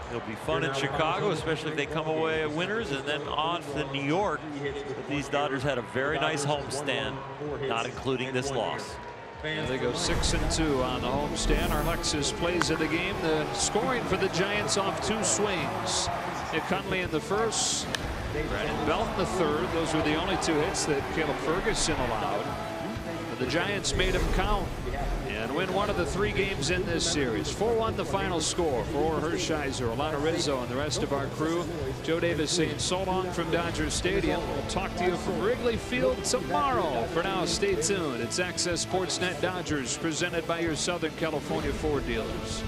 It'll be fun in Chicago, especially if they come away winners, and then on to New York. But these Dodgers had a very nice homestand, not including this loss. And they go 6-2 on the homestand. Our Lexus plays of the game. The scoring for the Giants off 2 swings. Nick Hundley in the first, Brandon Belt in the third. Those were the only 2 hits that Caleb Ferguson allowed. But the Giants made them count and win one of the 3 games in this series. 4-1 the final score for Orr Hershiser, Alana Rizzo, and the rest of our crew. Joe Davis saying so long from Dodger Stadium. We'll talk to you from Wrigley Field tomorrow. For now, stay tuned. It's Access Sportsnet Dodgers, presented by your Southern California Ford dealers.